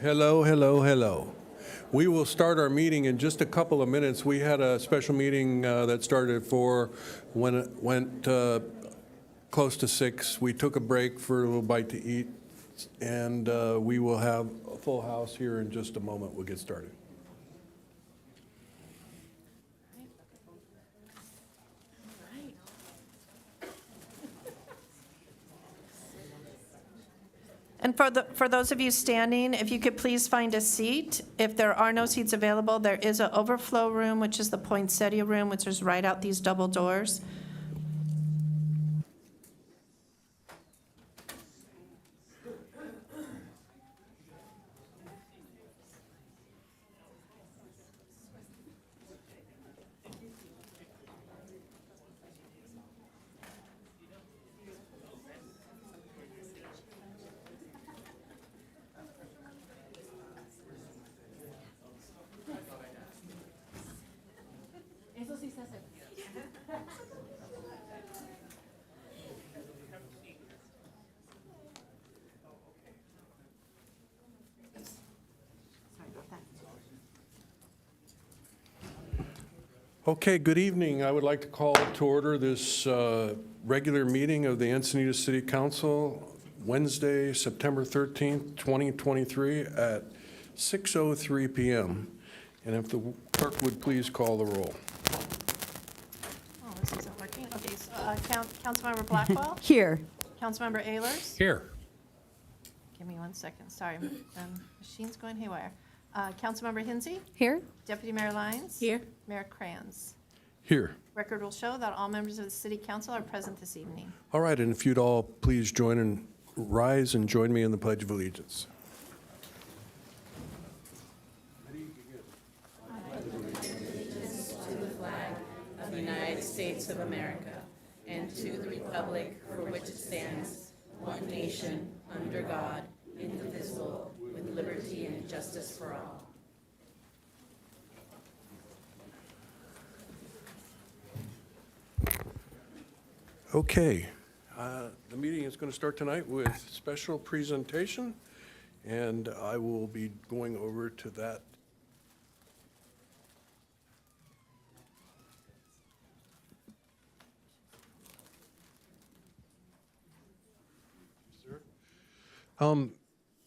Hello, hello, hello. We will start our meeting in just a couple of minutes. We had a special meeting that started at 4. When it went close to 6, we took a break for a little bite to eat, and we will have a full house here in just a moment. We'll get started. And for those of you standing, if you could please find a seat. If there are no seats available, there is an overflow room, which is the poinsettia room, which is right out these double doors. Okay, good evening. I would like to call to order this regular meeting of the Encinitas City Council, Wednesday, September 13th, 2023 at 6:03 p.m. And if the clerk would please call the roll. Oh, this isn't working. Okay, so Councilmember Blackwell? Here. Councilmember Ehlers? Here. Give me 1 second, sorry, machine's going haywire. Councilmember Hinsey? Here. Deputy Mayor Lyons? Here. Mayor Kranz? Here. Record will show that all members of the City Council are present this evening. All right, and if you'd all please join and rise and join me in the Pledge of Allegiance. Of the United States of America, and to the republic for which it stands, one nation, under God, indivisible, with liberty and justice for all. Okay, the meeting is going to start tonight with special presentation, and I will be going over to that.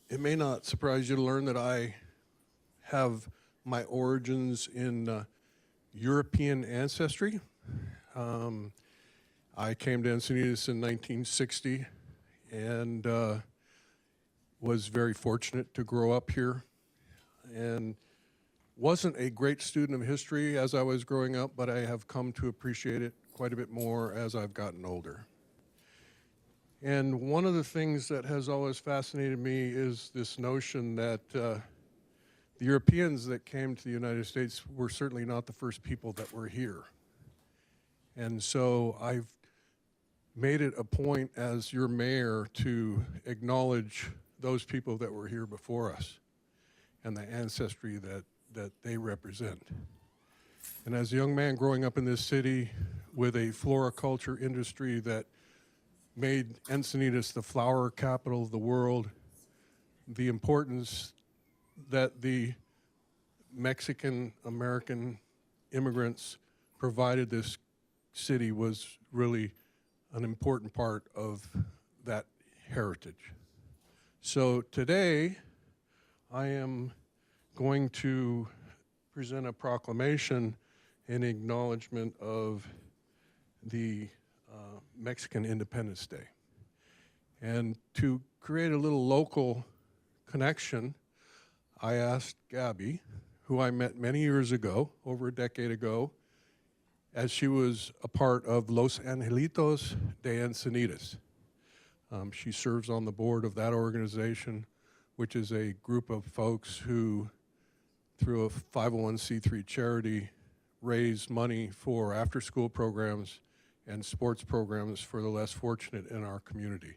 It may not surprise you to learn that I have my origins in European ancestry. I came to Encinitas in 1960 and was very fortunate to grow up here, and wasn't a great student of history as I was growing up, but I have come to appreciate it quite a bit more as I've gotten older. And one of the things that has always fascinated me is this notion that the Europeans that came to the United States were certainly not the first people that were here. And so I've made it a point as your mayor to acknowledge those people that were here before us and the ancestry that they represent. And as a young man growing up in this city with a floriculture industry that made Encinitas the flower capital of the world, the importance that the Mexican-American immigrants provided this city was really an important part of that heritage. So today, I am going to present a proclamation in acknowledgement of the Mexican Independence Day. And to create a little local connection, I asked Gabby, who I met many years ago, over a decade ago, as she was a part of Los Angelitos de Encinitas. She serves on the board of that organization, which is a group of folks who, through a 501c3 charity, raise money for after-school programs and sports programs for the less fortunate in our community.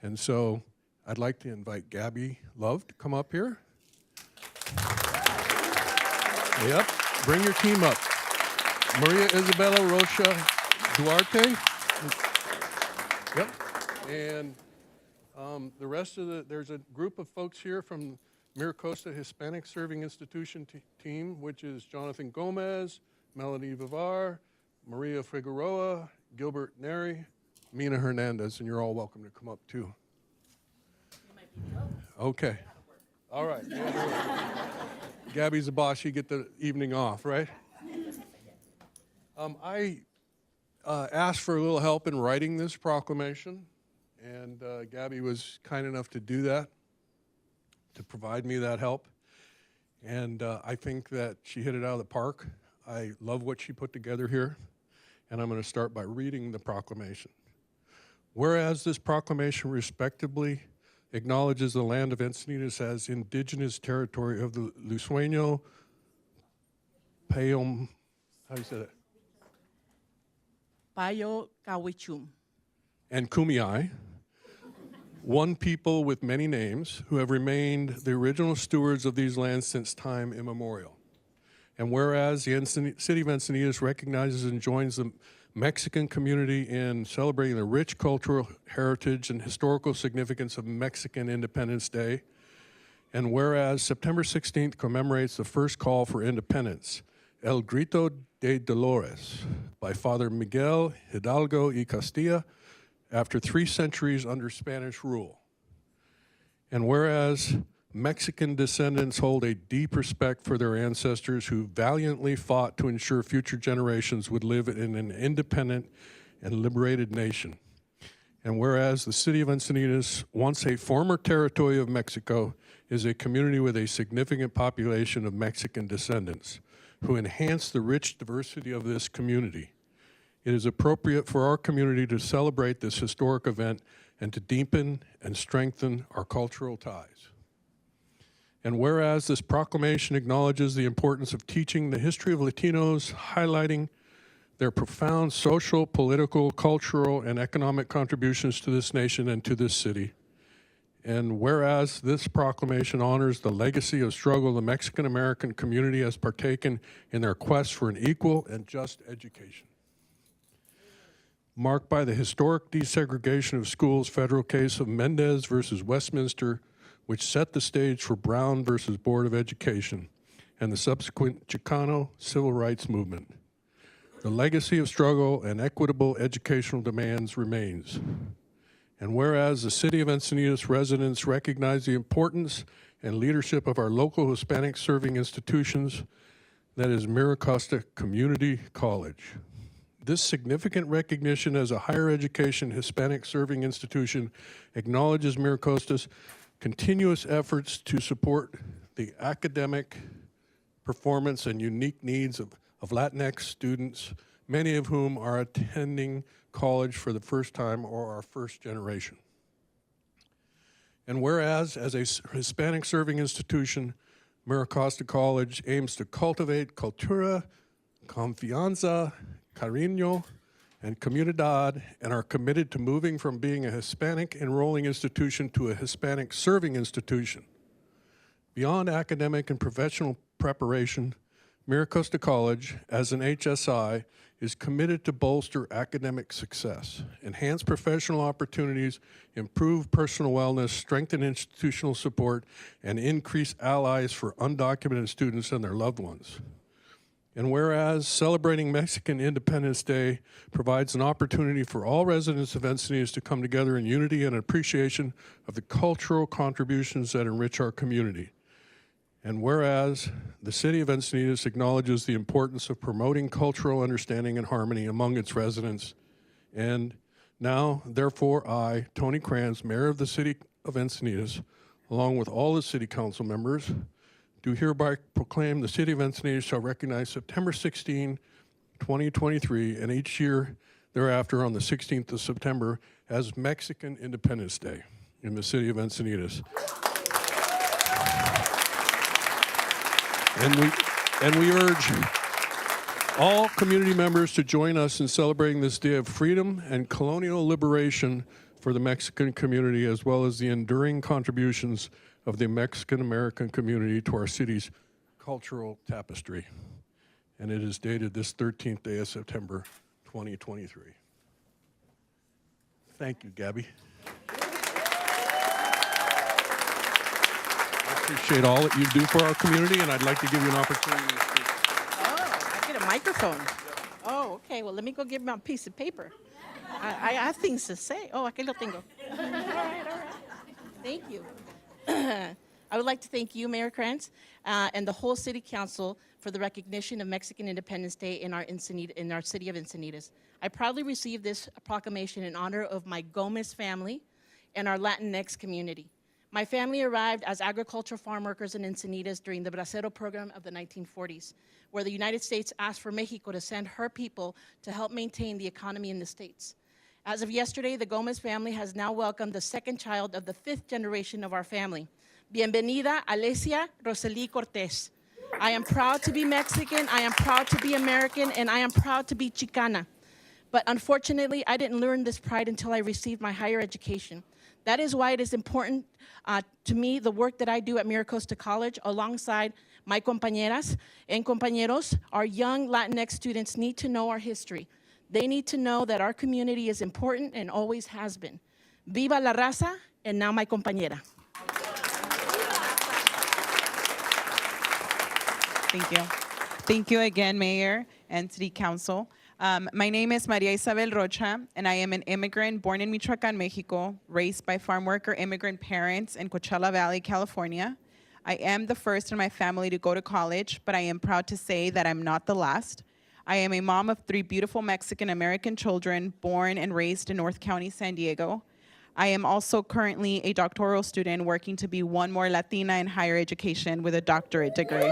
And so I'd like to invite Gabby Love to come up here. Yep, bring your team up. Maria Isabella Rocha Duarte. Yep, and the rest of there's a group of folks here from Miracosta Hispanic Serving Institution team, which is Jonathan Gomez, Melanie Vivar, Maria Figueroa, Gilbert Neri, Mina Hernandez, and you're all welcome to come up too. Okay. All right. Gabby's the boss. You get the evening off, right? I asked for a little help in writing this proclamation, and Gabby was kind enough to do that, to provide me that help. And I think that she hit it out of the park. I love what she put together here, and I'm going to start by reading the proclamation. Whereas this proclamation respectively acknowledges the land of Encinitas as indigenous territory of the Lusueño, Payom, how do you say that? Payo Kawichum. And Kumeyaay, one people with many names who have remained the original stewards of these lands since time immemorial. And whereas the city of Encinitas recognizes and joins the Mexican community in celebrating the rich cultural heritage and historical significance of Mexican Independence Day, and whereas September 16th commemorates the first call for independence, El Grito de Dolores, by Father Miguel Hidalgo y Castilla, after 3 centuries under Spanish rule. And whereas Mexican descendants hold a deep respect for their ancestors who valiantly fought to ensure future generations would live in an independent and liberated nation. And whereas the city of Encinitas, once a former territory of Mexico, is a community with a significant population of Mexican descendants who enhance the rich diversity of this community. It is appropriate for our community to celebrate this historic event and to deepen and strengthen our cultural ties. And whereas this proclamation acknowledges the importance of teaching the history of Latinos, highlighting their profound social, political, cultural, and economic contributions to this nation and to this city. And whereas this proclamation honors the legacy of struggle the Mexican-American community has partaken in their quest for an equal and just education. Marked by the historic desegregation of schools federal case of Mendez versus Westminster, which set the stage for Brown versus Board of Education and the subsequent Chicano civil rights movement. The legacy of struggle and equitable educational demands remains. And whereas the city of Encinitas residents recognize the importance and leadership of our local Hispanic serving institutions, that is Miracosta Community College. This significant recognition as a higher education Hispanic serving institution acknowledges Miracosta's continuous efforts to support the academic performance and unique needs of Latinx students, many of whom are attending college for the first time or are first generation. And whereas, as a Hispanic serving institution, Miracosta College aims to cultivate cultura, confianza, cariño, and comunidad, and are committed to moving from being a Hispanic enrolling institution to a Hispanic serving institution. Beyond academic and professional preparation, Miracosta College, as an HSI, is committed to bolster academic success, enhance professional opportunities, improve personal wellness, strengthen institutional support, and increase allies for undocumented students and their loved ones. And whereas celebrating Mexican Independence Day provides an opportunity for all residents of Encinitas to come together in unity and appreciation of the cultural contributions that enrich our community. And whereas the city of Encinitas acknowledges the importance of promoting cultural understanding and harmony among its residents. And now, therefore, I, Tony Kranz, Mayor of the city of Encinitas, along with all the city council members, do hereby proclaim the city of Encinitas shall recognize September 16, 2023, and each year thereafter on the 16th of September as Mexican Independence Day in the city of Encinitas. And we urge all community members to join us in celebrating this day of freedom and colonial liberation for the Mexican community, as well as the enduring contributions of the Mexican-American community to our city's cultural tapestry. And it is dated this 13th day of September, 2023. Thank you, Gabby. appreciate all that you do for our community, and I'd like to give you an opportunity to speak. Oh, I get a microphone. Oh, okay. Well, let me go get my piece of paper. I have things to say. Oh, aquí lo tengo. All right. Thank you. I would like to thank you, Mayor Krantz, and the whole City Council for the recognition of Mexican Independence Day in our city of Encinitas. I proudly received this proclamation in honor of my Gomez family and our Latinx community. My family arrived as agricultural farm workers in Encinitas during the Bracero program of the 1940s, where the United States asked for Mexico to send her people to help maintain the economy in the States. As of yesterday, the Gomez family has now welcomed the second child of the 5th generation of our family. Bienvenida, Alesia Rosely Cortez. I am proud to be Mexican, I am proud to be American, and I am proud to be Chicana. But unfortunately, I didn't learn this pride until I received my higher education. That is why it is important to me, the work that I do at Miracosta College alongside my compañeras and compañeros. Our young Latinx students need to know our history. They need to know that our community is important and always has been. Viva la raza, and now my compañera. Thank you. Thank you again, Mayor and City Council. My name is Maria Isabel Rocha, and I am an immigrant born in Michoacán, Mexico, raised by farm worker immigrant parents in Coachella Valley, California. I am the first in my family to go to college, but I am proud to say that I'm not the last. I am a mom of 3 beautiful Mexican-American children born and raised in North County, San Diego. I am also currently a doctoral student working to be one more Latina in higher education with a doctorate degree.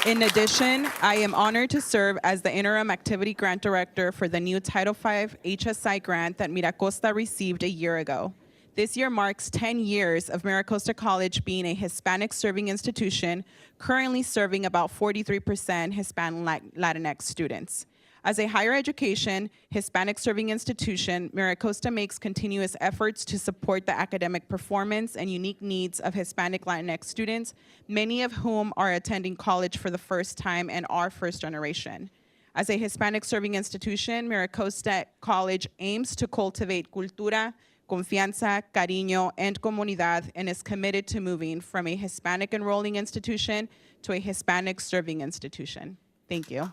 In addition, I am honored to serve as the Interim Activity Grant Director for the new Title V HSI grant that Miracosta received a year ago. This year marks 10 years of Miracosta College being a Hispanic serving institution, currently serving about 43% Hispanic Latinx students. As a higher education, Hispanic serving institution, Miracosta makes continuous efforts to support the academic performance and unique needs of Hispanic Latinx students, many of whom are attending college for the first time and are first generation. As a Hispanic serving institution, Miracosta College aims to cultivate cultura, confianza, cariño, and comunidad, and is committed to moving from a Hispanic enrolling institution to a Hispanic serving institution. Thank you.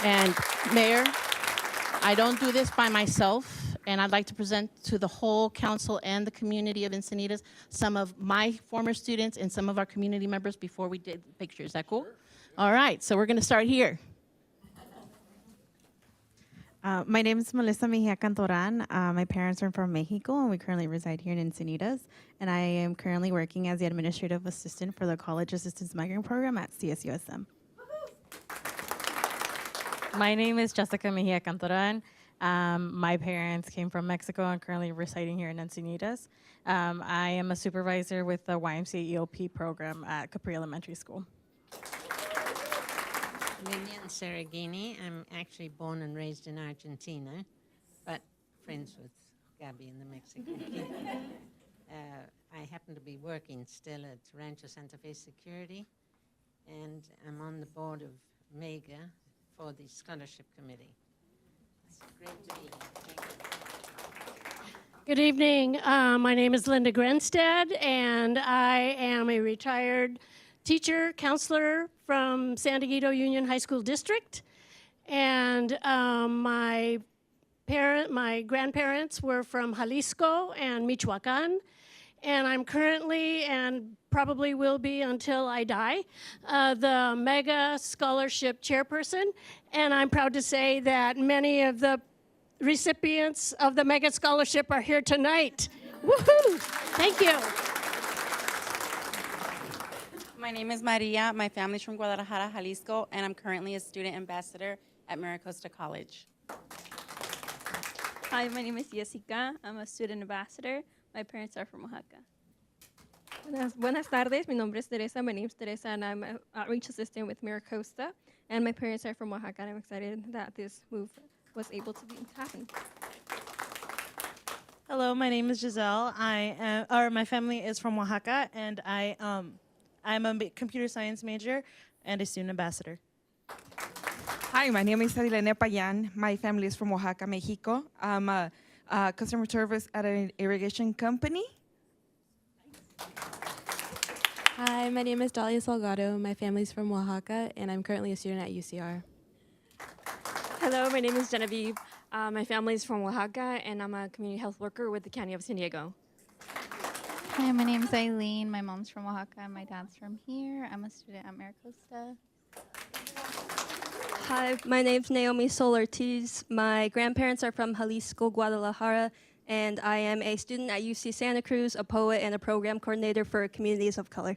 And Mayor, I don't do this by myself, and I'd like to present to the whole council and the community of Encinitas some of my former students and some of our community members before we did the picture. Is that cool? Sure. All right, so we're going to start here. My name is Melissa Mejia Cantoran. My parents are from Mexico, and we currently reside here in Encinitas. And I am currently working as the administrative assistant for the College Assistance Migrant Program at CSUSM. My name is Jessica Mejia Cantoran. My parents came from Mexico and currently residing here in Encinitas. I am a supervisor with the YMCA EOP program at Capri Elementary School. Lilian Saragini. I'm actually born and raised in Argentina, but friends with Gabby in the Mexican kingdom. I happen to be working still at Rancho Santa Fe Security, and I'm on the board of MEGA for the Scholarship Committee. It's great to be here. Thank you. Good evening. My name is Linda Grenstad, and I am a retired teacher, counselor from San Diego Union High School District. And my grandparents were from Jalisco and Michoacan. And I'm currently, and probably will be until I die, the Mega Scholarship Chairperson. And I'm proud to say that many of the recipients of the Mega Scholarship are here tonight. Woohoo! Thank you. My name is Maria. My family's from Guadalajara, Jalisco, and I'm currently a student ambassador at Miracosta College. Hi, my name is Jessica. I'm a student ambassador. My parents are from Oaxaca. Buenas tardes. Mi nombre es Teresa. My name is Teresa, and I'm an outreach assistant with Miracosta. And my parents are from Oaxaca, and I'm excited that this move was able to happen. Hello, my name is Giselle. My family is from Oaxaca, and I'm a computer science major and a student ambassador. Hi, my name is Adilene Payan. My family is from Oaxaca, Mexico. I'm a customer service at an irrigation company. Hi, my name is Dalia Salgado. My family's from Oaxaca, and I'm currently a student at UCR. Hello, my name is Genevieve. My family's from Oaxaca, and I'm a community health worker with the County of San Diego. Hi, my name's Eileen. My mom's from Oaxaca and my dad's from here. I'm a student at Maricosta. Hi, my name's Naomi Sol Ortiz. My grandparents are from Jalisco, Guadalajara, and I am a student at UC Santa Cruz, a poet, and a program coordinator for communities of color.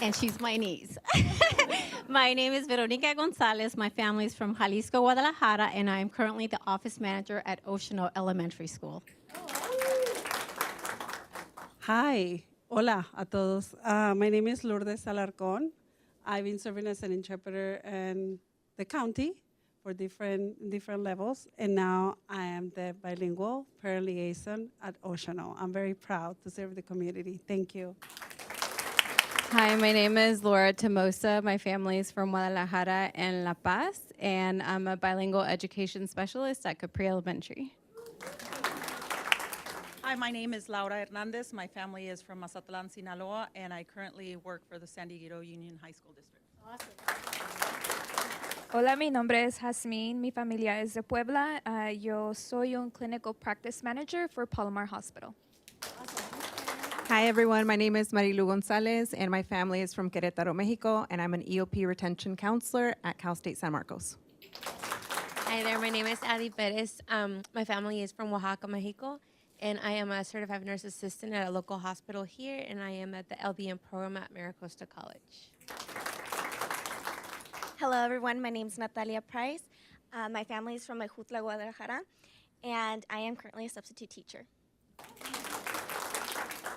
And she's my niece. My name is Veronica Gonzalez. My family's from Jalisco, Guadalajara, and I'm currently the office manager at Oceano Elementary School. Hi, hola a todos. My name is Lourdes Alarcón. I've been serving as an interpreter in the county for different levels, and now I am the bilingual parent liaison at Oceano. I'm very proud to serve the community. Thank you. Hi, my name is Laura Timosa. My family is from Guadalajara and La Paz, and I'm a bilingual education specialist at Capri Elementary. Hi, my name is Laura Hernandez. My family is from Mazatlan, Sinaloa, and I currently work for the San Diego Union High School District. Hola, mi nombre es Jasmine. Mi familia es de Puebla. Yo soy un clinical practice manager for Palomar Hospital. Hi, everyone. My name is Marilu Gonzalez, and my family is from Querétaro, Mexico, and I'm an EOP retention counselor at Cal State San Marcos. Hi there. My name is Adi Perez. My family is from Oaxaca, Mexico, and I am a certified nurse assistant at a local hospital here, and I am at the LVN program at Maricosta College. Hello, everyone. My name is Natalia Price. My family is from Ejutla, Guadalajara, and I am currently a substitute teacher.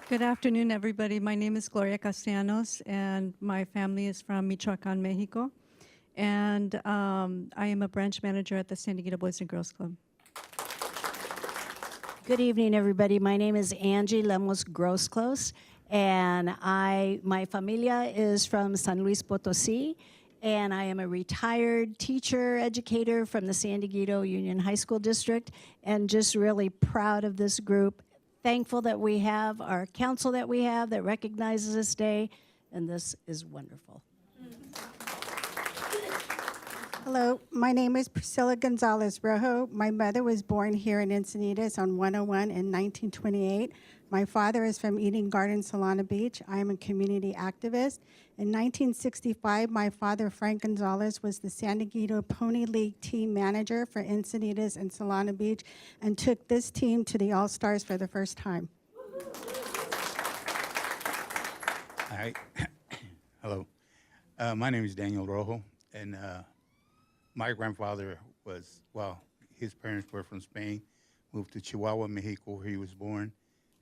Good afternoon, everybody. My name is Gloria Castellanos, and my family is from Michoacan, Mexico. And I am a branch manager at the San Diego Boys and Girls Club. Good evening, everybody. My name is Angie Lemos Grosclose, and my familia is from San Luis Potosí, and I am a retired teacher educator from the San Diego Union High School District, and just really proud of this group. Thankful that we have our council that we have that recognizes this day, and this is wonderful. Hello, my name is Priscilla Gonzalez Rojo. My mother was born here in Encinitas on 101 in 1928. My father is from Eden Garden, Solana Beach. I am a community activist. In 1965, my father, Frank Gonzalez, was the San Diego Pony League team manager for Encinitas and Solana Beach and took this team to the All-Stars for the first time. Hi. Hello. My name is Daniel Rojo, and my grandfather was, his parents were from Spain, moved to Chihuahua, Mexico, where he was born.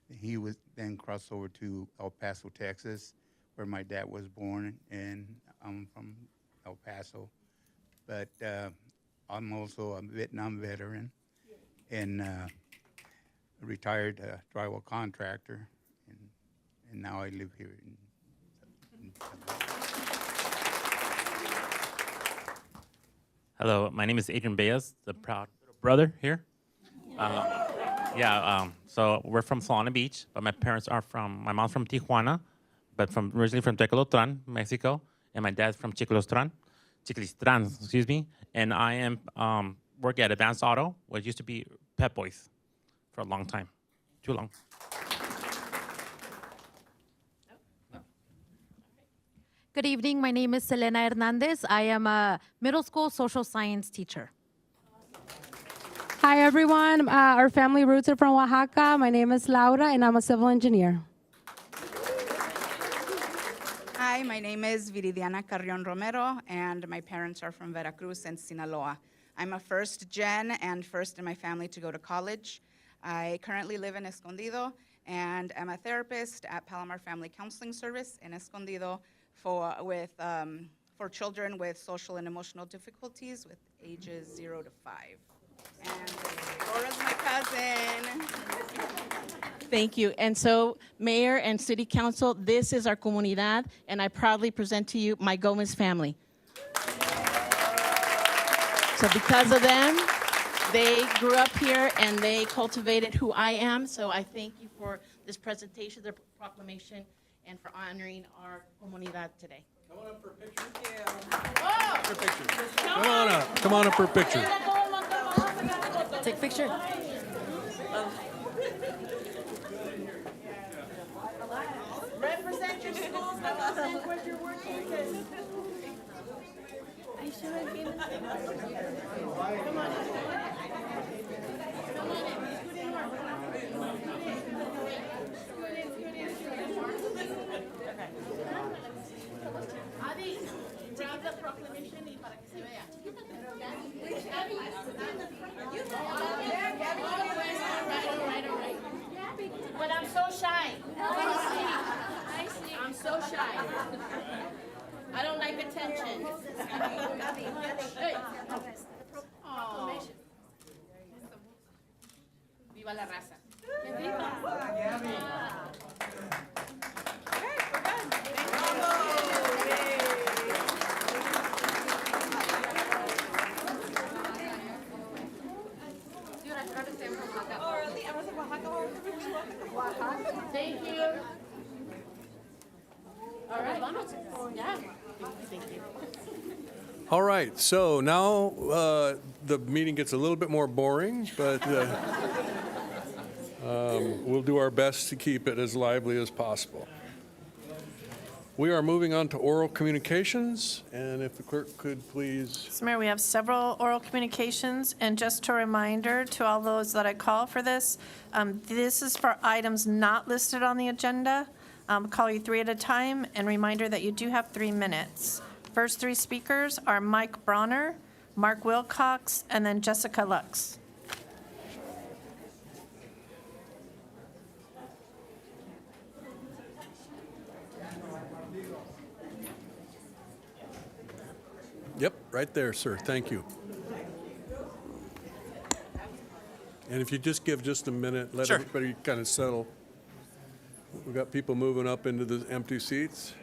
He was then crossed over to El Paso, Texas, where my dad was born, and I'm from El Paso. But I'm also a Vietnam veteran and a retired drywall contractor, and now I live here in Hello, my name is Adrian Baez, the proud brother here. So we're from Solana Beach, but my mom's from Tijuana, but originally from Tecolotlán, Mexico, and my dad's from Chiclistran, excuse me. And I am working at Advanced Auto, what used to be Pep Boys, for a long time, too long. Good evening. My name is Selena Hernandez. I am a middle school social science teacher. Hi, everyone. Our family roots are from Oaxaca. My name is Laura, and I'm a civil engineer. Hi, my name is Viridiana Carrion Romero, and my parents are from Veracruz and Sinaloa. I'm a first gen and first in my family to go to college. I currently live in Escondido, and I'm a therapist at Palomar Family Counseling Service in Escondido for children with social and emotional difficulties with ages 0 to 5. And Laura's my cousin. Thank you. And so, Mayor and City Council, this is our comunidad, and I proudly present to you my Gomez family. So because of them, They grew up here and they cultivated who I am. So I thank you for this presentation, the proclamation, and for honoring our comunidad today. Come on up for a picture. Come on up for a picture. Take a picture. Represent your schools, represent where you're working. I should have given Come on. Adi, take the proclamation y para que se vea. All right. But I'm so shy. I'm so shy. I don't like attention. Hey. Oh. Viva la raza. Thank you. All right. Yeah. Thank you. All right, so now the meeting gets a little bit more boring, but we'll do our best to keep it as lively as possible. We are moving on to oral communications, and if the clerk could please. Mr. Mayor, we have several oral communications, and just a reminder to all those that I call for this, this is for items not listed on the agenda. Call you 3 at a time, and reminder that you do have 3 minutes. First 3 speakers are Mike Bronner, Mark Wilcox, and then Jessica Lux. Yep, right there, sir. Thank you. And if you just give just a minute, let everybody kind of settle. We've got people moving up into the empty seats.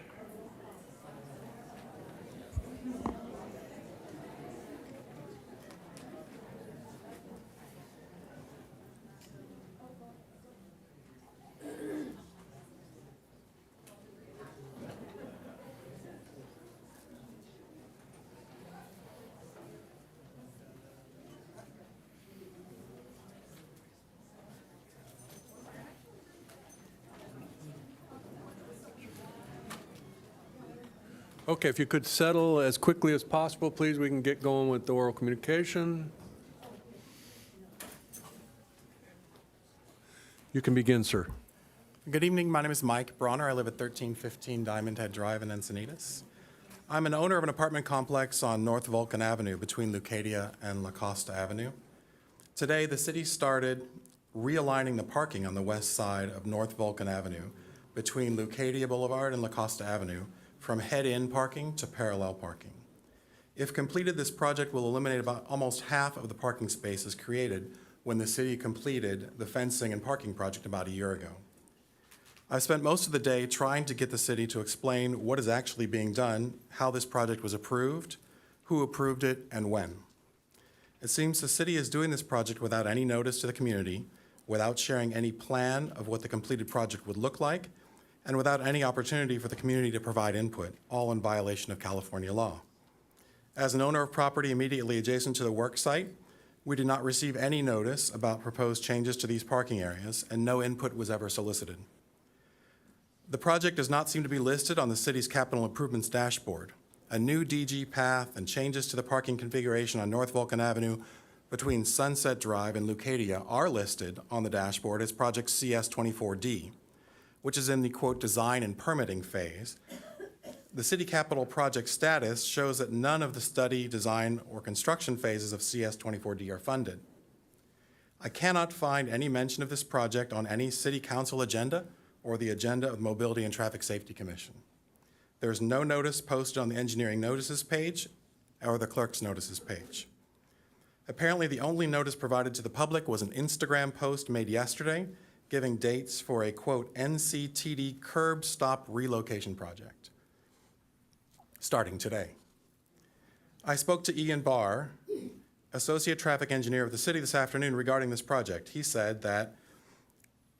Okay, if you could settle as quickly as possible, please, we can get going with the oral communication. You can begin, sir. Good evening. My name is Mike Bronner. I live at 1315 Diamond Head Drive in Encinitas. I'm an owner of an apartment complex on North Vulcan Avenue between Leucadia and La Costa Avenue. Today, the city started realigning the parking on the west side of North Vulcan Avenue between Leucadia Boulevard and La Costa Avenue from head-in parking to parallel parking. If completed, this project will eliminate about almost half of the parking spaces created when the city completed the fencing and parking project about a year ago. I've spent most of the day trying to get the city to explain what is actually being done, how this project was approved, who approved it, and when. It seems the city is doing this project without any notice to the community, without sharing any plan of what the completed project would look like, and without any opportunity for the community to provide input, all in violation of California law. As an owner of property immediately adjacent to the work site, we did not receive any notice about proposed changes to these parking areas, and no input was ever solicited. The project does not seem to be listed on the city's capital improvements dashboard. A new DG path and changes to the parking configuration on North Vulcan Avenue between Sunset Drive and Leucadia are listed on the dashboard as Project CS24D, which is in the, quote, design and permitting phase. The city capital project status shows that none of the study, design, or construction phases of CS24D are funded. I cannot find any mention of this project on any city council agenda or the agenda of Mobility and Traffic Safety Commission. There is no notice posted on the engineering notices page or the clerk's notices page. Apparently, the only notice provided to the public was an Instagram post made yesterday giving dates for a, quote, NCTD curb stop relocation project, starting today. I spoke to Ian Barr, associate traffic engineer of the city this afternoon regarding this project. He said that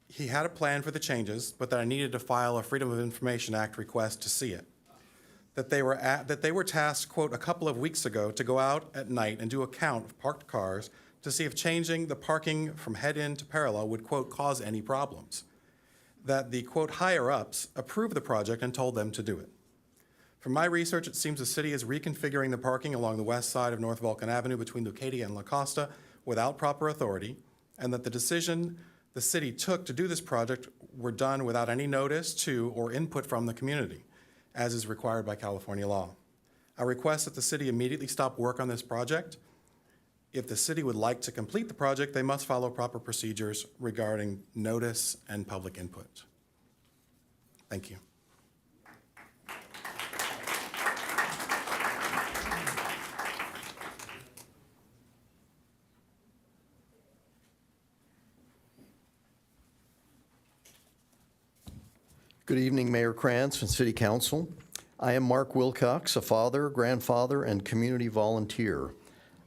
he had a plan for the changes, but that I needed to file a Freedom of Information Act request to see it. That they were tasked, quote, a couple of weeks ago to go out at night and do a count of parked cars to see if changing the parking from head-in to parallel would, quote, cause any problems. That the, quote, higher-ups approved the project and told them to do it. From my research, it seems the city is reconfiguring the parking along the west side of North Vulcan Avenue between Lucadia and La Costa without proper authority, and that the decision the city took to do this project were done without any notice to or input from the community, as is required by California law. I request that the city immediately stop work on this project. If the city would like to complete the project, they must follow proper procedures regarding notice and public input. Thank you. Good evening, Mayor Krantz and City Council. I am Mark Wilcox, a father, grandfather, and community volunteer.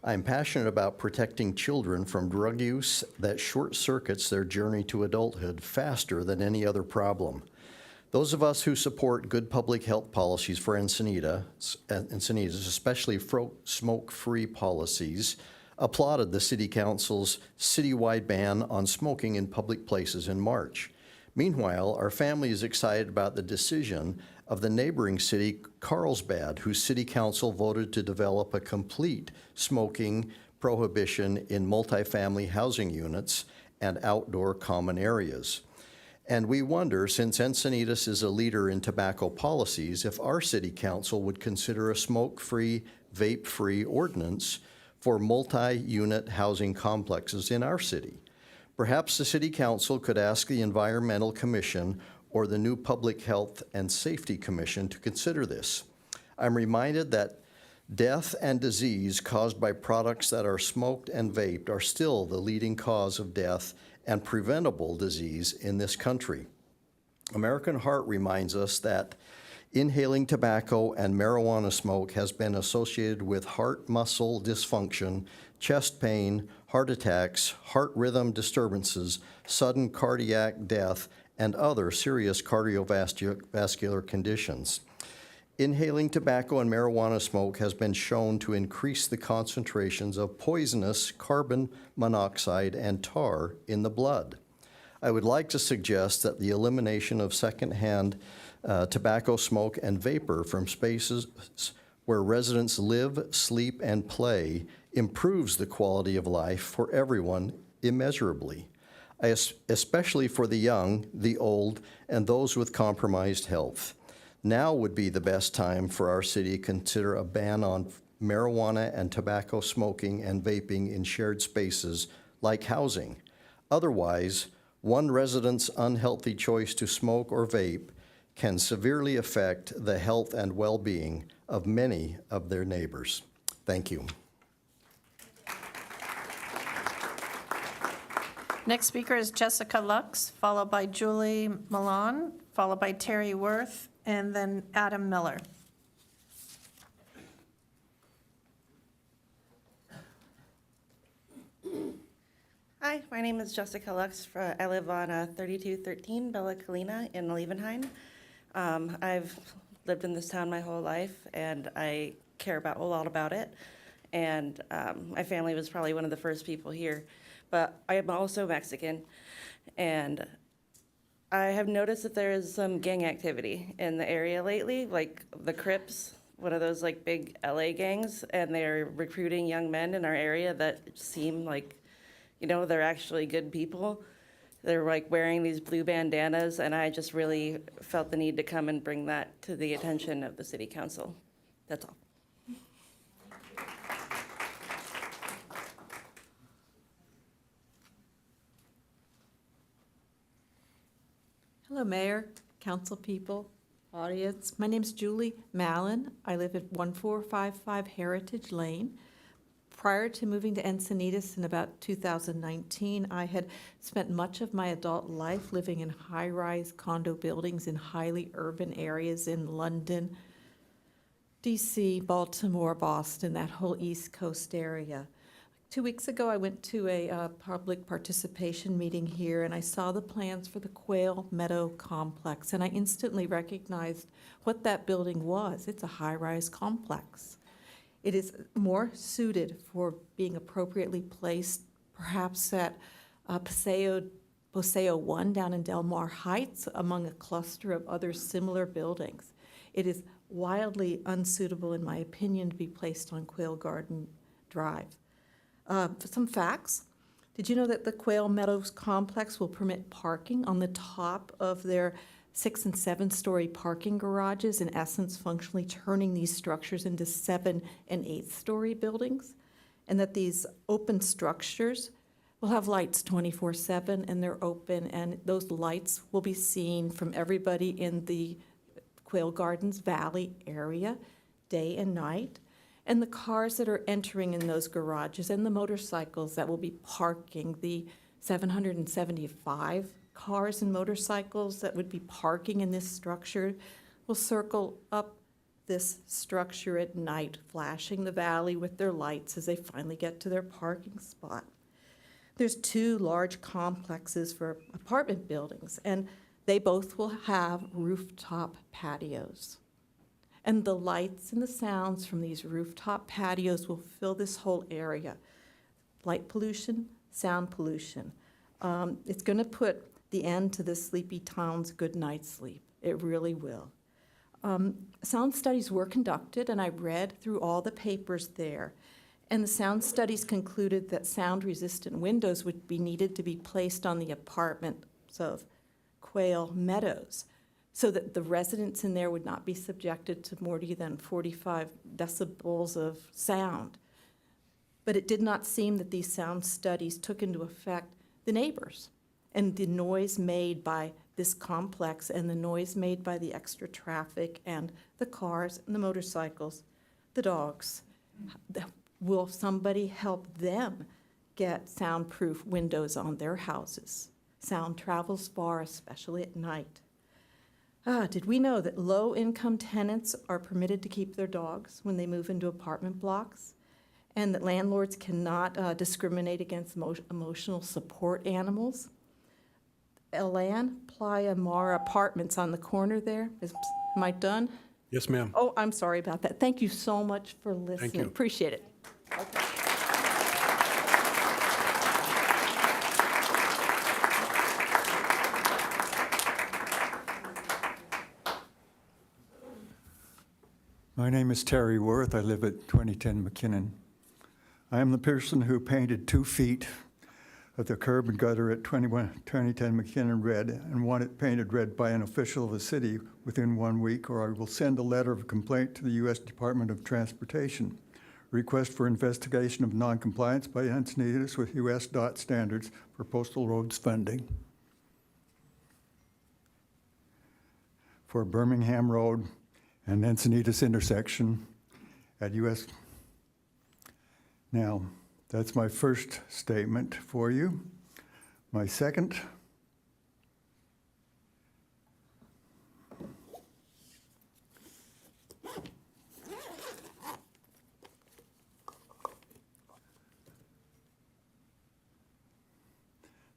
I am passionate about protecting children from drug use that short-circuits their journey to adulthood faster than any other problem. Those of us who support good public health policies for Encinitas, especially smoke-free policies, applauded the City Council's citywide ban on smoking in public places in March. Meanwhile, our family is excited about the decision of the neighboring city, Carlsbad, whose city council voted to develop a complete smoking prohibition in multifamily housing units and outdoor common areas. And we wonder, since Encinitas is a leader in tobacco policies, if our city council would consider a smoke-free, vape-free ordinance for multi-unit housing complexes in our city. Perhaps the City Council could ask the Environmental Commission or the new Public Health and Safety Commission to consider this. I'm reminded that death and disease caused by products that are smoked and vaped are still the leading cause of death and preventable disease in this country. American Heart reminds us that inhaling tobacco and marijuana smoke has been associated with heart muscle dysfunction, chest pain, heart attacks, heart rhythm disturbances, sudden cardiac death, and other serious cardiovascular conditions. Inhaling tobacco and marijuana smoke has been shown to increase the concentrations of poisonous carbon monoxide and tar in the blood. I would like to suggest that the elimination of secondhand tobacco smoke and vapor from spaces where residents live, sleep, and play improves the quality of life for everyone immeasurably, especially for the young, the old, and those with compromised health. Now would be the best time for our city to consider a ban on marijuana and tobacco smoking and vaping in shared spaces like housing. Otherwise, one resident's unhealthy choice to smoke or vape can severely affect the health and well-being of many of their neighbors. Thank you. Next speaker is Jessica Lux, followed by Julie Milan, followed by Terry Worth, and then Adam Miller. Hi, my name is Jessica Lux. I live on 3213 Bella Colina in Levenheim. I've lived in this town my whole life, and I care a lot about it. And my family was probably one of the first people here. But I am also Mexican, and I have noticed that there is some gang activity in the area lately, like the Crips, one of those like big LA gangs, and they're recruiting young men in our area that seem like, they're actually good people. They're like wearing these blue bandanas, and I just really felt the need to come and bring that to the attention of the City Council. That's all. Hello, Mayor, council people, audience. My name's Julie Mallon. I live at 1455 Heritage Lane. Prior to moving to Encinitas in about 2019, I had spent much of my adult life living in high-rise condo buildings in highly urban areas in London, DC, Baltimore, Boston, that whole East Coast area. 2 weeks ago, I went to a public participation meeting here, and I saw the plans for the Quail Meadow Complex, and I instantly recognized what that building was. It's a high-rise complex. It is more suited for being appropriately placed, perhaps at Paseo 1 down in Del Mar Heights, among a cluster of other similar buildings. It is wildly unsuitable, in my opinion, to be placed on Quail Garden Drive. Some facts. Did you know that the Quail Meadows complex will permit parking on the top of their 6- and 7-story parking garages, in essence functionally turning these structures into 7- and 8-story buildings? And that these open structures will have lights 24/7, and they're open, and those lights will be seen from everybody in the Quail Gardens Valley area, day and night. And the cars that are entering in those garages and the motorcycles that will be parking, the 775 cars and motorcycles that would be parking in this structure, will circle up this structure at night, flashing the valley with their lights as they finally get to their parking spot. There's 2 large complexes for apartment buildings, and they both will have rooftop patios. And the lights and the sounds from these rooftop patios will fill this whole area. Light pollution, sound pollution. It's going to put the end to the sleepy town's good night's sleep. It really will. Sound studies were conducted, and I read through all the papers there. And the sound studies concluded that sound-resistant windows would be needed to be placed on the apartments of Quail Meadows, so that the residents in there would not be subjected to more than 45 decibels of sound. But it did not seem that these sound studies took into effect the neighbors and the noise made by this complex and the noise made by the extra traffic and the cars and the motorcycles, the dogs. Will somebody help them get soundproof windows on their houses? Sound travels far, especially at night. Did we know that low-income tenants are permitted to keep their dogs when they move into apartment blocks, and that landlords cannot discriminate against emotional support animals? Elan Playa Mar Apartments on the corner there. Am I done? Yes, ma'am. Oh, I'm sorry about that. Thank you so much for listening. you. Appreciate it. My name is Terry Worth. I live at 2010 McKinnon. I am the person who painted 2 feet of the curb and gutter at 2010 McKinnon red and want it painted red by an official of the city within 1 week, or I will send a letter of complaint to the U.S. Department of Transportation. Request for investigation of noncompliance by Encinitas with U.S. DOT standards for postal roads funding. For Birmingham Road and Encinitas intersection at U.S. Now, that's my first statement for you. My second,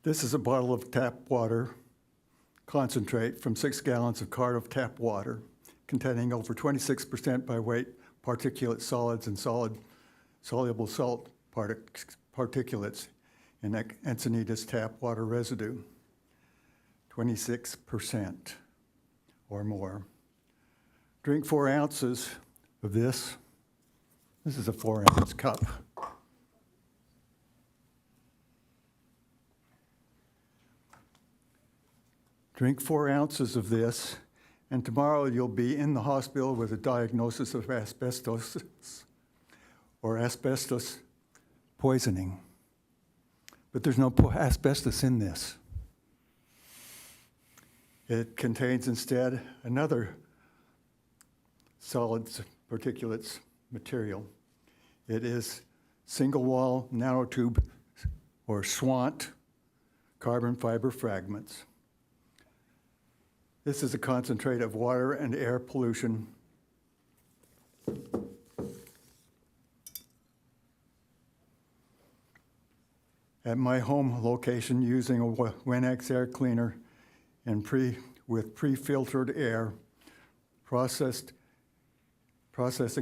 this is a bottle of tap water concentrate from 6 gallons of cart of tap water, containing over 26% by weight particulate solids and soluble salt particulates in Encinitas tap water residue, 26% or more. Drink 4 ounces of this. This is a 4-ounce cup. Drink 4 ounces of this, and tomorrow you'll be in the hospital with a diagnosis of asbestosis or asbestos poisoning. But there's no asbestos in this. It contains instead another solids particulates material. It is single wall nanotube or SWANT carbon fiber fragments. This is a concentrate of water and air pollution. at my home location using a Winx air cleaner and with pre-filtered air, processing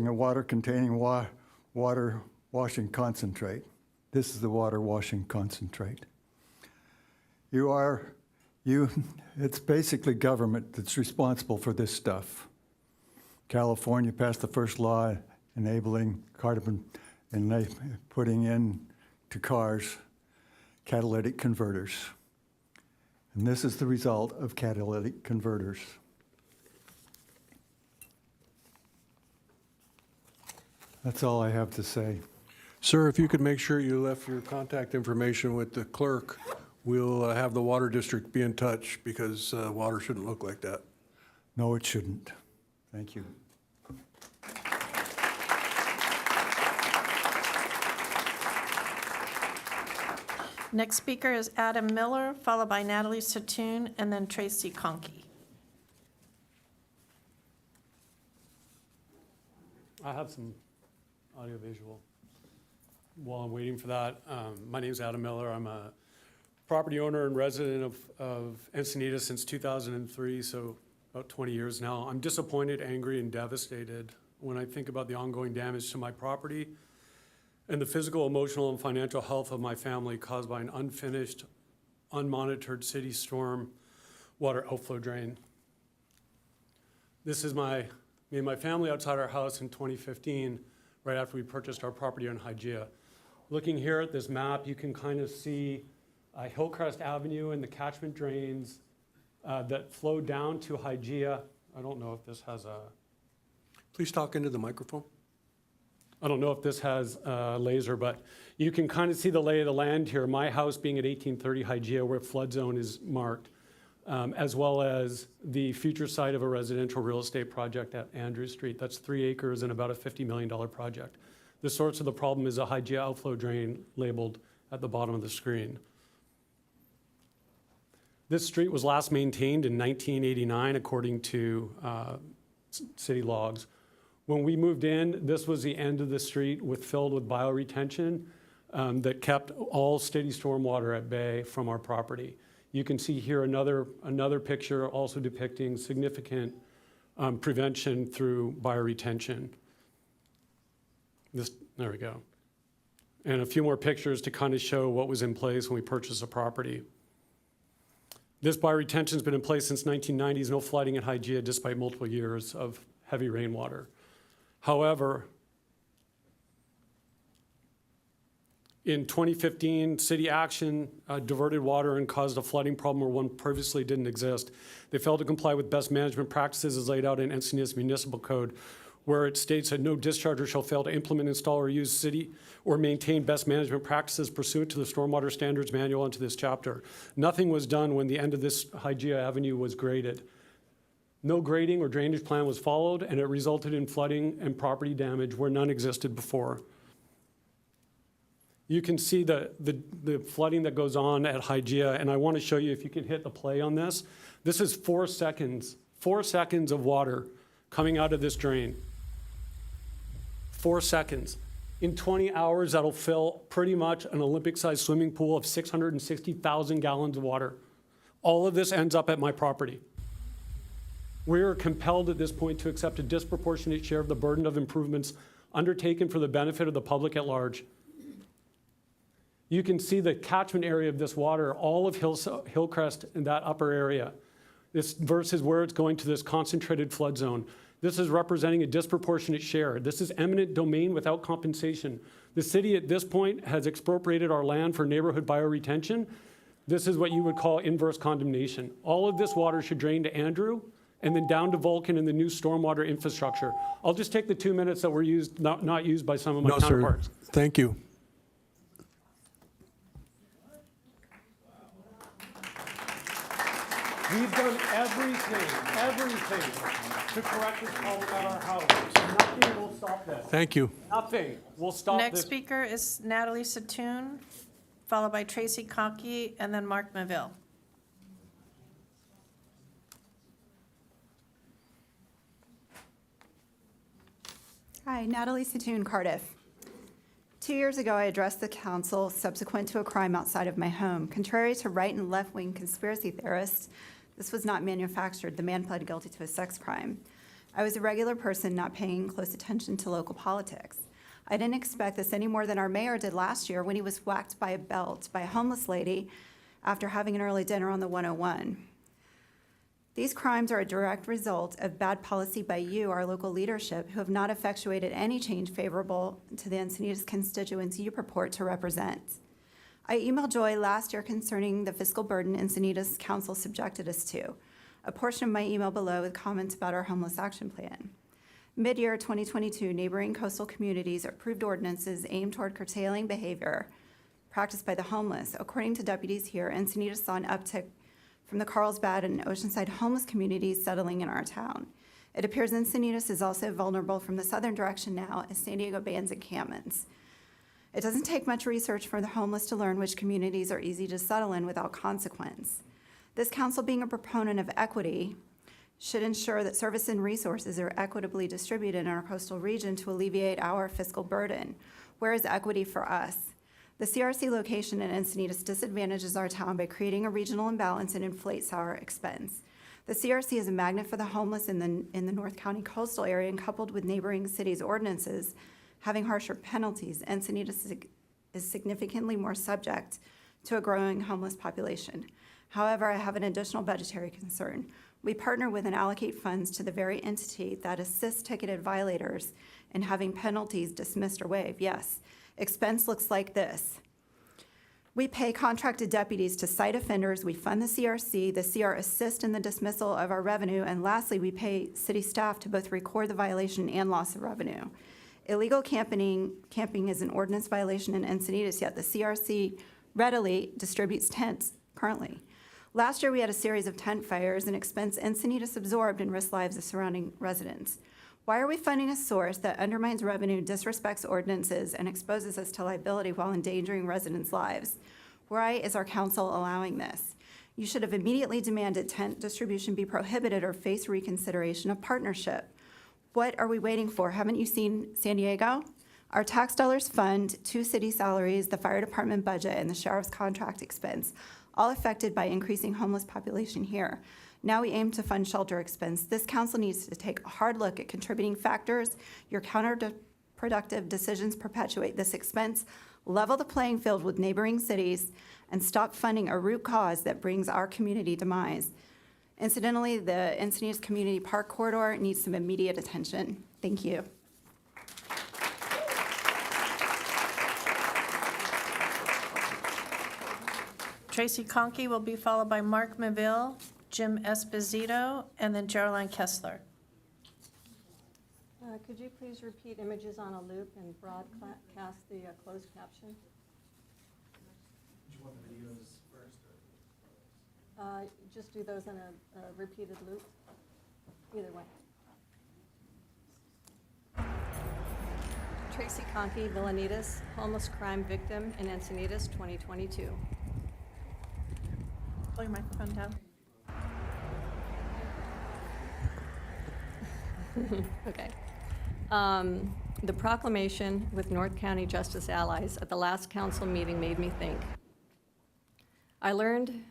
a water containing water washing concentrate. This is the water washing concentrate. It's basically government that's responsible for this stuff. California passed the first law enabling carbon and putting in to cars catalytic converters. And this is the result of catalytic converters. That's all I have to say. Sir, if you could make sure you left your contact information with the clerk, we'll have the water district be in touch because water shouldn't look like that. No, it shouldn't. Thank you. Next speaker is Adam Miller, followed by Natalie Satoon, and then Tracy Conkey. I have some audiovisual. While I'm waiting for that, my name is Adam Miller. I'm a property owner and resident of Encinitas since 2003, so about 20 years now. I'm disappointed, angry, and devastated when I think about the ongoing damage to my property and the physical, emotional, and financial health of my family caused by an unfinished, unmonitored city storm water outflow drain. This is me and my family outside our house in 2015, right after we purchased our property on Hygeia. Looking here at this map, you can kind of see Hillcrest Avenue and the catchment drains that flow down to Hygeia. I don't know if this has a... Please talk into the microphone. I don't know if this has a laser, but you can kind of see the lay of the land here. My house being at 1830 Hygeia, where flood zone is marked, as well as the future site of a residential real estate project at Andrews Street. That's 3 acres and about a $50 million project. The source of the problem is a Hygeia outflow drain labeled at the bottom of the screen. This street was last maintained in 1989, according to city logs. When we moved in, this was the end of the street filled with bioretention that kept all steady storm water at bay from our property. You can see here another picture also depicting significant prevention through bioretention. There we go. And a few more pictures to kind of show what was in place when we purchased the property. This bioretention has been in place since 1990s, no flooding at Hygeia despite multiple years of heavy rainwater. However, in 2015, city action diverted water and caused a flooding problem where one previously didn't exist. They failed to comply with best management practices as laid out in Encinitas Municipal Code, where it states that no discharger shall fail to implement, install, or use city or maintain best management practices pursuant to the Stormwater Standards Manual into this chapter. Nothing was done when the end of this Hygeia Avenue was graded. No grading or drainage plan was followed, and it resulted in flooding and property damage where none existed before. You can see the flooding that goes on at Hygeia, and I want to show you, if you can hit the play on this. This is 4 seconds of water coming out of this drain. 4 seconds. In 20 hours, that'll fill pretty much an Olympic-sized swimming pool of 660,000 gallons of water. All of this ends up at my property. We are compelled at this point to accept a disproportionate share of the burden of improvements undertaken for the benefit of the public at large. You can see the catchment area of this water, all of Hillcrest and that upper area, this versus where it's going to this concentrated flood zone. This is representing a disproportionate share. This is eminent domain without compensation. The city at this point has expropriated our land for neighborhood bioretention. This is what you would call inverse condemnation. All of this water should drain to Andrew and then down to Vulcan and the new stormwater infrastructure. I'll just take the 2 minutes that were not used by some of my counterparts. Sir. Thank you. We've done everything to correct this problem at our house. Nothing will stop this. Thank you. Nothing will stop Next this. speaker is Natalie Satoon, followed by Tracy Conkey, and then Mark Maville. Hi, Natalie Satoon, Cardiff. 2 years ago, I addressed the council subsequent to a crime outside of my home. Contrary to right and left-wing conspiracy theorists, this was not manufactured. The man pled guilty to a sex crime. I was a regular person not paying close attention to local politics. I didn't expect this any more than our mayor did last year when he was whacked by a belt by a homeless lady after having an early dinner on the 101. These crimes are a direct result of bad policy by you, our local leadership, who have not effectuated any change favorable to the Encinitas constituents you purport to represent. I emailed Joy last year concerning the fiscal burden Encinitas Council subjected us to. A portion of my email below with comments about our homeless action plan. Mid-year 2022, neighboring coastal communities approved ordinances aimed toward curtailing behavior practiced by the homeless. According to deputies here, Encinitas saw an uptick from the Carlsbad and Oceanside homeless communities settling in our town. It appears Encinitas is also vulnerable from the southern direction now as San Diego bans encampments. It doesn't take much research for the homeless to learn which communities are easy to settle in without consequence. This council, being a proponent of equity, should ensure that service and resources are equitably distributed in our coastal region to alleviate our fiscal burden. Where is equity for us? The CRC location in Encinitas disadvantages our town by creating a regional imbalance and inflates our expense. The CRC is a magnet for the homeless in the North County coastal area, and coupled with neighboring cities' ordinances having harsher penalties, Encinitas is significantly more subject to a growing homeless population. However, I have an additional budgetary concern. We partner with and allocate funds to the very entity that assists ticketed violators in having penalties dismissed or waived. Yes, expense looks like this. We pay contracted deputies to cite offenders, we fund the CR assists in the dismissal of our revenue, and lastly, we pay city staff to both record the violation and loss of revenue. Illegal camping is an ordinance violation in Encinitas, yet the CRC readily distributes tents currently. Last year, we had a series of tent fires, an expense Encinitas absorbed and risked lives of surrounding residents. Why are we funding a source that undermines revenue, disrespects ordinances, and exposes us to liability while endangering residents' lives? Why is our council allowing this? You should have immediately demanded tent distribution be prohibited or face reconsideration of partnership. What are we waiting for? Haven't you seen San Diego? Our tax dollars fund 2 city salaries, the fire department budget, and the sheriff's contract expense, all affected by increasing homeless population here. Now we aim to fund shelter expense. This council needs to take a hard look at contributing factors. Your counterproductive decisions perpetuate this expense. Level the playing field with neighboring cities and stop funding a root cause that brings our community demise. Incidentally, the Encinitas Community Park Corridor needs some immediate attention. Thank you. Tracy Conkey will be followed by Mark Maville, Jim Esposito, and then Geraldine Kessler. Could you please repeat images on a loop and broadcast the closed caption? Do you want the videos first? Just do those in a repeated loop, either way. Tracy Conkey, Villanitas, homeless crime victim in Encinitas, 2022. Pull your microphone down. Okay. The proclamation with North County Justice Allies at the last council meeting made me think. I learned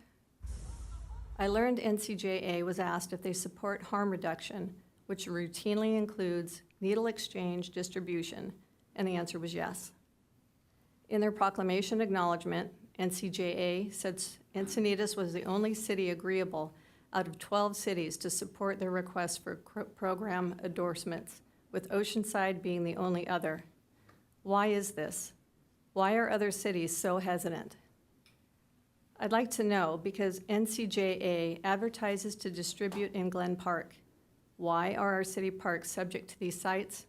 NCJA was asked if they support harm reduction, which routinely includes needle exchange distribution, and the answer was yes. In their proclamation acknowledgement, NCJA said Encinitas was the only city agreeable out of 12 cities to support their request for program endorsements, with Oceanside being the only other. Why is this? Why are other cities so hesitant? I'd like to know because NCJA advertises to distribute in Glen Park. Why are our city parks subject to these sites?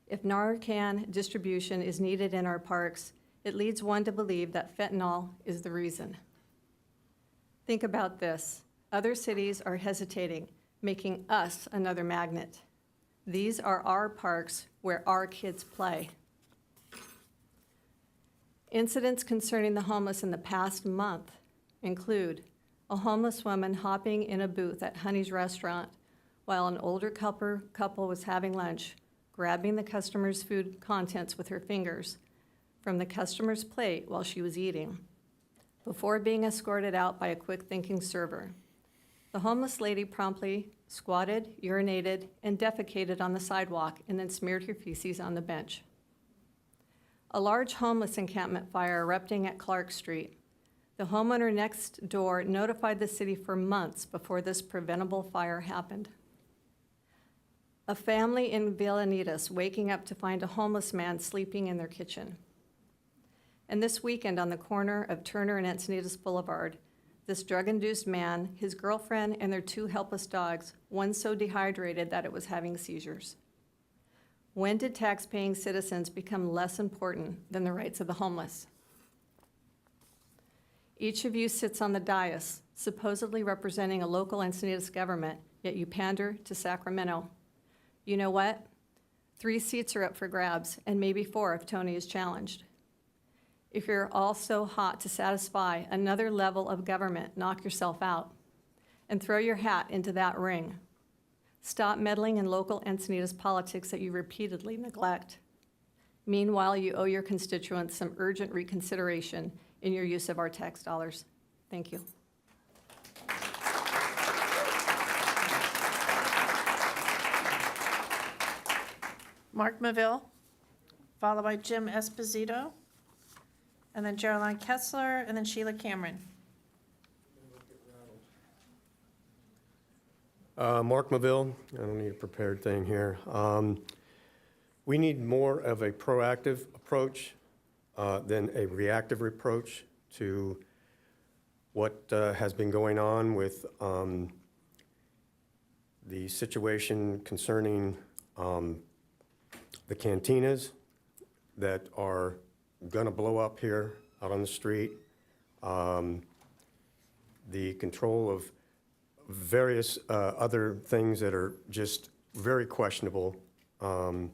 If Narcan distribution is needed in our parks, it leads one to believe that fentanyl is the reason. Think about this. Other cities are hesitating, making us another magnet. These are our parks where our kids play. Incidents concerning the homeless in the past month include a homeless woman hopping in a booth at Honey's restaurant while an older couple was having lunch, grabbing the customer's food contents with her fingers, from the customer's plate while she was eating, before being escorted out by a quick-thinking server. The homeless lady promptly squatted, urinated, and defecated on the sidewalk and then smeared her feces on the bench. A large homeless encampment fire erupting at Clark Street. The homeowner next door notified the city for months before this preventable fire happened. A family in Encinitas waking up to find a homeless man sleeping in their kitchen. And this weekend on the corner of Turner and Encinitas Boulevard, this drug-induced man, his girlfriend, and their 2 helpless dogs, one so dehydrated that it was having seizures. When did tax-paying citizens become less important than the rights of the homeless? Each of you sits on the dais, supposedly representing a local Encinitas government, yet you pander to Sacramento. You know what? 3 seats are up for grabs, and maybe 4 if Tony is challenged. If you're all so hot to satisfy another level of government, knock yourself out and throw your hat into that ring. Stop meddling in local Encinitas politics that you repeatedly neglect. Meanwhile, you owe your constituents some urgent reconsideration in your use of our tax dollars. Thank you. Mark Maville, followed by Jim Esposito, and then Geraldine Kessler, and then Sheila Cameron. Mark Maville, I don't need a prepared thing here. We need more of a proactive approach than a reactive approach to what has been going on with the situation concerning the cantinas that are gonna blow up here out on the street. The control of various other things that are just very questionable. And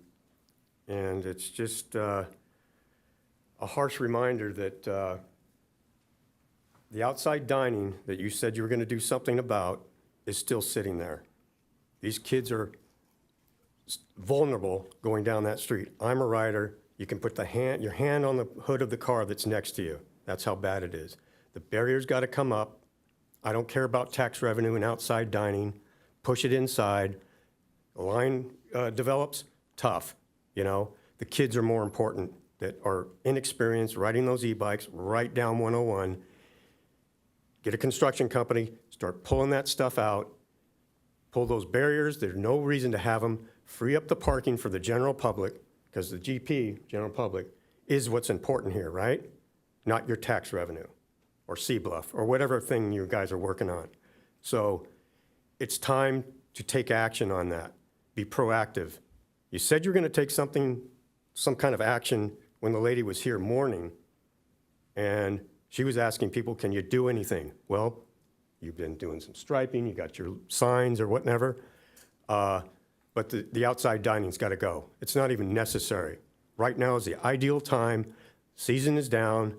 it's just a harsh reminder that the outside dining that you said you were gonna do something about is still sitting there. These kids are vulnerable going down that street. I'm a rider. You can put your hand on the hood of the car that's next to you. That's how bad it is. The barrier's got to come up. I don't care about tax revenue and outside dining. Push it inside. The line develops, tough, you know. The kids are more important that are inexperienced, riding those e-bikes right down 101. Get a construction company, start pulling that stuff out. Pull those barriers. There's no reason to have them. Free up the parking for the general public, because the GP, general public, is what's important here, right? Not your tax revenue or C-Bluff or whatever thing you guys are working on. So it's time to take action on that. Be proactive. You said you're going to take some kind of action when the lady was here mourning, and she was asking people, can you do anything? Well, you've been doing some striping, you got your signs or whatever. But the outside dining's got to go. It's not even necessary. Right now is the ideal time. Season is down.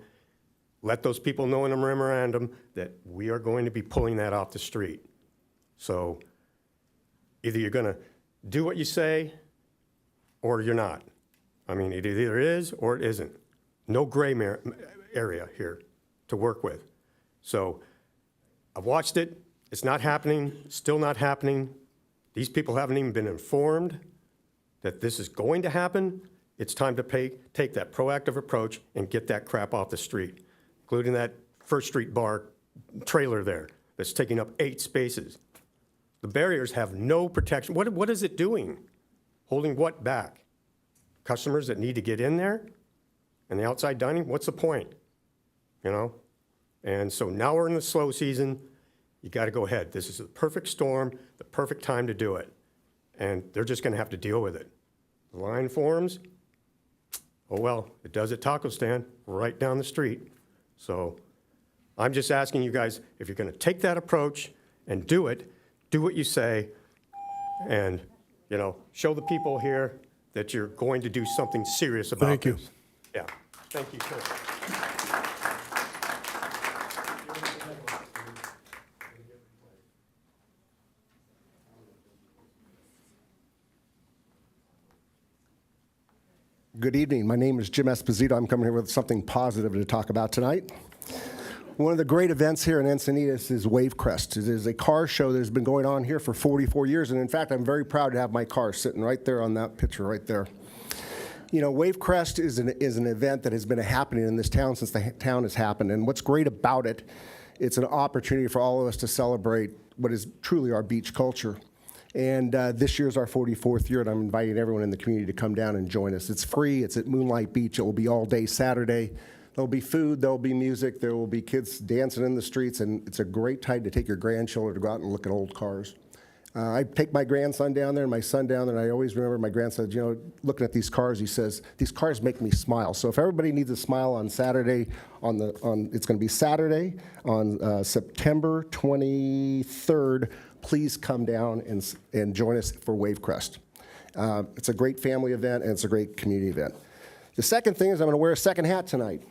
Let those people know in a memorandum that we are going to be pulling that off the street. So either you're going to do what you say or you're not. I mean, it either is or it isn't. No gray area here to work with. So I've watched it. It's not happening, still not happening. These people haven't even been informed that this is going to happen. It's time to take that proactive approach and get that crap off the street, including that First Street Bar trailer there that's taking up 8 spaces. The barriers have no protection. What is it doing? Holding what back? Customers that need to get in there? And the outside dining, what's the point? You know? And so now we're in the slow season. You got to go ahead. This is the perfect storm, the perfect time to do it. And they're just going to have to deal with it. The line forms, oh well, it does at Taco Stand right down the street. So I'm just asking you guys, if you're going to take that approach and do it, do what you say, and, you know, show the people here that you're going to do something serious about Thank you. this. Yeah. Thank you, sir. Good evening. My name is Jim Esposito. I'm coming here with something positive to talk about tonight. One of the great events here in Encinitas is Wavecrest. It is a car show that has been going on here for 44 years, and in fact, I'm very proud to have my car sitting right there on that picture right there. You know, Wavecrest is an event that has been happening in this town since the town has happened, and what's great about it, it's an opportunity for all of us to celebrate what is truly our beach culture. And this year's our 44th year, and I'm inviting everyone in the community to come down and join us. It's free. It's at Moonlight Beach. It will be all day Saturday. There'll be food. There'll be music. There will be kids dancing in the streets, and it's a great time to take your grandchildren to go out and look at old cars. I take my grandson down there and my son down there, and I always remember my grandson, you know, looking at these cars, he says, these cars make me smile. So if everybody needs a smile on Saturday, it's going to be Saturday on September 23rd, please come down and join us for Wavecrest. It's a great family event, and it's a great community event. The second thing is I'm going to wear a second hat tonight.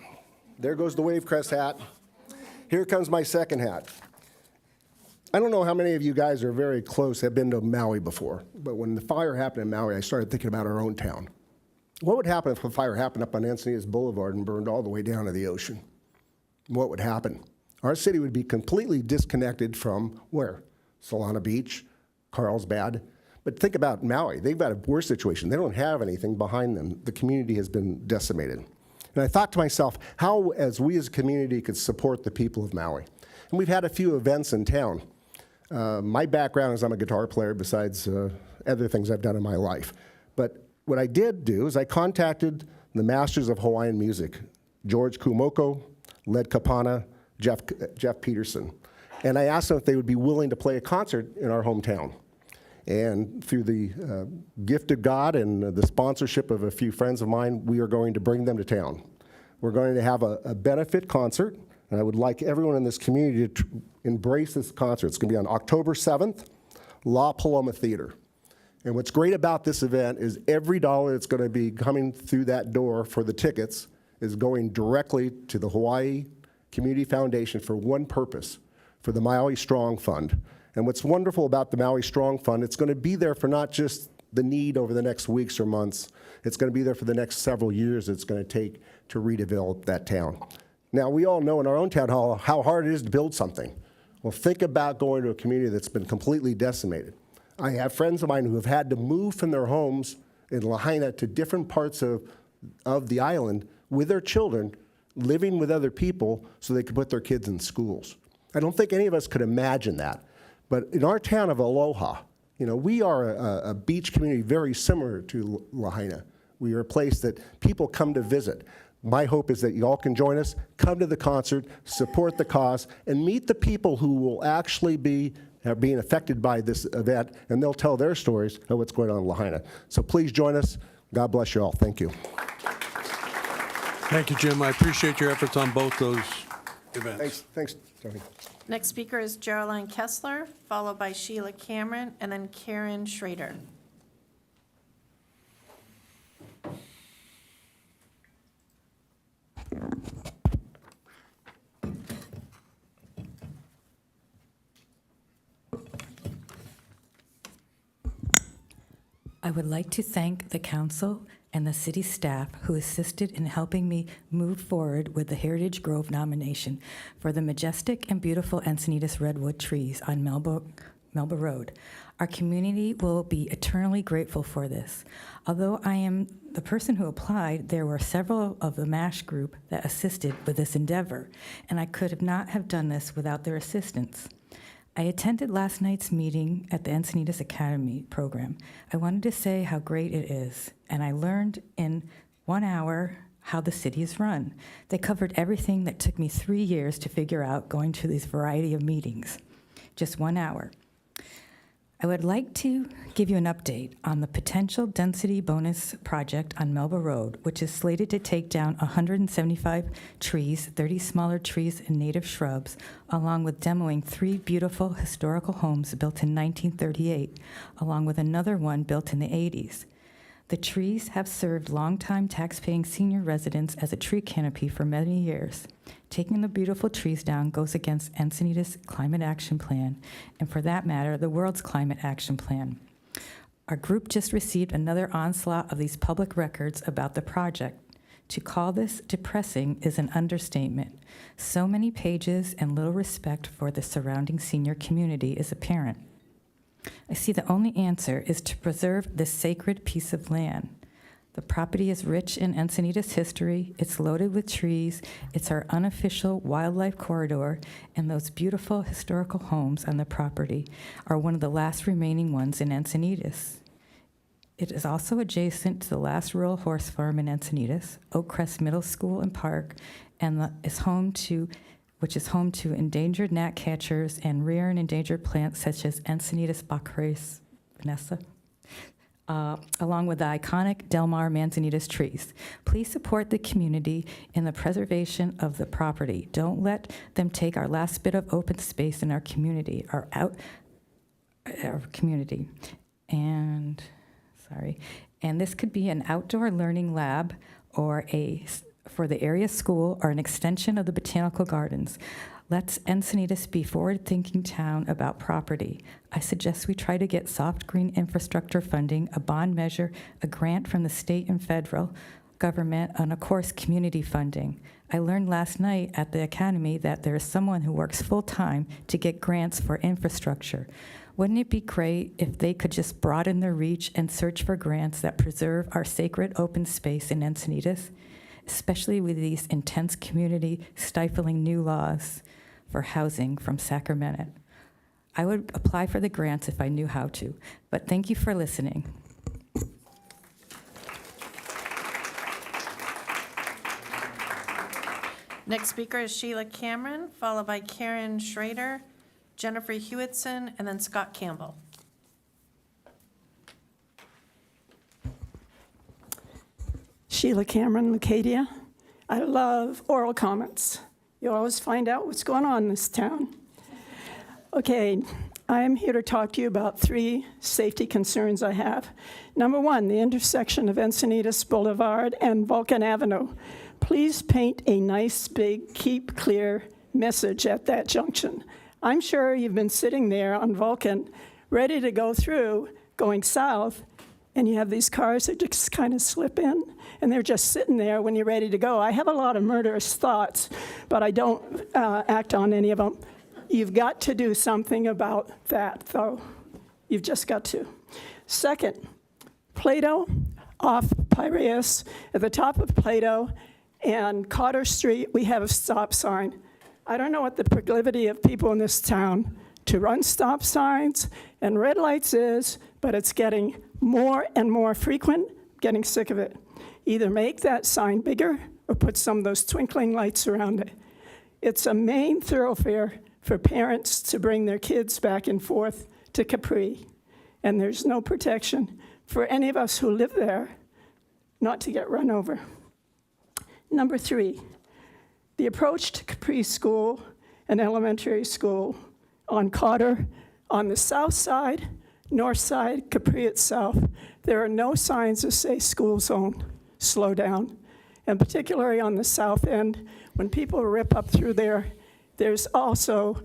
There goes the Wavecrest hat. Here comes my second hat. I don't know how many of you guys are very close, have been to Maui before, but when the fire happened in Maui, I started thinking about our own town. What would happen if a fire happened up on Encinitas Boulevard and burned all the way down to the ocean? What would happen? Our city would be completely disconnected from where? Solana Beach, Carlsbad. But think about Maui. They've got a worse situation. They don't have anything behind them. The community has been decimated. And I thought to myself, how as we as a community could support the people of Maui? And we've had a few events in town. My background is I'm a guitar player besides other things I've done in my life. But what I did do is I contacted the masters of Hawaiian music, George Kumoko, Led Kapana, Jeff Peterson. And I asked them if they would be willing to play a concert in our hometown. And through the gift of God and the sponsorship of a few friends of mine, we are going to bring them to town. We're going to have a benefit concert, and I would like everyone in this community to embrace this concert. It's going to be on October 7th, La Paloma Theater. And what's great about this event is every dollar that's going to be coming through that door for the tickets is going directly to the Hawaii Community Foundation for one purpose, for the Maui Strong Fund. And what's wonderful about the Maui Strong Fund, it's going to be there for not just the need over the next weeks or months, it's going to be there for the next several years it's going to take to redevelop that town. Now, we all know in our own town hall how hard it is to build something. Well, think about going to a community that's been completely decimated. I have friends of mine who have had to move from their homes in Lahaina to different parts of the island with their children, living with other people so they could put their kids in schools. I don't think any of us could imagine that. But in our town of Aloha, you know, we are a beach community very similar to Lahaina. We are a place that people come to visit. My hope is that you all can join us, come to the concert, support the cause, and meet the people who will actually be being affected by this event, and they'll tell their stories of what's going on in Lahaina. So please join us. God bless you all. Thank you. Thank you, Jim. I appreciate your efforts on both those events. Thanks, Tony. Next speaker is Geraldine Kessler, followed by Sheila Cameron, and then Karen Schrader. I would like to thank the council and the city staff who assisted in helping me move forward with the Heritage Grove nomination for the majestic and beautiful Encinitas redwood trees on Melba Road. Our community will be eternally grateful for this. Although I am the person who applied, there were several of the MASH group that assisted with this endeavor, and I could not have done this without their assistance. I attended last night's meeting at the Encinitas Academy program. I wanted to say how great it is, and I learned in 1 hour how the city is run. They covered everything that took me 3 years to figure out going to these variety of meetings. Just 1 hour. I would like to give you an update on the potential density bonus project on Melba Road, which is slated to take down 175 trees, 30 smaller trees and native shrubs, along with demoing 3 beautiful historical homes built in 1938, along with another one built in the 80s. The trees have served longtime tax-paying senior residents as a tree canopy for many years. Taking the beautiful trees down goes against Encinitas' Climate Action Plan, and for that matter, the world's Climate Action Plan. Our group just received another onslaught of these public records about the project. To call this depressing is an understatement. So many pages and little respect for the surrounding senior community is apparent. I see the only answer is to preserve this sacred piece of land. The property is rich in Encinitas history, it's loaded with trees, it's our unofficial wildlife corridor, and those beautiful historical homes on the property are one of the last remaining ones in Encinitas. It is also adjacent to the last rural horse farm in Encinitas, Oak Crest Middle School and Park, and which is home to endangered gnatcatchers and rare and endangered plants such as Encinitas baccharis, Vanessa, along with the iconic Del Mar manzanitas trees. Please support the community in the preservation of the property. Don't let them take our last bit of open space in our community, our community. And this could be an outdoor learning lab or for the area school or an extension of the botanical gardens. Let's Encinitas be forward-thinking town about property. I suggest we try to get soft green infrastructure funding, a bond measure, a grant from the state and federal government, and of course, community funding. I learned last night at the academy that there is someone who works full-time to get grants for infrastructure. Wouldn't it be great if they could just broaden their reach and search for grants that preserve our sacred open space in Encinitas, especially with these intense community stifling new laws for housing from Sacramento? I would apply for the grants if I knew how to, but thank you for listening. Next speaker is Sheila Cameron, followed by Karen Schrader, Jennifer Hewitson, and then Scott Campbell. Sheila Cameron, Leucadia. I love oral comments. You always find out what's going on in this town. Okay, I am here to talk to you about 3 safety concerns I have. Number 1, the intersection of Encinitas Boulevard and Vulcan Avenue. Please paint a nice, big, keep clear message at that junction. I'm sure you've been sitting there on Vulcan, ready to go through, going south, and you have these cars that just kind of slip in, and they're just sitting there when you're ready to go. I have a lot of murderous thoughts, but I don't act on any of them. You've got to do something about that, though. You've just got to. Second, Plato off Piraeus, at the top of Plato and Cotter Street, we have a stop sign. I don't know what the proclivity of people in this town to run stop signs and red lights is, but it's getting more and more frequent, getting sick of it. Either make that sign bigger or put some of those twinkling lights around it. It's a main thoroughfare for parents to bring their kids back and forth to Capri, and there's no protection for any of us who live there not to get run over. Number 3, the approach to Capri School and elementary school on Cotter, on the south side, north side, Capri itself, there are no signs that say school zone, slow down. And particularly on the south end, when people rip up through there, there's also,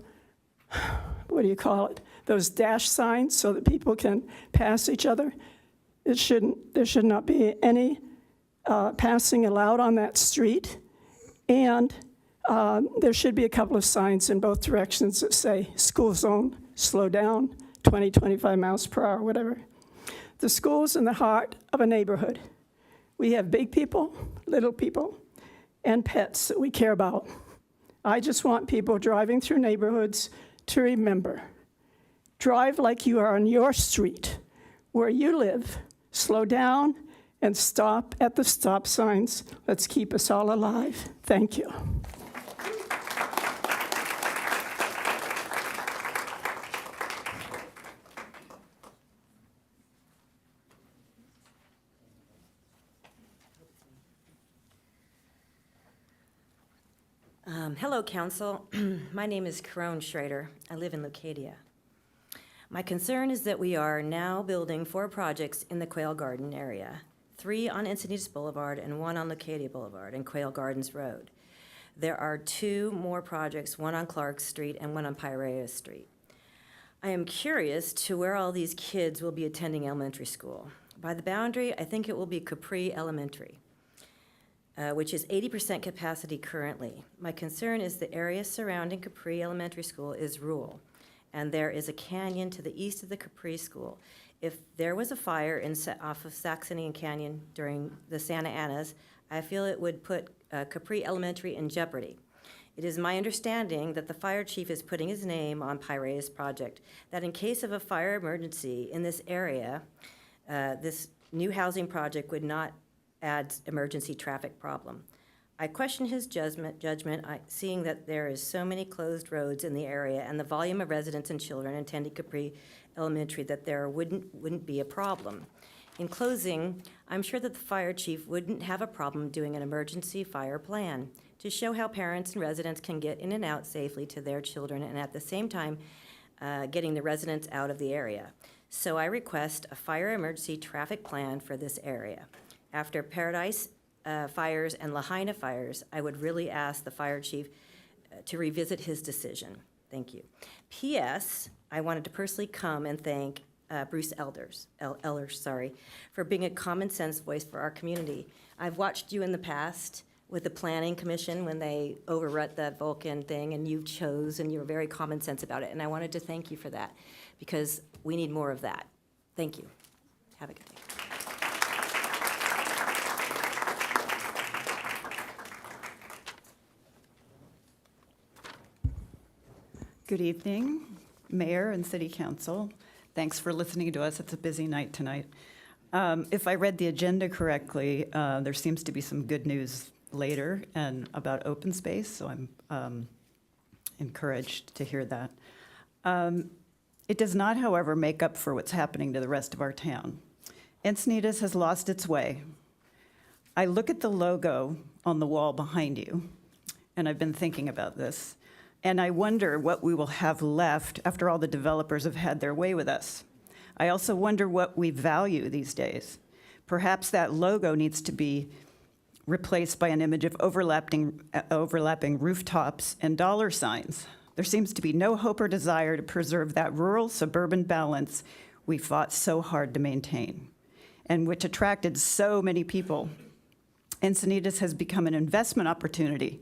what do you call it, those dash signs so that people can pass each other. There should not be any passing allowed on that street. And there should be a couple of signs in both directions that say school zone, slow down, 20, 25 miles per hour, whatever. The school's in the heart of a neighborhood. We have big people, little people, and pets that we care about. I just want people driving through neighborhoods to remember, drive like you are on your street, where you live, slow down, and stop at the stop signs. Let's keep us all alive. Thank you. Hello, Council. My name is Karen Schrader. I live in Leucadia. My concern is that we are now building 4 projects in the Quail Garden area, 3 on Encinitas Boulevard and 1 on Leucadia Boulevard and Quail Gardens Road. There are 2 more projects, one on Clark Street and one on Piraeus Street. I am curious to where all these kids will be attending elementary school. By the boundary, I think it will be Capri Elementary, which is 80% capacity currently. My concern is the area surrounding Capri Elementary School is rural, and there is a canyon to the east of the Capri School. If there was a fire off of Saxony and Canyon during the Santa Anas, I feel it would put Capri Elementary in jeopardy. It is my understanding that the fire chief is putting his name on Piraeus project, that in case of a fire emergency in this area, this new housing project would not add emergency traffic problem. I question his judgment, seeing that there is so many closed roads in the area and the volume of residents and children attending Capri Elementary that there wouldn't be a problem. In closing, I'm sure that the fire chief wouldn't have a problem doing an emergency fire plan to show how parents and residents can get in and out safely to their children and at the same time getting the residents out of the area. So I request a fire emergency traffic plan for this area. After Paradise fires and Lahaina fires, I would really ask the fire chief to revisit his decision. Thank you. P.S. I wanted to personally come and thank Bruce Elders, for being a common sense voice for our community. I've watched you in the past with the Planning Commission when they overrun the Vulcan thing, and you chose, and you were very common sense about it. And I wanted to thank you for that, because we need more of that. Thank you. Have a good day. Good evening, Mayor and City Council. Thanks for listening to us. It's a busy night tonight. If I read the agenda correctly, there seems to be some good news later and about open space, so I'm encouraged to hear that. It does not, however, make up for what's happening to the rest of our town. Encinitas has lost its way. I look at the logo on the wall behind you, and I've been thinking about this, and I wonder what we will have left after all the developers have had their way with us. I also wonder what we value these days. Perhaps that logo needs to be replaced by an image of overlapping rooftops and dollar signs. There seems to be no hope or desire to preserve that rural-suburban balance we fought so hard to maintain, and which attracted so many people. Encinitas has become an investment opportunity.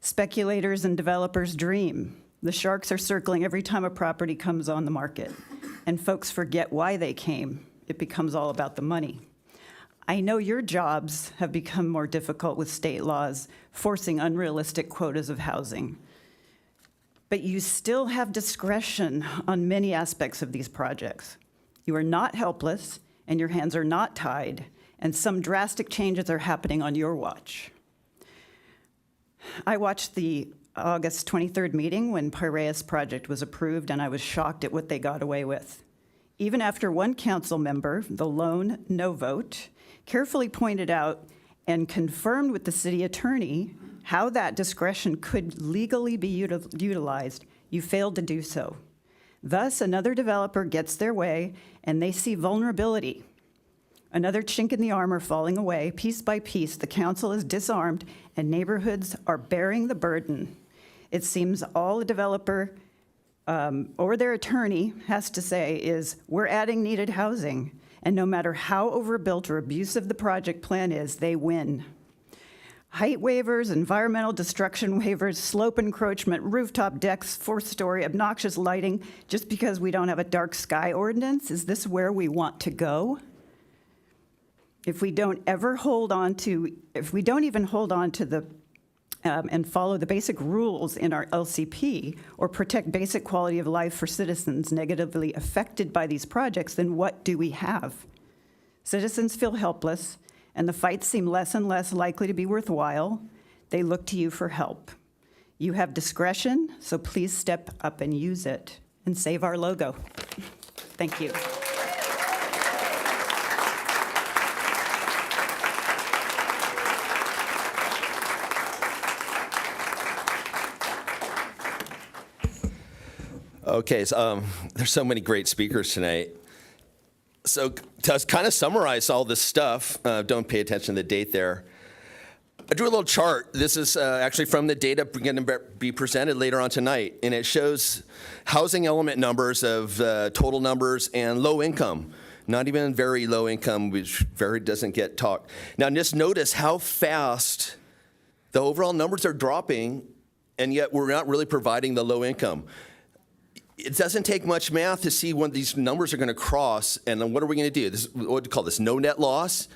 Speculators and developers dream. The sharks are circling every time a property comes on the market, and folks forget why they came. It becomes all about the money. I know your jobs have become more difficult with state laws forcing unrealistic quotas of housing. But you still have discretion on many aspects of these projects. You are not helpless, and your hands are not tied, and some drastic changes are happening on your watch. I watched the August 23rd meeting when Piraeus project was approved, and I was shocked at what they got away with. Even after one council member, the lone no vote, carefully pointed out and confirmed with the city attorney how that discretion could legally be utilized, you failed to do so. Thus, another developer gets their way, and they see vulnerability. Another chink in the armor falling away. Piece by piece, the council is disarmed, and neighborhoods are bearing the burden. It seems all a developer or their attorney has to say is, we're adding needed housing. And no matter how overbuilt or abusive the project plan is, they win. Height waivers, environmental destruction waivers, slope encroachment, rooftop decks, fourth-story, obnoxious lighting, just because we don't have a dark sky ordinance? Is this where we want to go? If we don't even hold on to the and follow the basic rules in our LCP or protect basic quality of life for citizens negatively affected by these projects, then what do we have? Citizens feel helpless, and the fights seem less and less likely to be worthwhile. They look to you for help. You have discretion, so please step up and use it and save our logo. Thank you. Okay, so, there's so many great speakers tonight. So to kind of summarize all this stuff, don't pay attention to the date there. I drew a little chart. This is actually from the data going to be presented later on tonight, and it shows housing element numbers of total numbers and low income. Not even very low income, which very doesn't get talked. Now, just notice how fast the overall numbers are dropping, and yet we're not really providing the low income. It doesn't take much math to see when these numbers are going to cross, and then what are we going to do? This, what do you call this? No net loss?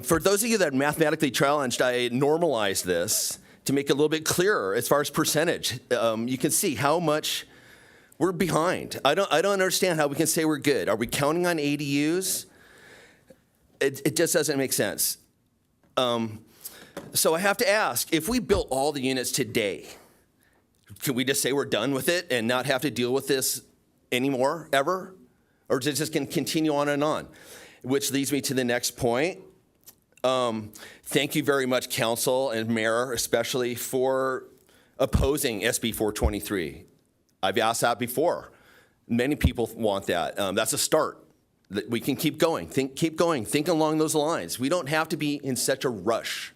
For those of you that are mathematically challenged, I normalized this to make it a little bit clearer as far as percentage. You can see how much we're behind. I don't understand how we can say we're good. Are we counting on ADUs? It just doesn't make sense. So I have to ask, if we built all the units today, can we just say we're done with it and not have to deal with this anymore, ever? Or is it just going to continue on and on? Which leads me to the next point. Thank you very much, Council and Mayor, especially for opposing SB 423. I've asked that before. Many people want that. That's a start. We can keep going. Keep going. Think along those lines. We don't have to be in such a rush.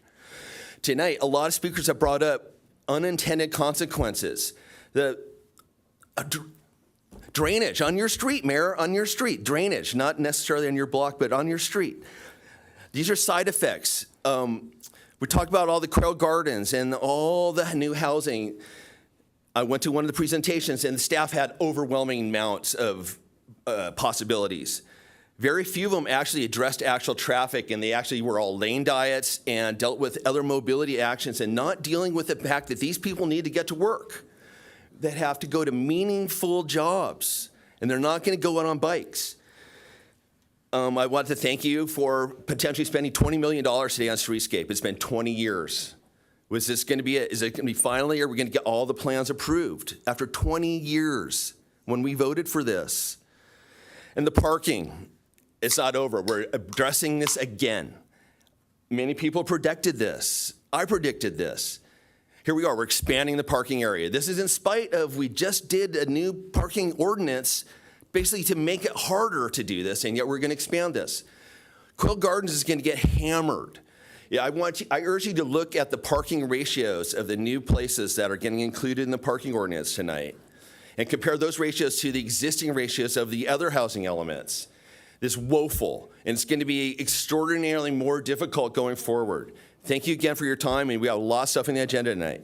Tonight, a lot of speakers have brought up unintended consequences. The drainage on your street, Mayor, on your street. Drainage, not necessarily on your block, but on your street. These are side effects. We talked about all the Quail Gardens and all the new housing. I went to one of the presentations, and the staff had overwhelming amounts of possibilities. Very few of them actually addressed actual traffic, and they actually were all lane diets and dealt with other mobility actions and not dealing with the fact that these people need to get to work, that have to go to meaningful jobs, and they're not going to go out on bikes. I want to thank you for potentially spending $20 million today on streetscape. It's been 20 years. Was this going to be it? Is it going to be finally, or are we going to get all the plans approved after 20 years when we voted for this? And the parking, it's not over. We're addressing this again. Many people predicted this. I predicted this. Here we are. We're expanding the parking area. This is in spite of we just did a new parking ordinance basically to make it harder to do this, and yet we're going to expand this. Quail Gardens is going to get hammered. Yeah, I urge you to look at the parking ratios of the new places that are getting included in the parking ordinance tonight and compare those ratios to the existing ratios of the other housing elements. This woeful, and it's going to be extraordinarily more difficult going forward. Thank you again for your time, and we have a lot of stuff on the agenda tonight.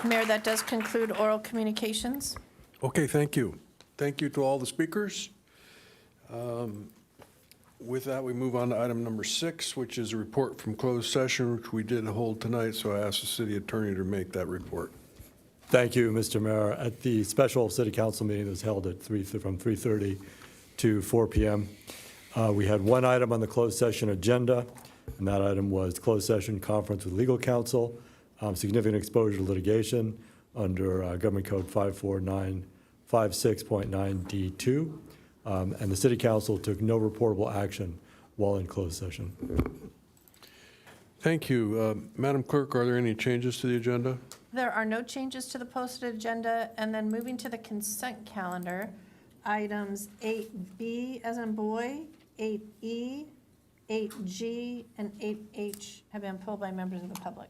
Mayor, that does conclude oral communications. Okay, thank you. Thank you to all the speakers. With that, we move on to item number 6, which is a report from closed session, which we did hold tonight, so I ask the city attorney to make that report. Thank you, Mr. Mayor. At the special city council meeting that was held at from 3:30 to 4 p.m., we had one item on the closed session agenda, and that item was closed session conference with legal counsel, significant exposure to litigation under Government Code 54956.9D2, and the city council took no reportable action while in closed session. Thank you. Madam Clerk, are there any changes to the agenda? There are no changes to the posted agenda, and then moving to the consent calendar, items 8B as in boy, 8E, 8G, and 8H have been pulled by members of the public.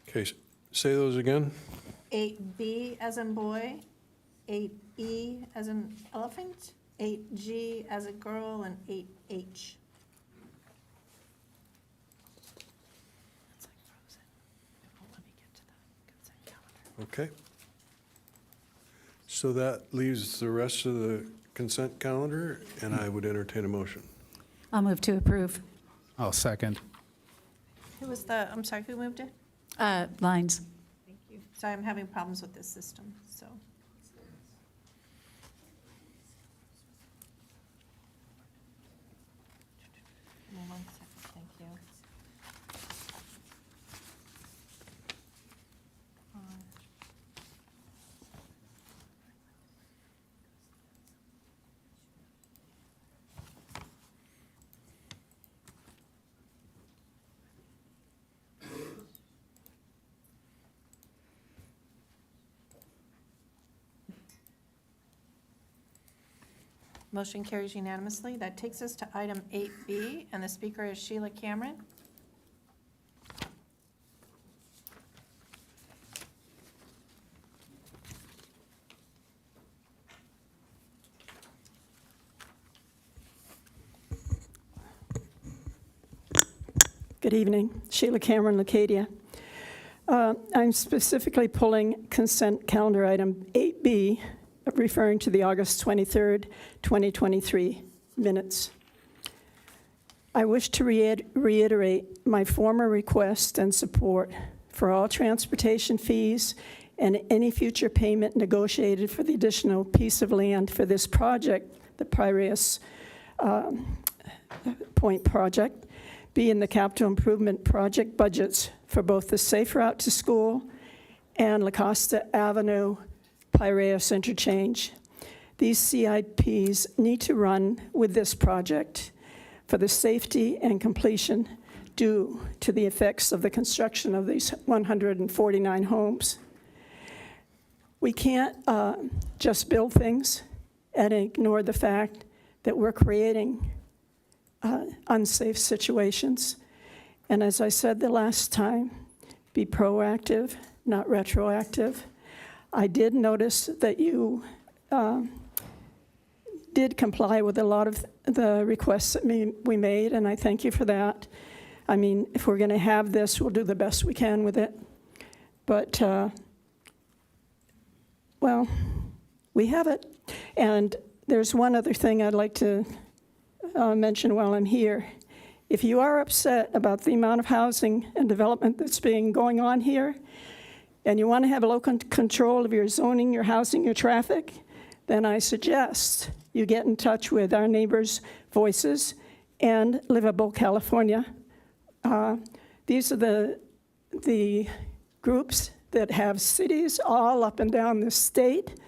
Okay, say those again. 8B as in boy, 8E as in elephant, 8G as a girl, and 8H. Okay. So that leaves the rest of the consent calendar, and I would entertain a motion. I'll move to approve. I'll second. Who was the, I'm sorry, who moved it? Lines. Thank you. Sorry, I'm having problems with this system, so. Give me 1 second, thank you. Motion carries unanimously. That takes us to item 8B, and the speaker is Sheila Cameron. Good evening. Sheila Cameron, Leucadia. I'm specifically pulling consent calendar item 8B, referring to the August 23rd, 2023 minutes. I wish to reiterate my former request and support for all transportation fees and any future payment negotiated for the additional piece of land for this project, the Piraeus Point project, be in the capital improvement project budgets for both the Safe Route to School and La Costa Avenue Piraeus interchange. These CIPs need to run with this project for the safety and completion due to the effects of the construction of these 149 homes. We can't just build things and ignore the fact that we're creating unsafe situations. And as I said the last time, be proactive, not retroactive. I did notice that you did comply with a lot of the requests that we made, and I thank you for that. I mean, if we're going to have this, we'll do the best we can with it. But, well, we have it. And there's one other thing I'd like to mention while I'm here. If you are upset about the amount of housing and development that's going on here, and you want to have local control of your zoning, your housing, your traffic, then I suggest you get in touch with our neighbors' voices and Livable California. These are the groups that have cities all up and down the state,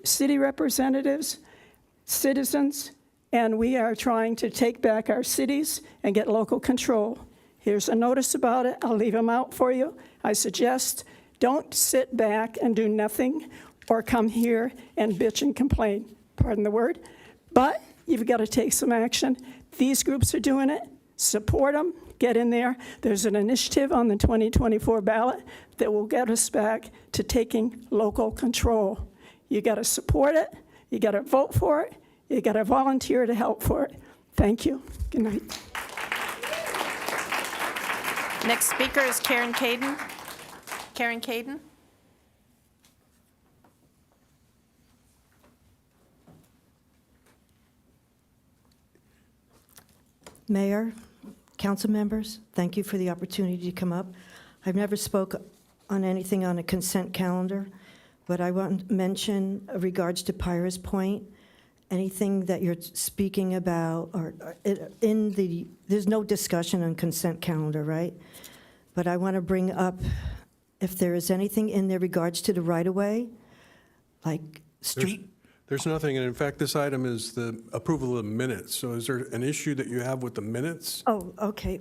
city representatives, citizens, and we are trying to take back our cities and get local control. Here's a notice about it. I'll leave them out for you. I suggest don't sit back and do nothing or come here and bitch and complain, pardon the word, but you've got to take some action. These groups are doing it. Support them. Get in there. There's an initiative on the 2024 ballot that will get us back to taking local control. You got to support it. You got to vote for it. You got to volunteer to help for it. Thank you. Good night. Next speaker is Karen Caden. Karen Caden. Mayor, council members, thank you for the opportunity to come up. I've never spoke on anything on a consent calendar, but I want to mention regards to Piraeus Point, anything that you're speaking about, or there's no discussion on consent calendar, right? But I want to bring up if there is anything in there regards to the right-of-way, like street. There's nothing, and in fact, this item is the approval of the minutes. So is there an issue that you have with the minutes? Oh, okay,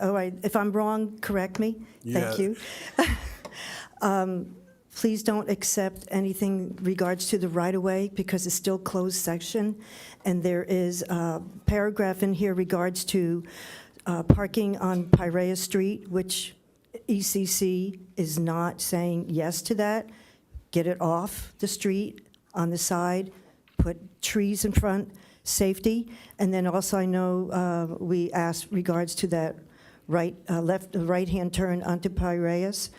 all right, if I'm wrong, correct me. Thank you. Please don't accept anything regards to the right-of-way because it's still closed section. And there is a paragraph in here regards to parking on Piraeus Street, which ECC is not saying yes to that. Get it off the street on the side, put trees in front, safety. And then also I know we asked regards to that right-hand turn onto Piraeus.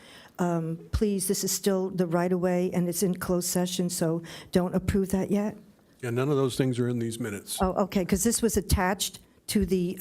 Please, this is still the right-of-way, and it's in closed session, so don't approve that yet. Yeah, none of those things are in these minutes. Oh, okay, because this was attached to the,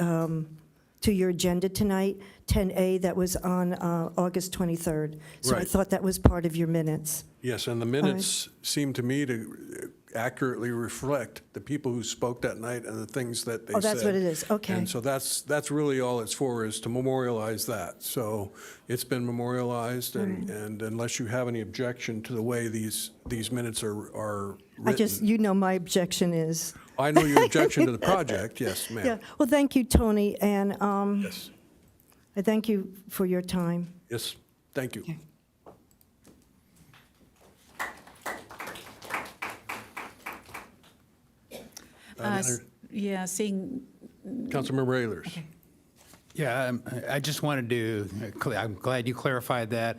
to your agenda tonight, 10A, that was on August 23rd. So I Right. thought that was part of your minutes. Yes, and the minutes seem to me to accurately reflect the people who spoke that night and the things that they said. Oh, that's what it is, okay. And so that's really all it's for, is to memorialize that. So it's been memorialized, and unless you have any objection to the way these minutes are written. You know my objection is. I know your objection to the project, yes, ma'am. Yeah, well, thank you, Tony, and Yes, I thank you for your time. yes, thank you. Yeah, seeing, Councilmember Ayers. Yeah, I just wanted to, I'm glad you clarified that.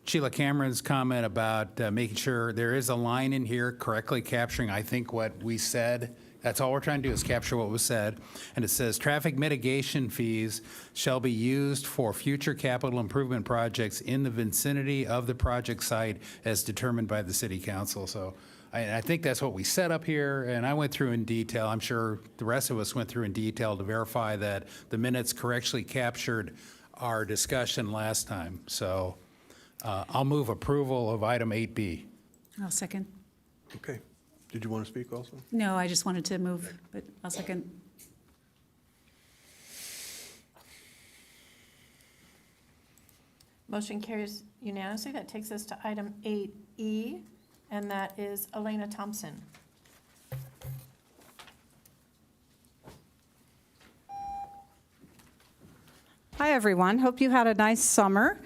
Sheila Cameron's comment about making sure there is a line in here correctly capturing, I think, what we said. That's all we're trying to do is capture what was said. And it says, traffic mitigation fees shall be used for future capital improvement projects in the vicinity of the project site as determined by the city council. So I think that's what we set up here, and I went through in detail. I'm sure the rest of us went through in detail to verify that the minutes correctly captured our discussion last time. So I'll move approval of item 8B. I'll second. Okay. Did you want to speak also? No, I just wanted to move, but I'll second. Motion carries unanimously. That takes us to item 8E, and that is Elena Thompson. Hi, everyone. Hope you had a nice summer.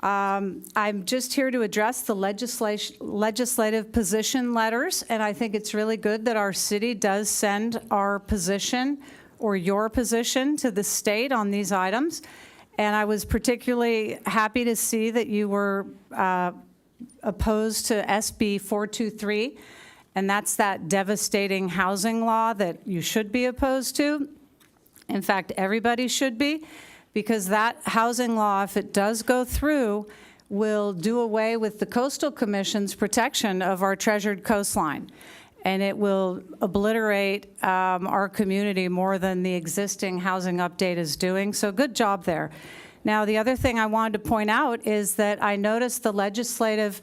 I'm just here to address the legislative position letters, and I think it's really good that our city does send our position or your position to the state on these items. And I was particularly happy to see that you were opposed to SB 423, and that's that devastating housing law that you should be opposed to. In fact, everybody should be, because that housing law, if it does go through, will do away with the Coastal Commission's protection of our treasured coastline. And it will obliterate our community more than the existing housing update is doing. So good job there. Now, the other thing I wanted to point out is that I noticed the legislative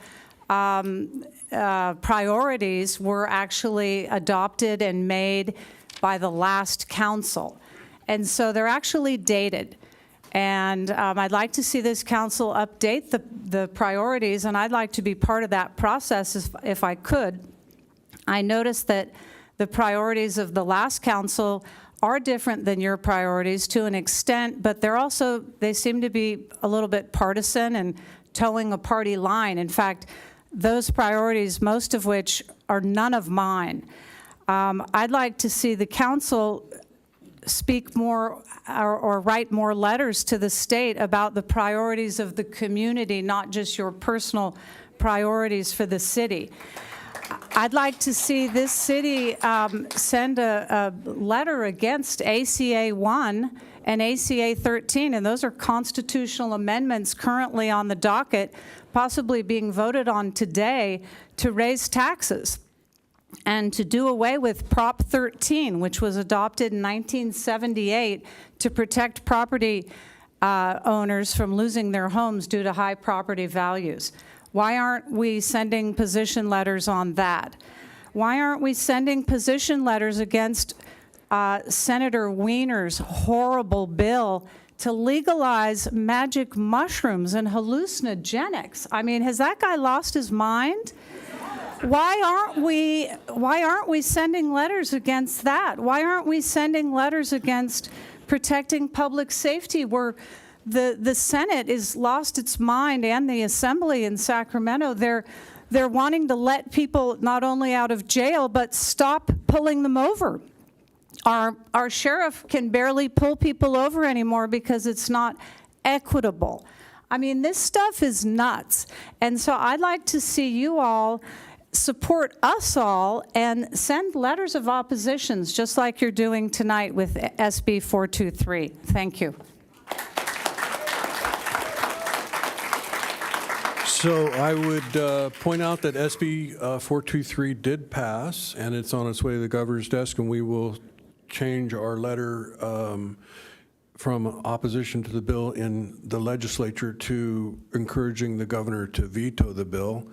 priorities were actually adopted and made by the last council. And so they're actually dated. And I'd like to see this council update the priorities, and I'd like to be part of that process if I could. I noticed that the priorities of the last council are different than your priorities to an extent, but they seem to be a little bit partisan and towing a party line. In fact, those priorities, most of which are none of mine. I'd like to see the council speak more or write more letters to the state about the priorities of the community, not just your personal priorities for the city. I'd like to see this city send a letter against ACA 1 and ACA 13, and those are constitutional amendments currently on the docket, possibly being voted on today, to raise taxes and to do away with Prop 13, which was adopted in 1978 to protect property owners from losing their homes due to high property values. Why aren't we sending position letters on that? Why aren't we sending position letters against Senator Wiener's horrible bill to legalize magic mushrooms and hallucinogenics? I mean, has that guy lost his mind? Why aren't we sending letters against that? Why aren't we sending letters against protecting public safety, where the Senate has lost its mind, and the Assembly in Sacramento? They're wanting to let people not only out of jail, but stop pulling them over. Our sheriff can barely pull people over anymore because it's not equitable. I mean, this stuff is nuts. And so I'd like to see you all support us all and send letters of oppositions, just like you're doing tonight with SB 423. Thank you. So I would point out that SB 423 did pass, and it's on its way to the governor's desk, and we will change our letter from opposition to the bill in the legislature to encouraging the governor to veto the bill.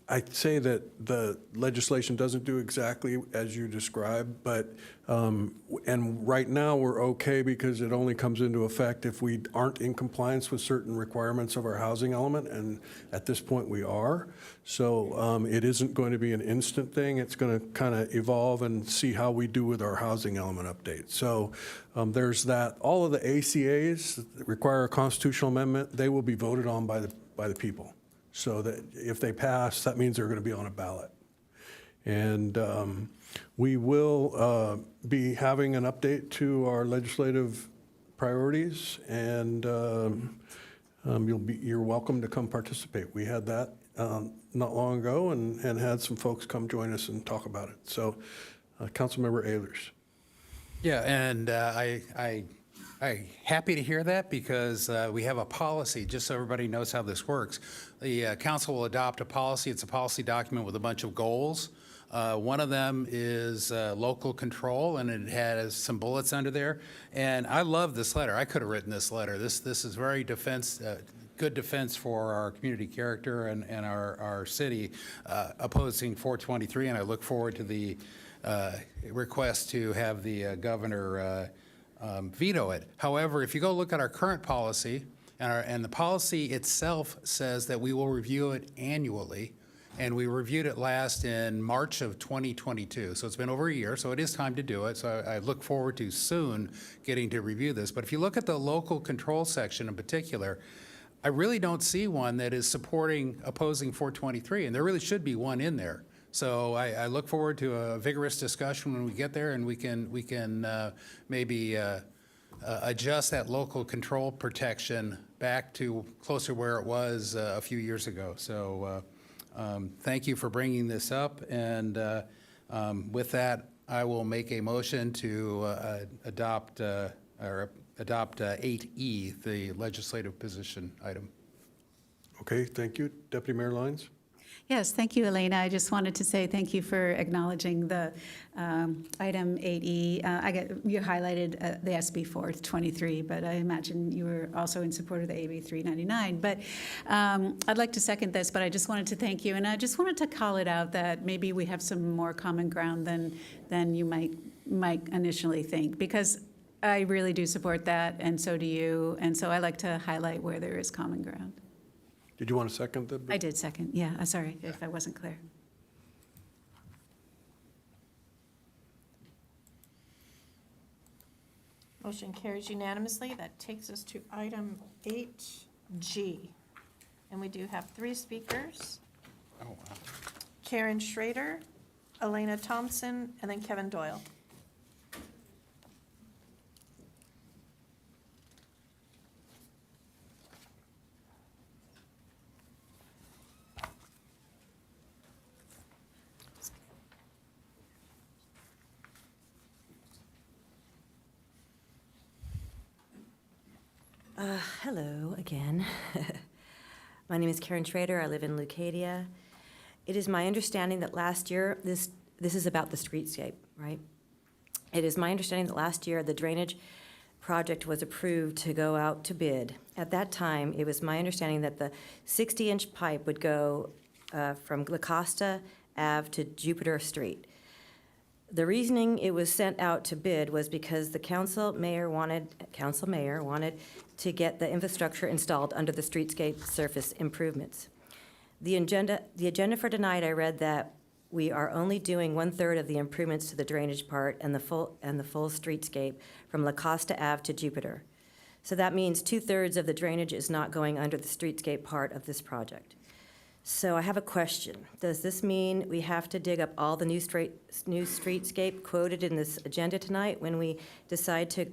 I'd say that the legislation doesn't do exactly as you described, but, and right now we're okay because it only comes into effect if we aren't in compliance with certain requirements of our housing element, and at this point we are. So it isn't going to be an instant thing. It's going to kind of evolve and see how we do with our housing element update. So there's that. All of the ACAs that require a constitutional amendment, they will be voted on by the people. So that if they pass, that means they're going to be on a ballot. And we will be having an update to our legislative priorities, and you're welcome to come participate. We had that not long ago and had some folks come join us and talk about it. So, Councilmember Ehlers. Yeah, and I happy to hear that because we have a policy, just so everybody knows how this works. The council will adopt a policy. It's a policy document with a bunch of goals. One of them is local control, and it has some bullets under there. And I love this letter. I could have written this letter. This is very good defense for our community character and our city opposing 423. And I look forward to the request to have the governor veto it. However, if you go look at our current policy, and the policy itself says that we will review it annually, and we reviewed it last in March of 2022. So it's been over a year, so it is time to do it. So I look forward to soon getting to review this. But if you look at the local control section in particular, I really don't see one that is opposing 423, and there really should be one in there. So I look forward to a vigorous discussion when we get there, and we can maybe adjust that local control protection back to closer where it was a few years ago. So thank you for bringing this up, and with that, I will make a motion to adopt 8E, the legislative position item. Okay, thank you. Deputy Mayor Lyons? Yes, thank you, Elena. I just wanted to say thank you for acknowledging the item 8E. You highlighted the SB 423, but I imagine you were also in support of the AB 399. But I'd like to second this, but I just wanted to thank you. And I just wanted to call it out that maybe we have some more common ground than you might initially think, because I really do support that, and so do you. And so I like to highlight where there is common ground. Did you want to second the? I did second, yeah. Sorry if I wasn't clear. Motion carries unanimously. That takes us to item 8G. And we do have 3 speakers. Oh, wow. Karen Schrader, Elena Thompson, and then Kevin Doyle. Hello again. My name is Karen Schrader. I live in Leucadia. It is my understanding that last year, this is about the streetscape, right? It is my understanding that last year the drainage project was approved to go out to bid. At that time, it was my understanding that the 60-inch pipe would go from La Costa Ave to Jupiter Street. The reasoning it was sent out to bid was because the council mayor wanted to get the infrastructure installed under the streetscape surface improvements. The agenda for tonight, I read that we are only doing 1/3 of the improvements to the drainage part and the full streetscape from La Costa Ave to Jupiter. So that means 2/3 of the drainage is not going under the streetscape part of this project. So I have a question. Does this mean we have to dig up all the new streetscape quoted in this agenda tonight when we decide to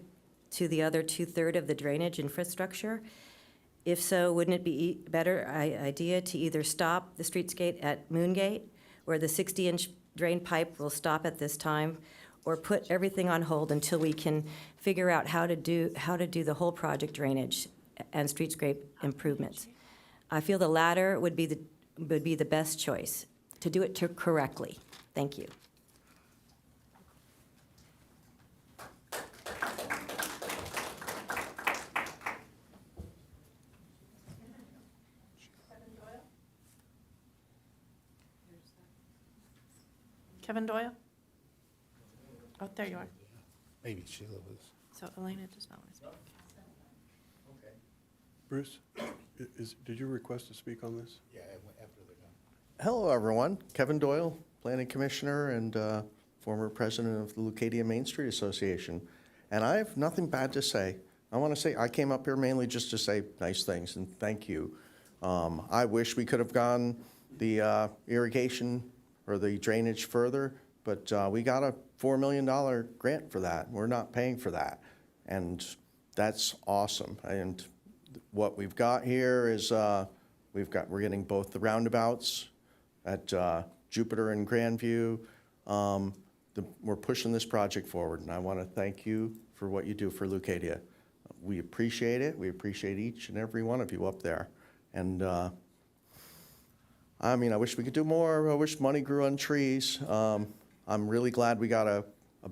the other 2/3 of the drainage infrastructure? If so, wouldn't it be a better idea to either stop the streetscape at Moongate, where the 60-inch drain pipe will stop at this time, or put everything on hold until we can figure out how to do the whole project drainage and streetscape improvements? I feel the latter would be the best choice, to do it correctly. Thank you. Kevin Doyle? Oh, there you are. Maybe Sheila was. So Elena does not want to speak. Bruce, did you request to speak on this? Yeah, after they're done. Hello, everyone. Kevin Doyle, Planning Commissioner and former president of the Leucadia Main Street Association. And I have nothing bad to say. I want to say I came up here mainly just to say nice things and thank you. I wish we could have gone the irrigation or the drainage further, but we got a $4 million grant for that. We're not paying for that, and that's awesome. And what we've got here is we're getting both the roundabouts at Jupiter and Grandview. We're pushing this project forward, and I want to thank you for what you do for Leucadia. We appreciate it. We appreciate each and every one of you up there. And I mean, I wish we could do more. I wish money grew on trees. I'm really glad we got a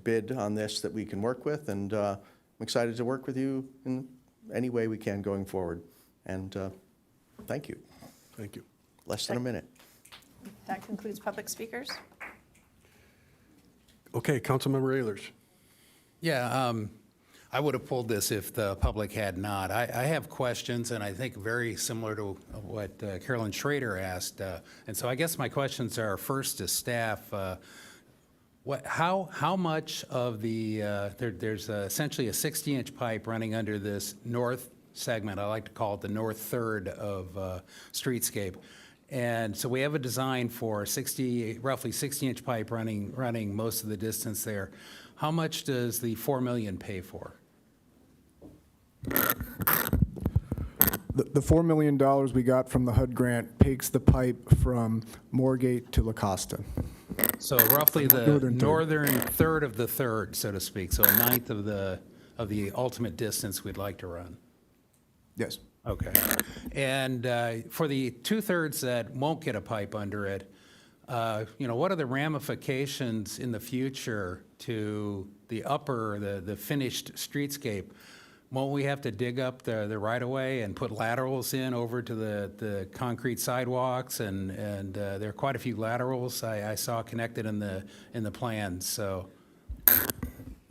bid on this that we can work with, and I'm excited to work with you in any way we can going forward. And thank you. Thank you. Less than a minute. That concludes public speakers. Okay, Councilmember Ehlers. Yeah, I would have pulled this if the public had not. I have questions, and I think very similar to what Carolyn Schrader asked. And so I guess my questions are first to staff. How much of the, there's essentially a 60-inch pipe running under this north segment, I like to call it the north third of streetscape. And so we have a design for roughly 60-inch pipe running most of the distance there. How much does the $4 million pay for? The $4 million we got from the HUD grant takes the pipe from Moorgate to La Costa. So roughly the northern third of the third, so to speak, so a ninth of the ultimate distance we'd like to run. Yes. Okay. And for the 2/3 that won't get a pipe under it, what are the ramifications in the future to the the finished streetscape? Won't we have to dig up the right-of-way and put laterals in over to the concrete sidewalks? And there are quite a few laterals I saw connected in the plans. So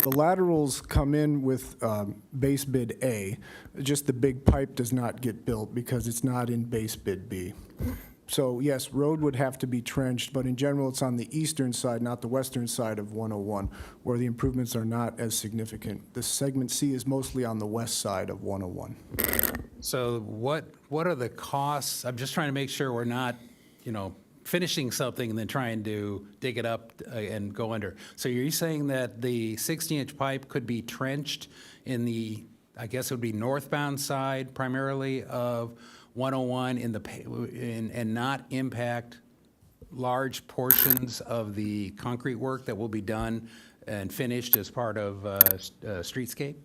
The laterals come in with base bid A. Just the big pipe does not get built because it's not in base bid B. So yes, road would have to be trenched, but in general, it's on the eastern side, not the western side of 101, where the improvements are not as significant. The segment C is mostly on the west side of 101. So what are the costs? I'm just trying to make sure we're not, finishing something and then trying to dig it up and go under. So you're saying that the 60-inch pipe could be trenched in the, I guess it would be northbound side primarily of 101 and not impact large portions of the concrete work that will be done and finished as part of streetscape?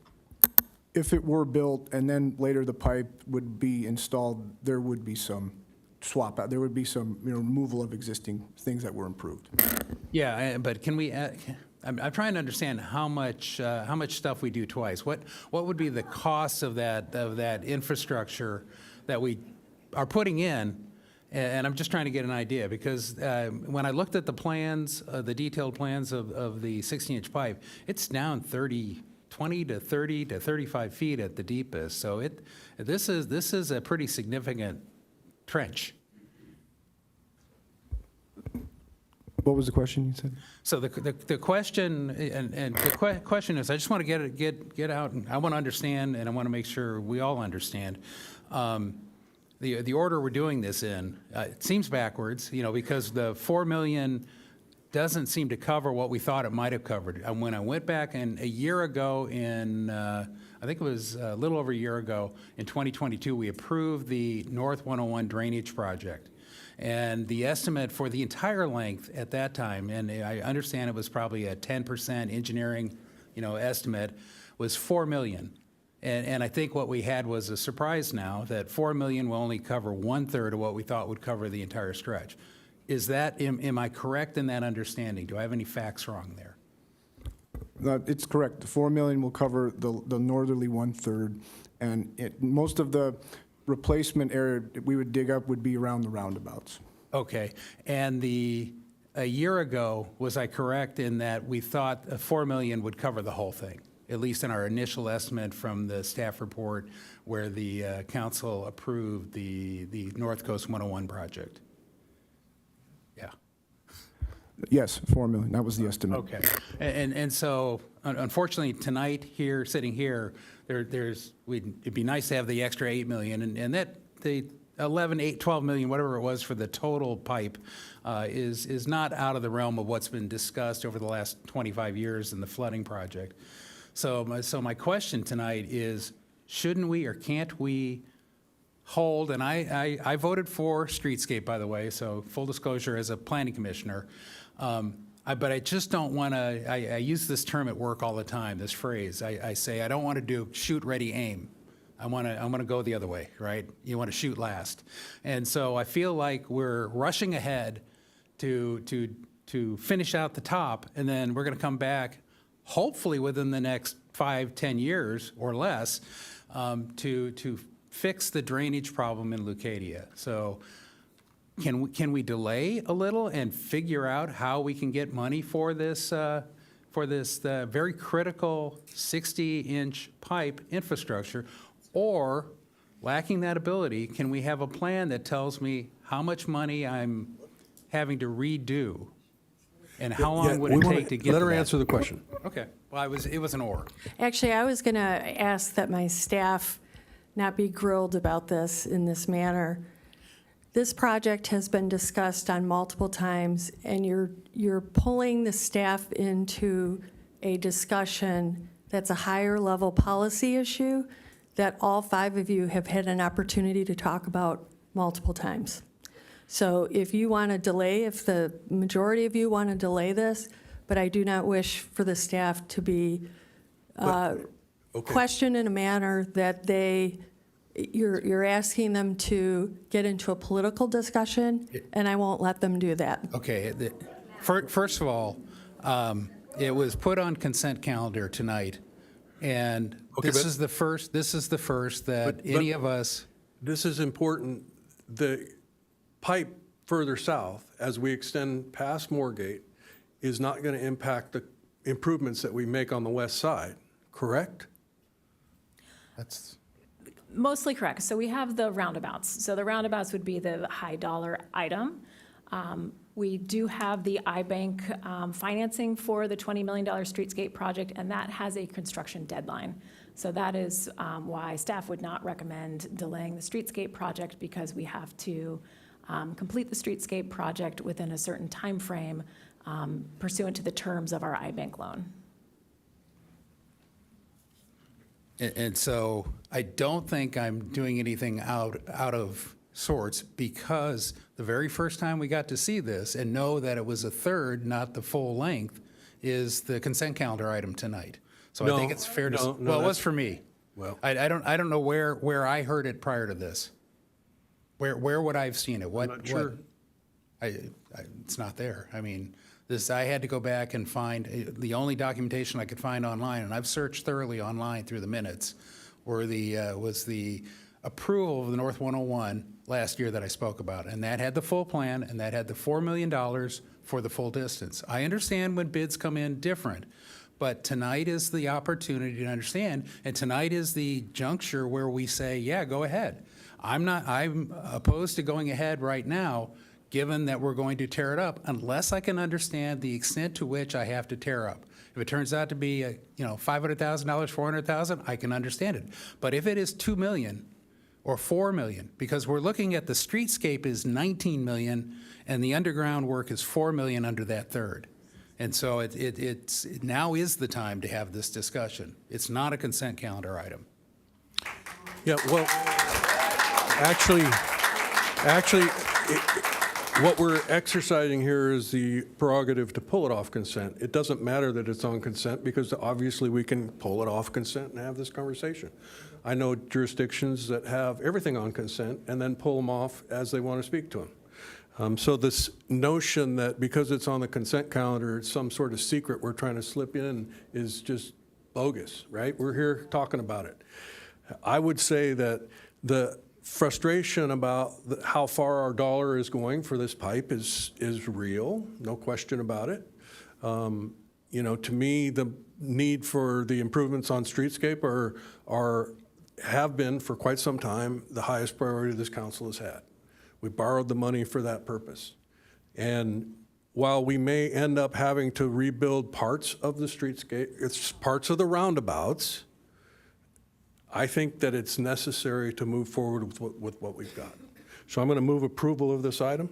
If it were built and then later the pipe would be installed, there would be some swap out. There would be some removal of existing things that were improved. Yeah, but can we? I'm trying to understand how much stuff we do twice. What would be the cost of that infrastructure that we are putting in? And I'm just trying to get an idea because when I looked at the plans, the detailed plans of the 60-inch pipe, it's down 20 to 30 to 35 feet at the deepest. So this is a pretty significant trench. What was the question you said? So the question and the question is, I just want to get out, and I want to understand, and I want to make sure we all understand. The order we're doing this in, it seems backwards, because the $4 million doesn't seem to cover what we thought it might have covered. And when I went back and a year ago I think it was a little over a year ago, in 2022, we approved the North 101 drainage project. And the estimate for the entire length at that time, and I understand it was probably a 10% engineering, estimate, was $4 million. And I think what we had was a surprise now that $4 million will only cover 1/3 of what we thought would cover the entire stretch. Am I correct in that understanding? Do I have any facts wrong there? It's correct. The $4 million will cover the northerly 1/3, and most of the replacement area that we would dig up would be around the roundabouts. Okay. And a year ago, was I correct in that we thought $4 million would cover the whole thing, at least in our initial estimate from the staff report where the council approved the North Coast 101 project? Yeah. Yes, $4 million. That was the estimate. Okay. And so, unfortunately, tonight sitting here, it'd be nice to have the extra $8 million, and that 11, 8, 12 million, whatever it was for the total pipe, is not out of the realm of what's been discussed over the last 25 years in the flooding project. So my question tonight is, shouldn't we or can't we hold, and I voted for streetscape, by the way, so full disclosure as a planning commissioner, but I just don't want to, I use this term at work all the time, this phrase. I say I don't want to do shoot, ready, aim. I want to go the other way, right? You want to shoot last. And so I feel like we're rushing ahead to finish out the top, and then we're going to come back, hopefully within the next 5, 10 years or less, to fix the drainage problem in Leucadia. So can we delay a little and figure out how we can get money for this very critical 60-inch pipe infrastructure? Or, lacking that ability, can we have a plan that tells me how much money I'm having to redo? And how long would it take to get Let to her that? answer the question. Okay, well, it was an or. Actually, I was going to ask that my staff not be grilled about this in this manner. This project has been discussed on multiple times, and you're pulling the staff into a discussion that's a higher level policy issue that all 5 of you have had an opportunity to talk about multiple times. So if you want to delay, if the majority of you want to delay this, but I do not wish for the staff to be questioned in a manner that you're asking them to get into a political discussion, and I won't let them do that. Okay, first of all, it was put on consent calendar tonight, and Okay, this but- is the first that any of us. This is important. The pipe further south, as we extend past Moorgate, is not going to impact the improvements that we make on the west side, correct? That's Mostly correct. So we have the roundabouts. So the roundabouts would be the high dollar item. We do have the iBank financing for the $20 million streetscape project, and that has a construction deadline. So that is why staff would not recommend delaying the streetscape project, because we have to complete the streetscape project within a certain time frame pursuant to the terms of our iBank loan. And so I don't think I'm doing anything out of sorts, because the very first time we got to see this and know that it was a third, not the full length, is the consent calendar item tonight. So I think it's fair to, well, it was for me. Well, I don't know where I heard it prior to this. Where would I have seen it? I'm not sure. It's not there. I mean, I had to go back and find, the only documentation I could find online, and I've searched thoroughly online through the minutes, was the approval of the North 101 last year that I spoke about. And that had the full plan, and that had the $4 million for the full distance. I understand when bids come in different, but tonight is the opportunity to understand, and tonight is the juncture where we say, yeah, go ahead. I'm opposed to going ahead right now, given that we're going to tear it up, unless I can understand the extent to which I have to tear up. If it turns out to be, $500,000, $400,000, I can understand it. But if it is $2 million or $4 million, because we're looking at the streetscape is $19 million, and the underground work is $4 million under that third. And so it now is the time to have this discussion. It's not a consent calendar item. Yeah, well, actually, what we're exercising here is the prerogative to pull it off consent. It doesn't matter that it's on consent, because obviously we can pull it off consent and have this conversation. I know jurisdictions that have everything on consent and then pull them off as they want to speak to them. So this notion that because it's on the consent calendar, it's some sort of secret we're trying to slip in is just bogus, right? We're here talking about it. I would say that the frustration about how far our dollar is going for this pipe is real, no question about it. To me, the need for the improvements on streetscape have been for quite some time the highest priority this council has had. We borrowed the money for that purpose. And while we may end up having to rebuild parts of the streetscape, it's parts of the roundabouts, I think that it's necessary to move forward with what we've got. So I'm going to move approval of this item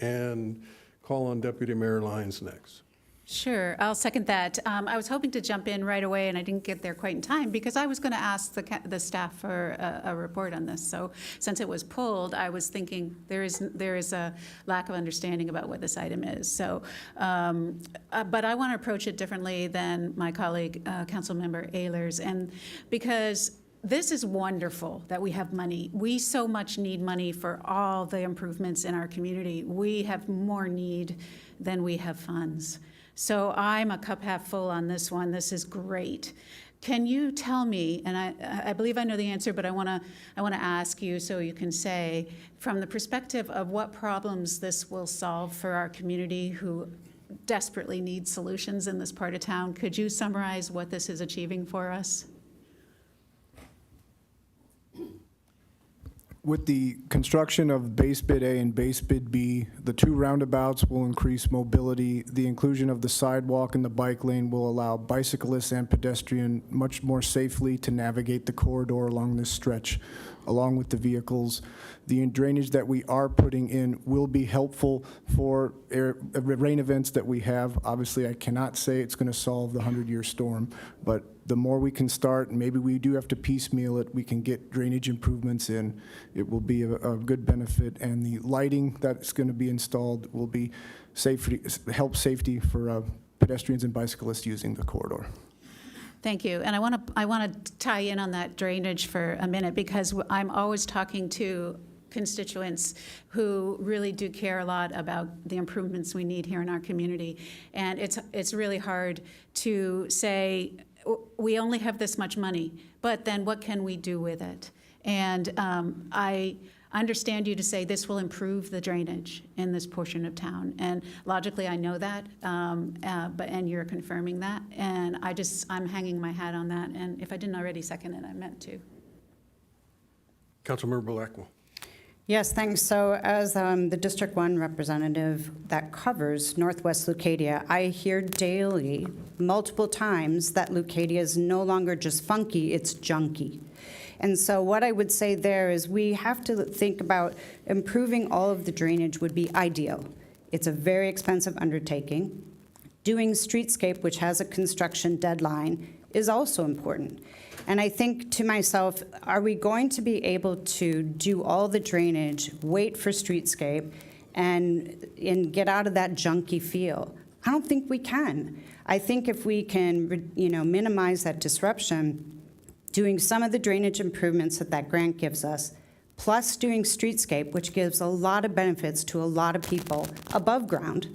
and call on Deputy Mayor Lyons next. Sure, I'll second that. I was hoping to jump in right away, and I didn't get there quite in time because I was going to ask the staff for a report on this. So since it was pulled, I was thinking there is a lack of understanding about what this item is. So, but I want to approach it differently than my colleague, Councilmember Ehlers, and because this is wonderful that we have money. We so much need money for all the improvements in our community. We have more need than we have funds. So I'm a cup half full on this one. This is great. Can you tell me, and I believe I know the answer, but I want to ask you so you can say, from the perspective of what problems this will solve for our community who desperately need solutions in this part of town, could you summarize what this is achieving for us? With the construction of base bid A and base bid B, the two roundabouts will increase mobility. The inclusion of the sidewalk and the bike lane will allow bicyclists and pedestrians much more safely to navigate the corridor along this stretch, along with the vehicles. The drainage that we are putting in will be helpful for rain events that we have. Obviously, I cannot say it's going to solve the 100-year storm, but the more we can start, and maybe we do have to piecemeal it, we can get drainage improvements in. It will be a good benefit, and the lighting that's going to be installed will be help safety for pedestrians and bicyclists using the corridor. Thank you. And I want to tie in on that drainage for a minute because I'm always talking to constituents who really do care a lot about the improvements we need here in our community. And it's really hard to say, we only have this much money, but then what can we do with it? And I understand you to say this will improve the drainage in this portion of town. And logically, I know that, and you're confirming that. And I'm hanging my hat on that. And if I didn't already second it, I meant to. Councilmember Blackwell. Yes, thanks. So as the District 1 representative that covers Northwest Leucadia, I hear daily, multiple times, that Leucadia is no longer just funky, it's junky. And so what I would say there is we have to think about improving all of the drainage would be ideal. It's a very expensive undertaking. Doing streetscape, which has a construction deadline, is also important. And I think to myself, are we going to be able to do all the drainage, wait for streetscape, and get out of that junky feel? I don't think we can. I think if we can, minimize that disruption, doing some of the drainage improvements that grant gives us, plus doing streetscape, which gives a lot of benefits to a lot of people above ground,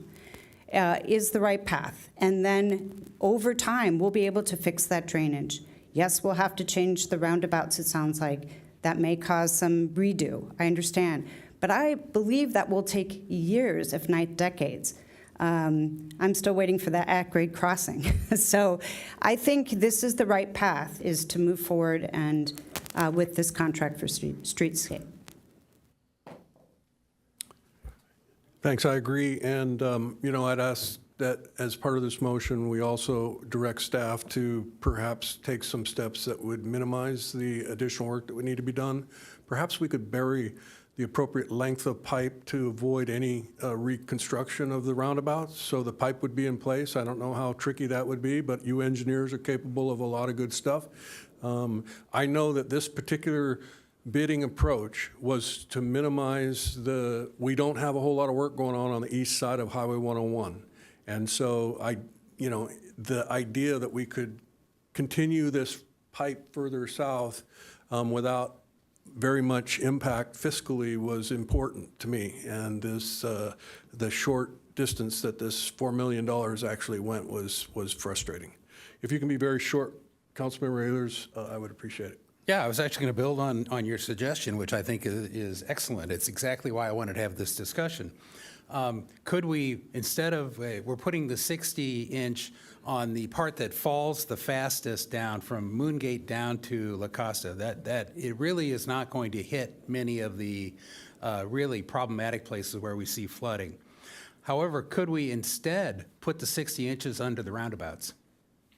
is the right path. And then over time, we'll be able to fix that drainage. Yes, we'll have to change the roundabouts, it sounds like. That may cause some redo, I understand. But I believe that will take years, if not decades. I'm still waiting for that at-grade crossing. So I think this is the right path, is to move forward and with this contract for streetscape. Thanks, I agree. And, I'd ask that as part of this motion, we also direct staff to perhaps take some steps that would minimize the additional work that would need to be done. Perhaps we could bury the appropriate length of pipe to avoid any reconstruction of the roundabouts, so the pipe would be in place. I don't know how tricky that would be, but you engineers are capable of a lot of good stuff. I know that this particular bidding approach was to minimize we don't have a whole lot of work going on the east side of Highway 101. And so the idea that we could continue this pipe further south without very much impact fiscally was important to me. And the short distance that this $4 million actually went was frustrating. If you can be very short, Councilmember Ehlers, I would appreciate it. Yeah, I was actually going to build on your suggestion, which I think is excellent. It's exactly why I wanted to have this discussion. Could we, instead of, we're putting the 60-inch on the part that falls the fastest down from Moongate down to La Costa, that it really is not going to hit many of the really problematic places where we see flooding. However, could we instead put the 60 inches under the roundabouts?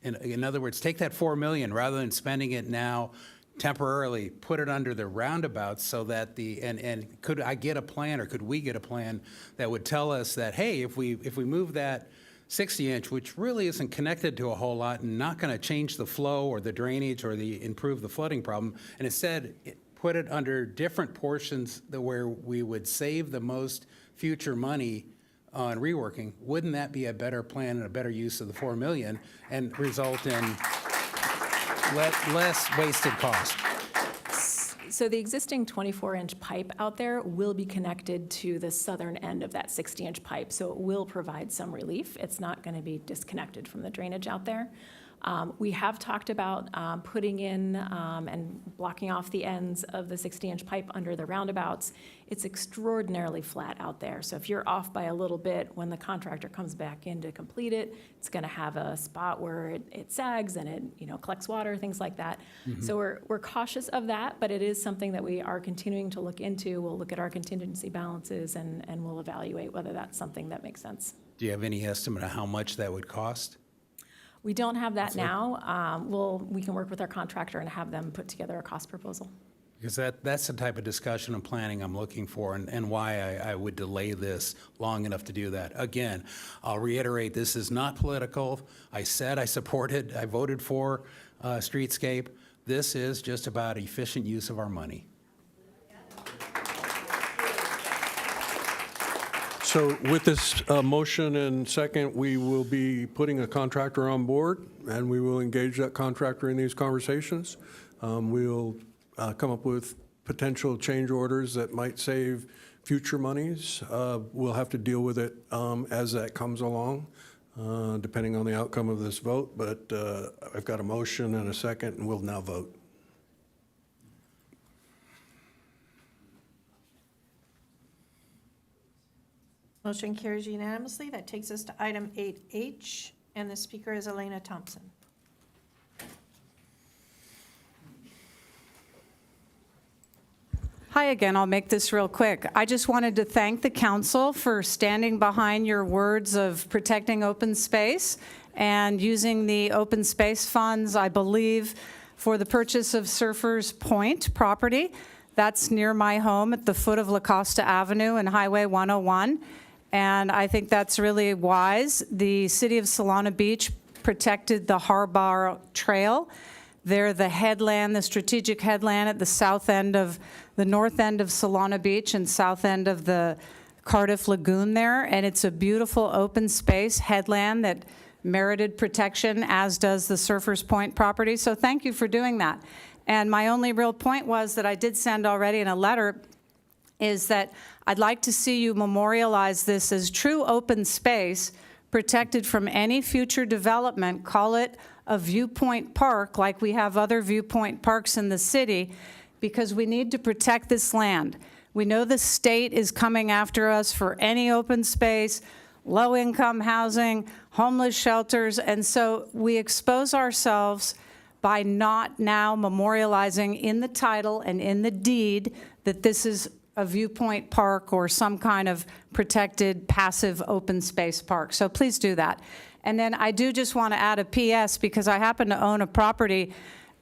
In other words, take that $4 million, rather than spending it now temporarily put it under the roundabouts so that and could I get a plan, or could we get a plan that would tell us that, hey, if we move that 60-inch, which really isn't connected to a whole lot and not going to change the flow or the drainage or improve the flooding problem, and instead put it under different portions where we would save the most future money on reworking, wouldn't that be a better plan and a better use of the $4 million and result in less wasted cost? So the existing 24-inch pipe out there will be connected to the southern end of that 60-inch pipe, so it will provide some relief. It's not going to be disconnected from the drainage out there. We have talked about putting in and blocking off the ends of the 60-inch pipe under the roundabouts. It's extraordinarily flat out there, so if you're off by a little bit, when the contractor comes back in to complete it, it's going to have a spot where it sags and it collects water, things like that. Mm-hmm. So we're cautious of that, but it is something that we are continuing to look into. We'll look at our contingency balances and we'll evaluate whether that's something that makes sense. Do you have any estimate of how much that would cost? We don't have that now. We can work with our contractor and have them put together a cost proposal. Because that's the type of discussion and planning I'm looking for, and why I would delay this long enough to do that. Again, I'll reiterate, this is not political. I said I supported, I voted for Streetscape. This is just about efficient use of our money. So with this motion and second, we will be putting a contractor on board, and we will engage that contractor in these conversations. We'll come up with potential change orders that might save future monies. We'll have to deal with it as that comes along, depending on the outcome of this vote. But I've got a motion and a second, and we'll now vote. Motion carries unanimously. That takes us to item 8H, and the speaker is Elena Thompson. Hi again, I'll make this real quick. I just wanted to thank the council for standing behind your words of protecting open space and using the open space funds, I believe, for the purchase of Surfers Point property. That's near my home at the foot of La Costa Avenue and Highway 101. And I think that's really wise. The city of Solana Beach protected the Harbor Trail. They're the headland, the strategic headland at the south end of, the north end of Solana Beach and south end of the Cardiff Lagoon there. And it's a beautiful open space headland that merited protection, as does the Surfers Point property. So thank you for doing that. And my only real point was that I did send already in a letter is that I'd like to see you memorialize this as true open space protected from any future development. Call it a viewpoint park like we have other viewpoint parks in the city, because we need to protect this land. We know the state is coming after us for any open space, low-income housing, homeless shelters, and so we expose ourselves by not now memorializing in the title and in the deed that this is a viewpoint park or some kind of protected passive open space park. So please do that. And then I do just want to add a PS, because I happen to own a property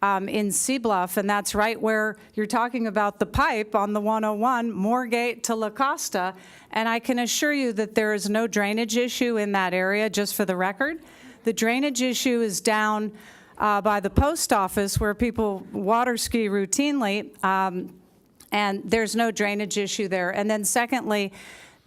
in Seabluff, and that's right where you're talking about the pipe on the 101, Moorgate to La Costa, and I can assure you that there is no drainage issue in that area, just for the record. The drainage issue is down by the post office where people water ski routinely, and there's no drainage issue there. And then secondly,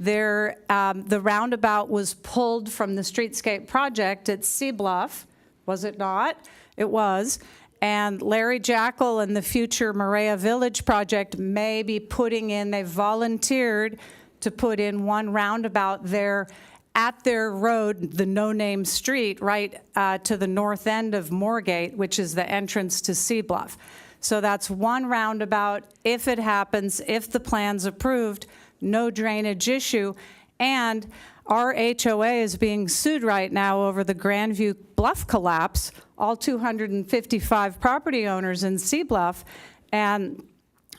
the roundabout was pulled from the streetscape project at Seabluff, was it not? It was. And Larry Jackal and the future Maria Village project may be putting in, they volunteered to put in one roundabout there at their road, the no-name street, right to the north end of Moorgate, which is the entrance to Seabluff. So that's one roundabout. If it happens, if the plan's approved, no drainage issue. And our HOA is being sued right now over the Grandview Bluff collapse, all 255 property owners in Seabluff. And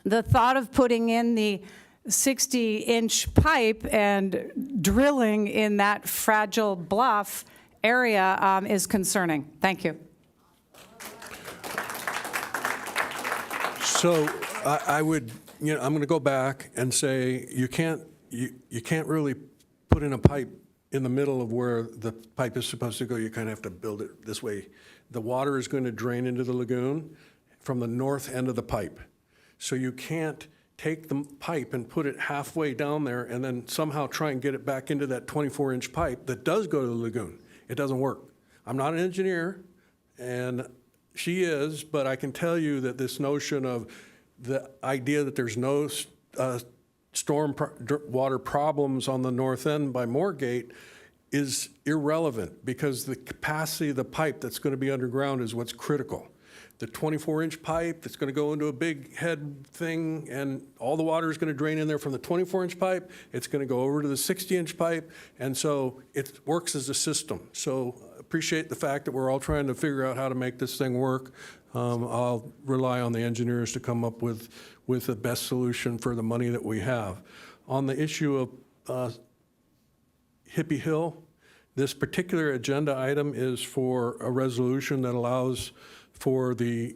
the thought of putting in the 60-inch pipe and drilling in that fragile bluff area is concerning. Thank you. So I would, I'm going to go back and say, you can't really put in a pipe in the middle of where the pipe is supposed to go. You kind of have to build it this way. The water is going to drain into the lagoon from the north end of the pipe. So you can't take the pipe and put it halfway down there and then somehow try and get it back into that 24-inch pipe that does go to the lagoon. It doesn't work. I'm not an engineer, and she is, but I can tell you that this notion of the idea that there's no water problems on the north end by Moorgate is irrelevant, because the capacity of the pipe that's going to be underground is what's critical. The 24-inch pipe that's going to go into a big head thing, and all the water is going to drain in there from the 24-inch pipe. It's going to go over to the 60-inch pipe, and so it works as a system. So appreciate the fact that we're all trying to figure out how to make this thing work. I'll rely on the engineers to come up with the best solution for the money that we have. On the issue of Hippie Hill, this particular agenda item is for a resolution that allows for the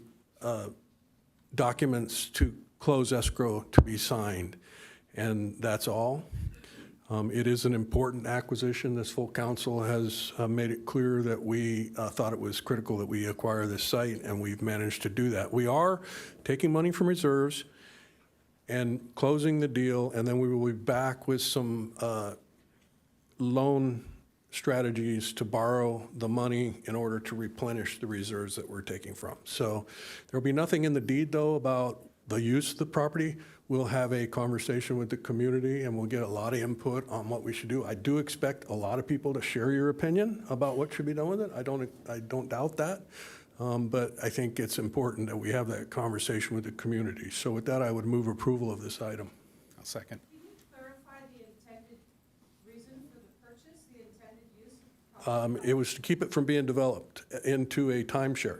documents to close escrow to be signed, and that's all. It is an important acquisition. This full council has made it clear that we thought it was critical that we acquire this site, and we've managed to do that. We are taking money from reserves and closing the deal, and then we will be back with some loan strategies to borrow the money in order to replenish the reserves that we're taking from. So there'll be nothing in the deed, though, about the use of the property. We'll have a conversation with the community, and we'll get a lot of input on what we should do. I do expect a lot of people to share your opinion about what should be done with it. I don't doubt that. But I think it's important that we have that conversation with the community. So with that, I would move approval of this item. I'll second. It was to keep it from being developed into a timeshare.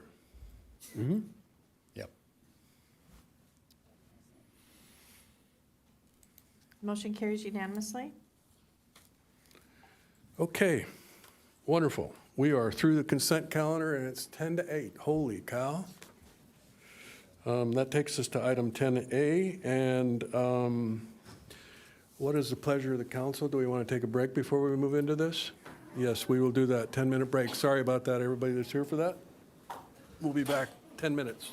Yep. Motion carries unanimously. Okay, wonderful. We are through the consent calendar, and it's 10 to 8. Holy cow. That takes us to item 10A, and what is the pleasure of the council? Do we want to take a break before we move into this? Yes, we will do that. 10-minute break. Sorry about that, everybody that's here for that. We'll be back 10 minutes.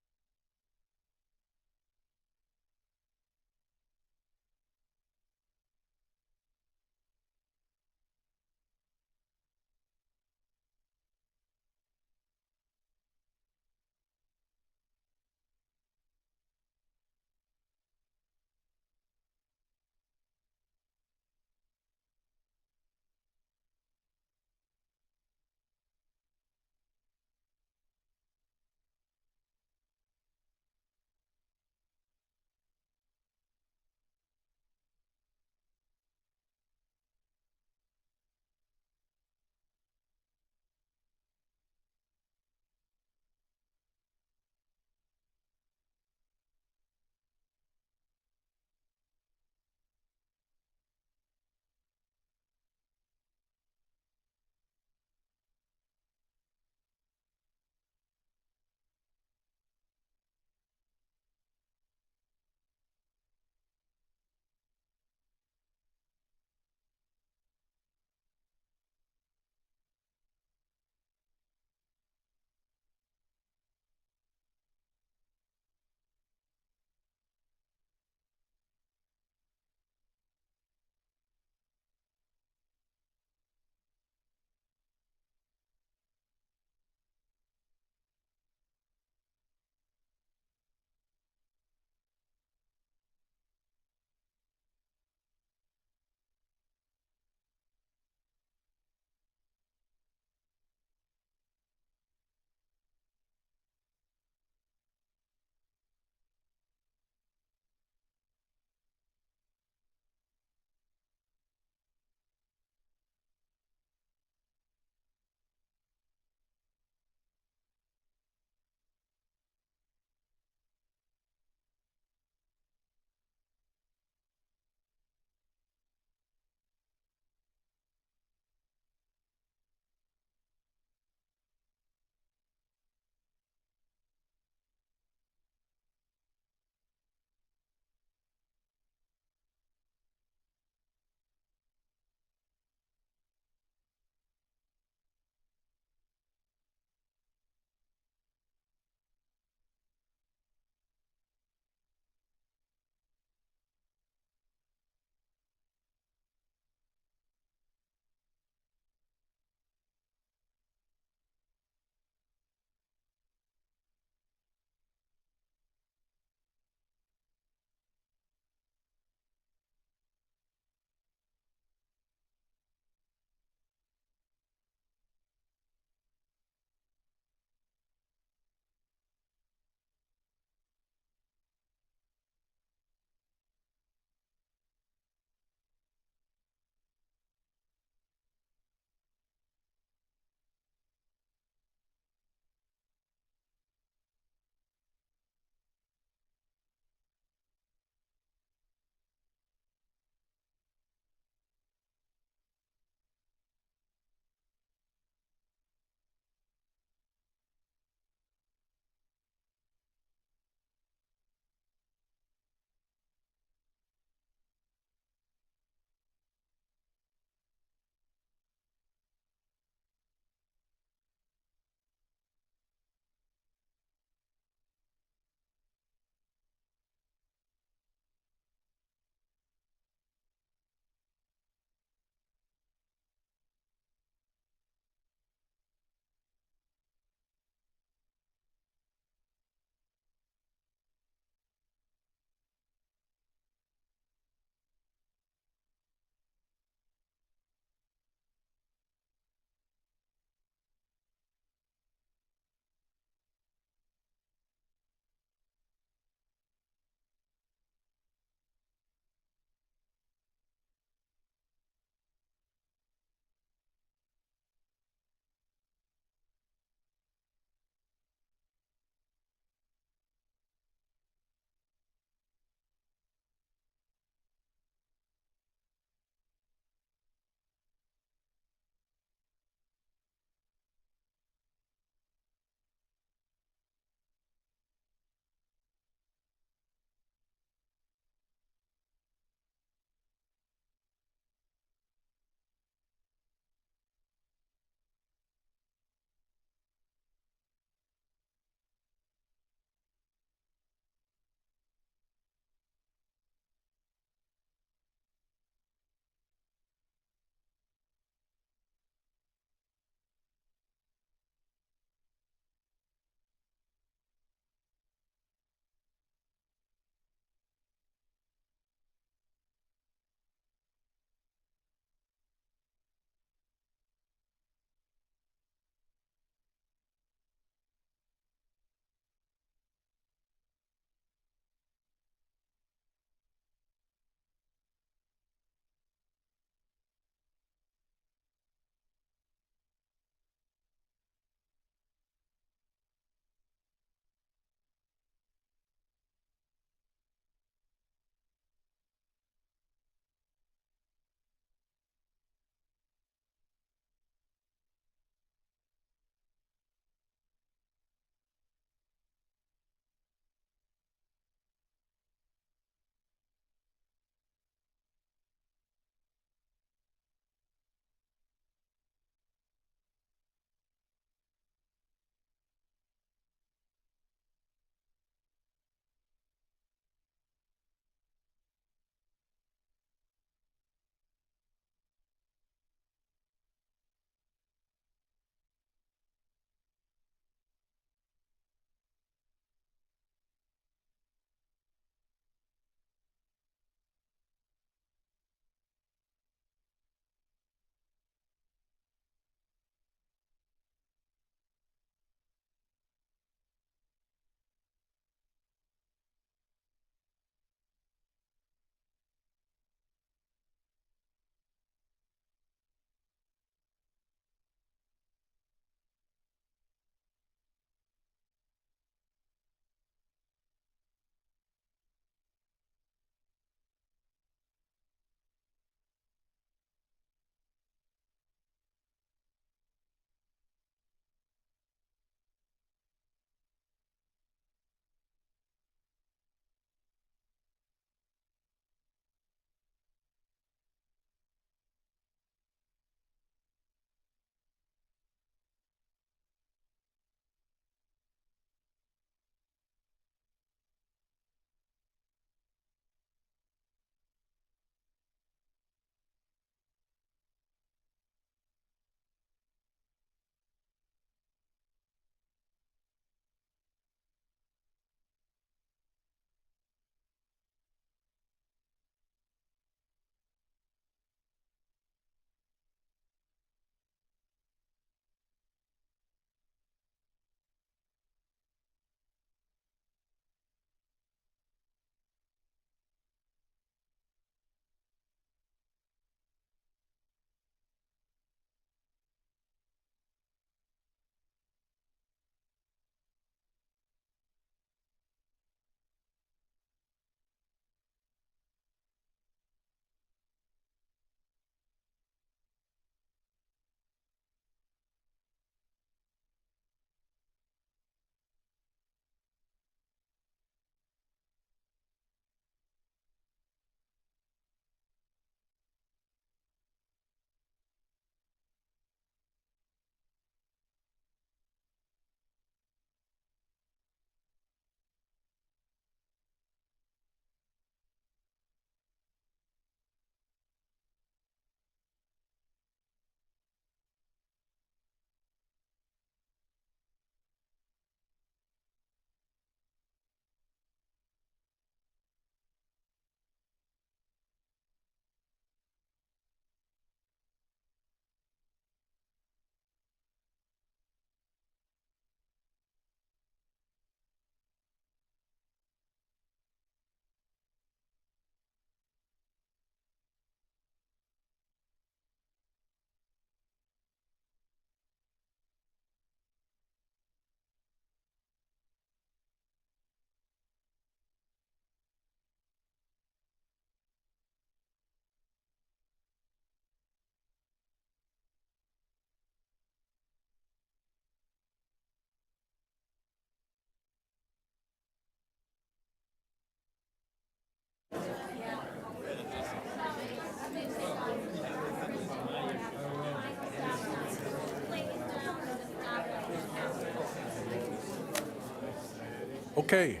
Okay.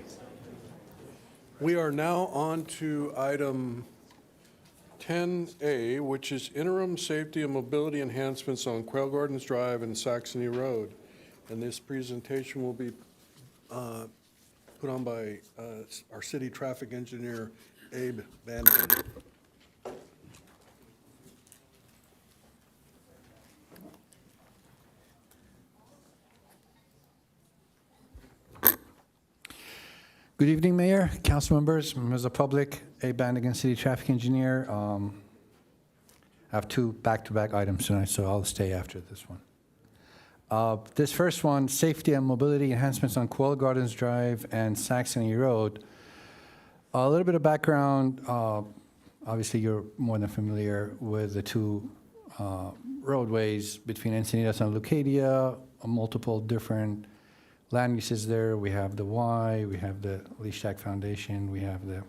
We are now on to item 10A, which is interim safety and mobility enhancements on Quail Gardens Drive and Saxony Road. And this presentation will be put on by our city traffic engineer, Abe Bannigan. Good evening, Mayor, council members, members of the public. Abe Bannigan, City Traffic Engineer. I have two back-to-back items tonight, so I'll stay after this one. This first one, safety and mobility enhancements on Quail Gardens Drive and Saxony Road. A little bit of background. Obviously, you're more than familiar with the two roadways between Encinitas and Leucadia, multiple different land uses there. We have the Y, we have the Leash Foundation, we have the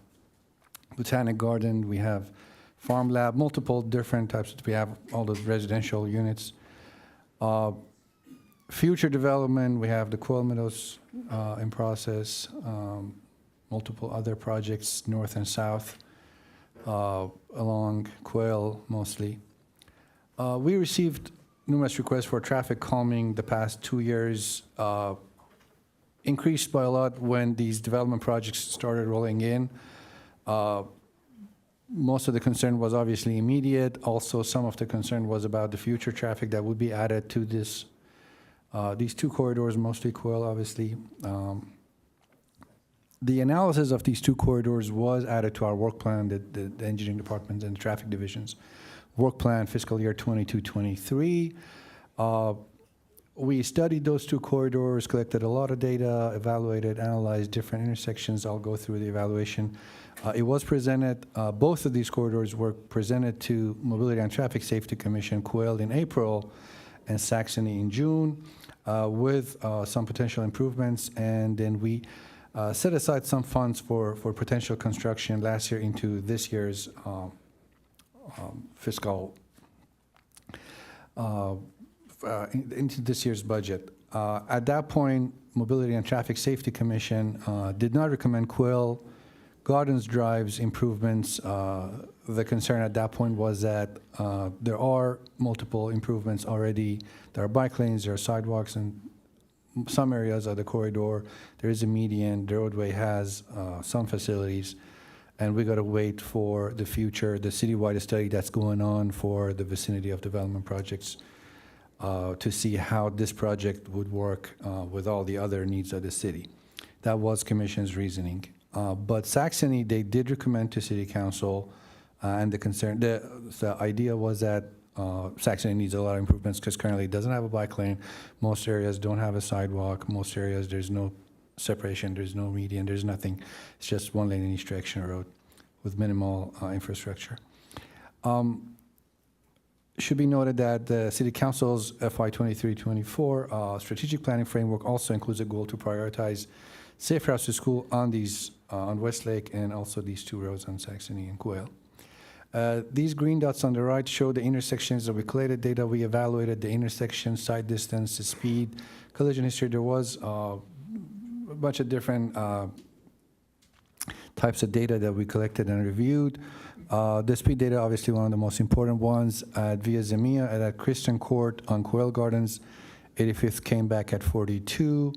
Botanic Garden, we have Farm Lab, multiple different types. We have all those residential units. Future development, we have the Quail Meadows in process, multiple other projects north and south along Quail mostly. We received numerous requests for traffic calming the past 2 years. Increased by a lot when these development projects started rolling in. Most of the concern was obviously immediate. Also, some of the concern was about the future traffic that would be added to this, these two corridors, mostly Quail, obviously. The analysis of these two corridors was added to our work plan, the engineering department and the traffic divisions. Work plan fiscal year 22-23. We studied those two corridors, collected a lot of data, evaluated, analyzed different intersections. I'll go through the evaluation. It was presented, both of these corridors were presented to Mobility and Traffic Safety Commission, Quail in April and Saxony in June, with some potential improvements. And then we set aside some funds for potential construction last year into this year's fiscal into this year's budget. At that point, Mobility and Traffic Safety Commission did not recommend Quail Gardens Drive's improvements. The concern at that point was that there are multiple improvements already. There are bike lanes, there are sidewalks in some areas of the corridor. There is a median, the roadway has some facilities, and we got to wait for the future, the citywide study that's going on for the vicinity of development projects to see how this project would work with all the other needs of the city. That was Commission's reasoning. But Saxony, they did recommend to City Council, and the idea was that Saxony needs a lot of improvements because currently it doesn't have a bike lane. Most areas don't have a sidewalk. Most areas there's no separation, there's no median, there's nothing. It's just one lane in each direction road with minimal infrastructure. Should be noted that the City Council's FY 23-24 strategic planning framework also includes a goal to prioritize safe routes to school on these on Westlake and also these two roads on Saxony and Quail. These green dots on the right show the intersections that we collated data. We evaluated the intersection, side distance, the speed, collision history. There was a bunch of different types of data that we collected and reviewed. The speed data, obviously one of the most important ones. At Via Zemia and at Christian Court on Quail Gardens, 85th came back at 42.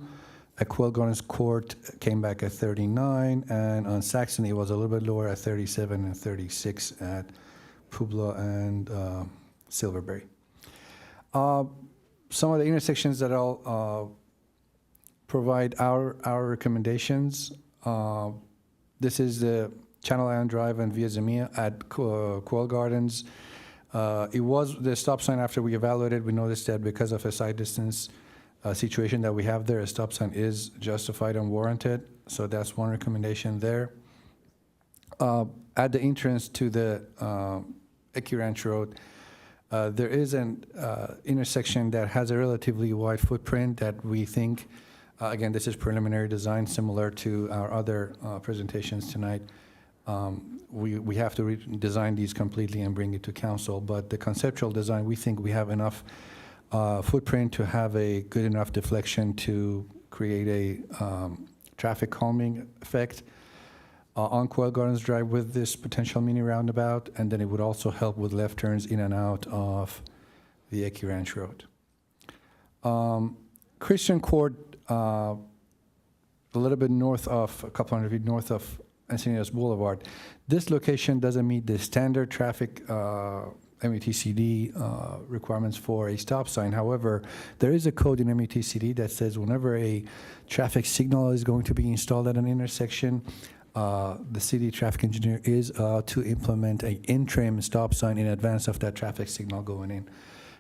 At Quail Gardens Court came back at 39. And on Saxony, it was a little bit lower at 37 and 36 at Puebla and Silverberry. Some of the intersections that I'll provide our recommendations. This is the Channel Island Drive and Via Zemia at Quail Gardens. It was the stop sign after we evaluated. We noticed that because of a side distance situation that we have there, a stop sign is justified and warranted. So that's one recommendation there. At the entrance to the Equi Ranch Road, there is an intersection that has a relatively wide footprint that we think, again, this is preliminary design similar to our other presentations tonight. We have to redesign these completely and bring it to council. But the conceptual design, we think we have enough footprint to have a good enough deflection to create a traffic calming effect on Quail Gardens Drive with this potential mini roundabout, and then it would also help with left turns in and out of the Eki Ranch Road. Christian Court, a little bit north of, a couple hundred feet north of Encinitas Boulevard. This location doesn't meet the standard traffic MUTCD requirements for a stop sign. However, there is a code in MUTCD that says whenever a traffic signal is going to be installed at an intersection, the city traffic engineer is to implement an interim stop sign in advance of that traffic signal going in.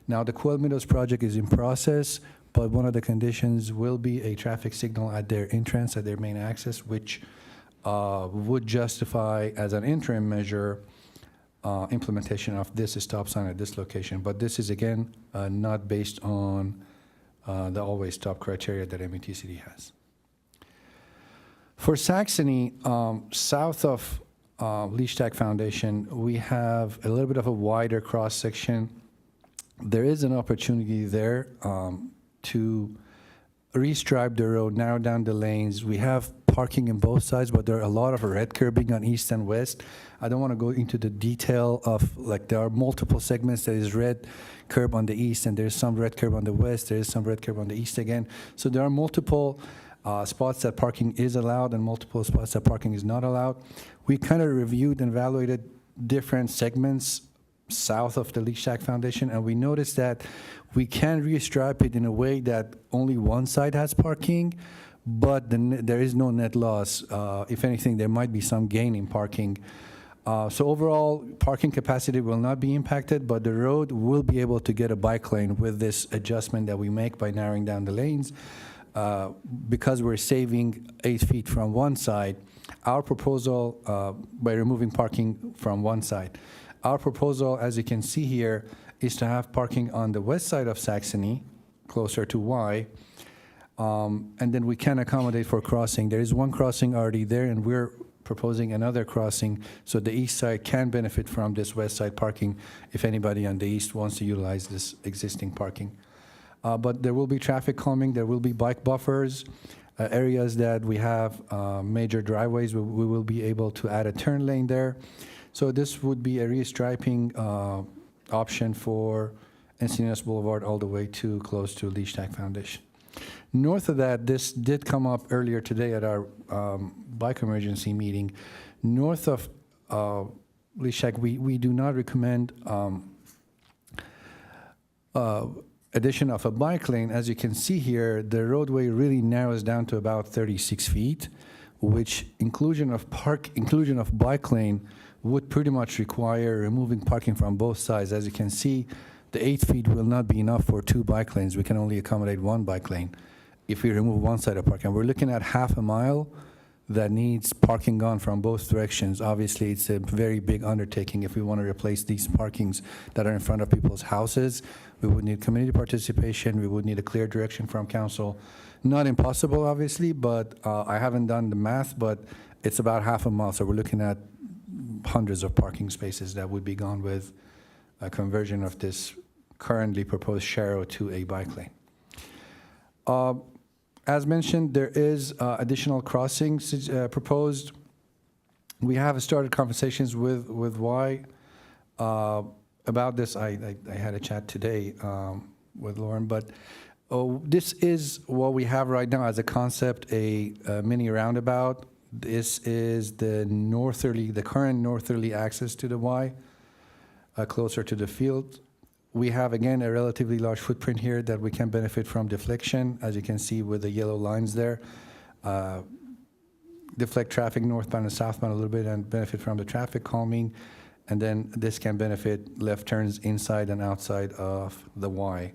Now, the Quail Meadows project is in process, but one of the conditions will be a traffic signal at their entrance, at their main access, which would justify as an interim measure implementation of this stop sign at this location. But this is, again, not based on the always stop criteria that MUTCD has. For Saxony, south of Leash-Tack Foundation, we have a little bit of a wider cross-section. There is an opportunity there to restripe the road, narrow down the lanes. We have parking on both sides, but there are a lot of red curbing on east and west. I don't want to go into the detail of, like, there are multiple segments. There is red curb on the east, and there's some red curb on the west. There is some red curb on the east again. So there are multiple spots that parking is allowed and multiple spots that parking is not allowed. We kind of reviewed and evaluated different segments south of the Leash-Tack Foundation, and we noticed that we can restripe it in a way that only one side has parking, but there is no net loss. If anything, there might be some gain in parking. So overall, parking capacity will not be impacted, but the road will be able to get a bike lane with this adjustment that we make by narrowing down the lanes. Because we're saving 8 feet from one side, our proposal, by removing parking from one side, our proposal, as you can see here, is to have parking on the west side of Saxony, closer to Y, and then we can accommodate for crossing. There is one crossing already there, and we're proposing another crossing, so the east side can benefit from this west side parking if anybody on the east wants to utilize this existing parking. But there will be traffic calming, there will be bike buffers, areas that we have major driveways, we will be able to add a turn lane there. So this would be a restriping option for Encinitas Boulevard all the way to close to Leash-Tack Foundation. North of that, this did come up earlier today at our bike emergency meeting. North of Leash-Tack, we do not recommend addition of a bike lane. As you can see here, the roadway really narrows down to about 36 feet, which inclusion of bike lane would pretty much require removing parking from both sides. As you can see, the 8 feet will not be enough for 2 bike lanes. We can only accommodate 1 bike lane if we remove one side of parking. We're looking at half a mile that needs parking gone from both directions. Obviously, it's a very big undertaking. If we want to replace these parkings that are in front of people's houses, we would need community participation. We would need a clear direction from council. Not impossible, obviously, but I haven't done the math, but it's about half a mile. So we're looking at hundreds of parking spaces that would be gone with a conversion of this currently proposed Sharrow to a bike lane. As mentioned, there is additional crossings proposed. We have started conversations with Y about this. I had a chat today with Lauren, but this is what we have right now as a concept, a mini roundabout. This is the current northerly access to the Y, closer to the field. We have, again, a relatively large footprint here that we can benefit from deflection, as you can see with the yellow lines there. Deflect traffic northbound and southbound a little bit and benefit from the traffic calming. And then this can benefit left turns inside and outside of the Y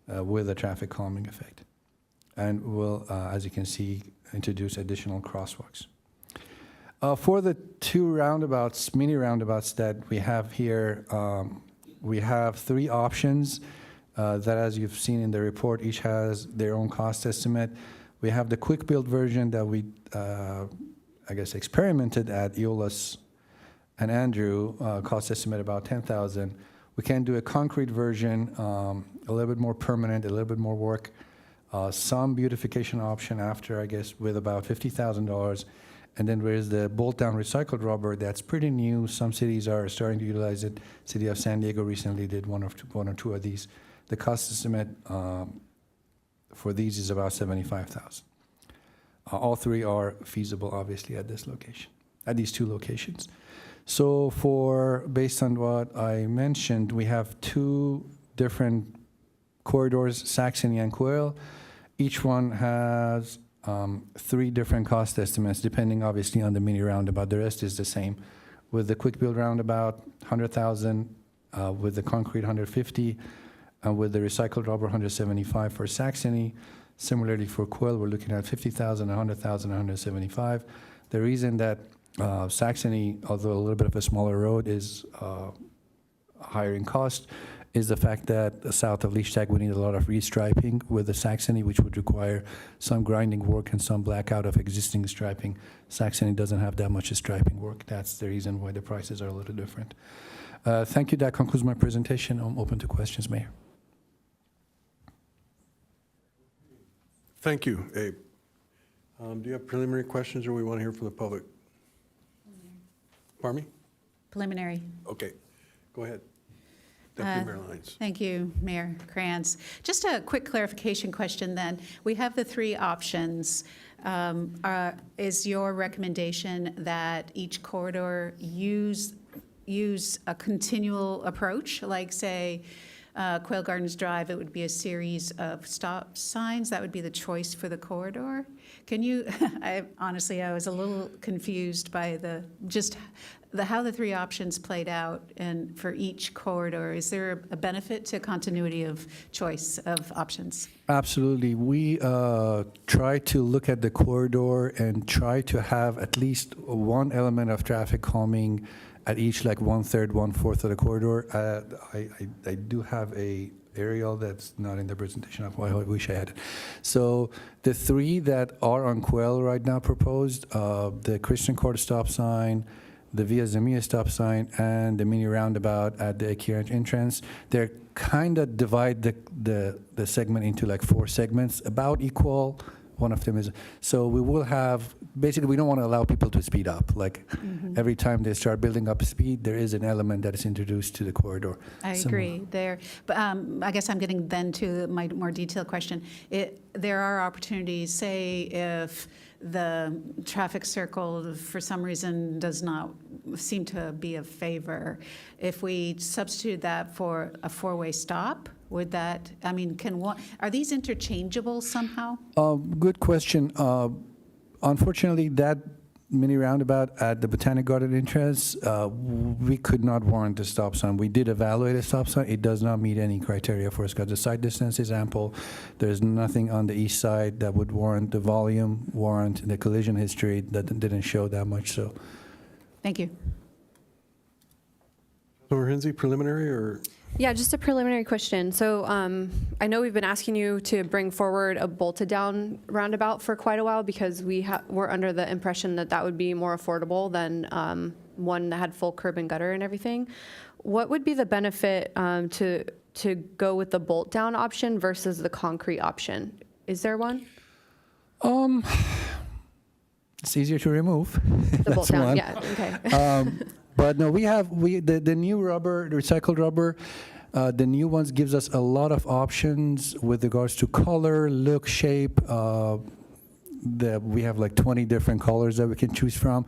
with a traffic calming effect. And we'll, as you can see, introduce additional crosswalks. For the 2 roundabouts, mini roundabouts that we have here, we have 3 options that, as you've seen in the report, each has their own cost estimate. We have the quick build version that we I guess, experimented at Eolus and Andrew, cost estimate about $10,000. We can do a concrete version, a little bit more permanent, a little bit more work, some beautification option after, I guess, with about $50,000. And then there is the bolt-down recycled rubber that's pretty new. Some cities are starting to utilize it. City of San Diego recently did one or two of these. The cost estimate for these is about $75,000. All three are feasible, obviously, at this location, at these two locations. So based on what I mentioned, we have two different corridors, Saxony and Quail. Each one has three different cost estimates, depending obviously on the mini roundabout. The rest is the same. With the quick build roundabout, $100,000. With the concrete, $150,000. And with the recycled rubber, $175,000 for Saxony. Similarly for Quail, we're looking at $50,000, $100,000, $175,000. The reason that Saxony, although a little bit of a smaller road, is higher in cost is the fact that south of Leash Tag we need a lot of restriping with the Saxony, which would require some grinding work and some blackout of existing striping. Saxony doesn't have that much striping work. That's the reason why the prices are a little different. Thank you. That concludes my presentation. I'm open to questions, Mayor. Thank you, Abe. Do you have preliminary questions or we want to hear from the public? Pardon me? Preliminary. Okay, go ahead. Deputy Mayor Lyons. Thank you, Mayor Krantz. Just a quick clarification question then. We have the three options. Is your recommendation that each corridor use a continual approach, like say Quail Gardens Drive, it would be a series of stop signs? That would be the choice for the corridor? Can you, honestly, I was a little confused by how the three options played out and for each corridor. Is there a benefit to continuity of choice of options? Absolutely. We try to look at the corridor and try to have at least one element of traffic calming at each, like 1/3, 1/4 of the corridor. I do have a aerial that's not in the presentation. I wish I had it. So the three that are on Quail right now proposed, the Christian Court stop sign, the Via Zemia stop sign, and the mini roundabout at the Akira entrance, they're kind of divide the segment into like 4 segments, about equal. One of them is, so we will have, basically we don't want to allow people to speed up. Like every time they start building up speed, there is an element that is introduced to the corridor. I agree there. But I guess I'm getting then to my more detailed question. There are opportunities, say if the traffic circle for some reason does not seem to be of favor, if we substitute that for a 4-way stop, would that, I mean, are these interchangeable somehow? Good question. Unfortunately, that mini roundabout at the Botanic Garden entrance, we could not warrant a stop sign. We did evaluate a stop sign. It does not meet any criteria for us because the site distance is ample. There's nothing on the east side that would warrant the volume, warrant the collision history that didn't show that much. So, thank you. Councilor Hensy, preliminary or? Yeah, just a preliminary question. So I know we've been asking you to bring forward a bolted down roundabout for quite a while because we're under the impression that that would be more affordable than one that had full curb and gutter and everything. What would be the benefit to go with the bolt down option versus the concrete option? Is there one? It's easier to remove. The bolt down, yeah, okay. But no, the new rubber, the recycled rubber, the new ones gives us a lot of options with regards to color, look, shape. We have like 20 different colors that we can choose from.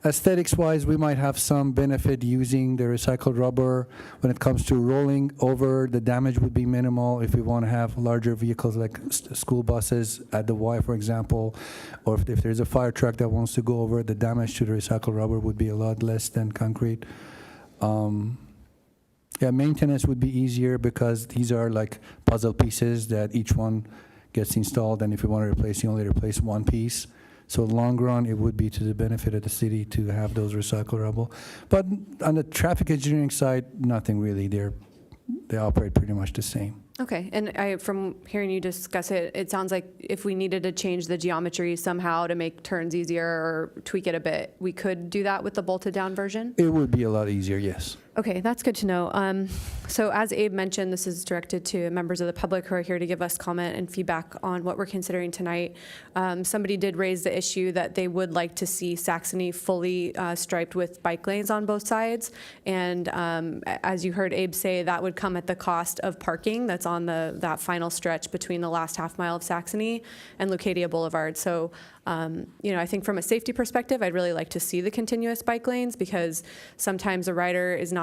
Aesthetics-wise, we might have some benefit using the recycled rubber. When it comes to rolling over, the damage would be minimal if we want to have larger vehicles like school buses at the Y, for example, or if there's a fire truck that wants to go over, the damage to the recycled rubber would be a lot less than concrete. Maintenance would be easier because these are like puzzle pieces that each one gets installed, and if you want to replace, you only replace one piece. So long run, it would be to the benefit of the city to have those recycled rubble. But on the traffic engineering side, nothing really. They operate pretty much the same. Okay, and from hearing you discuss it, it sounds like if we needed to change the geometry somehow to make turns easier or tweak it a bit, we could do that with the bolted down version? It would be a lot easier, yes. Okay, that's good to know. So as Abe mentioned, this is directed to members of the public who are here to give us comment and feedback on what we're considering tonight. Somebody did raise the issue that they would like to see Saxony fully striped with bike lanes on both sides. And as you heard Abe say, that would come at the cost of parking that's on that final stretch between the last half mile of Saxony and Lucadia Boulevard. So I think from a safety perspective, I'd really like to see the continuous bike lanes, because sometimes a rider is not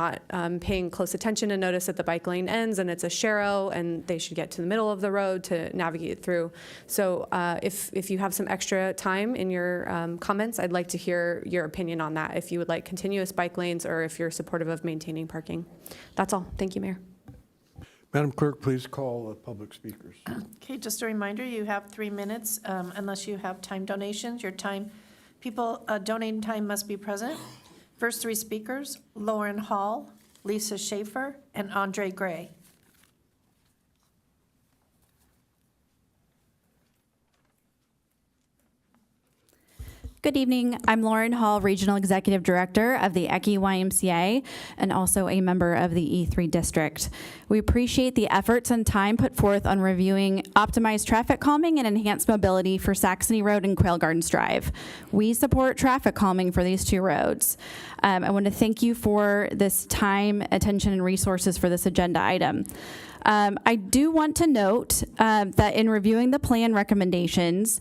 paying close attention to notice that the bike lane ends and it's a sharrow and they should get to the middle of the road to navigate through. So if you have some extra time in your comments, I'd like to hear your opinion on that, if you would like continuous bike lanes or if you're supportive of maintaining parking. That's all. Thank you, Mayor. Madam Clerk, please call the public speakers. Okay, just a reminder, you have 3 minutes unless you have time donations. Your time, people donating time must be present. First 3 speakers, Lauren Hall, Lisa Schaefer, and Andre Gray. Good evening. I'm Lauren Hall, Regional Executive Director of the ECI YMCA and also a member of the E3 District. We appreciate the efforts and time put forth on reviewing optimized traffic calming and enhanced mobility for Saxony Road and Quail Gardens Drive. We support traffic calming for these 2 roads. I want to thank you for this time, attention, and resources for this agenda item. I do want to note that in reviewing the plan recommendations,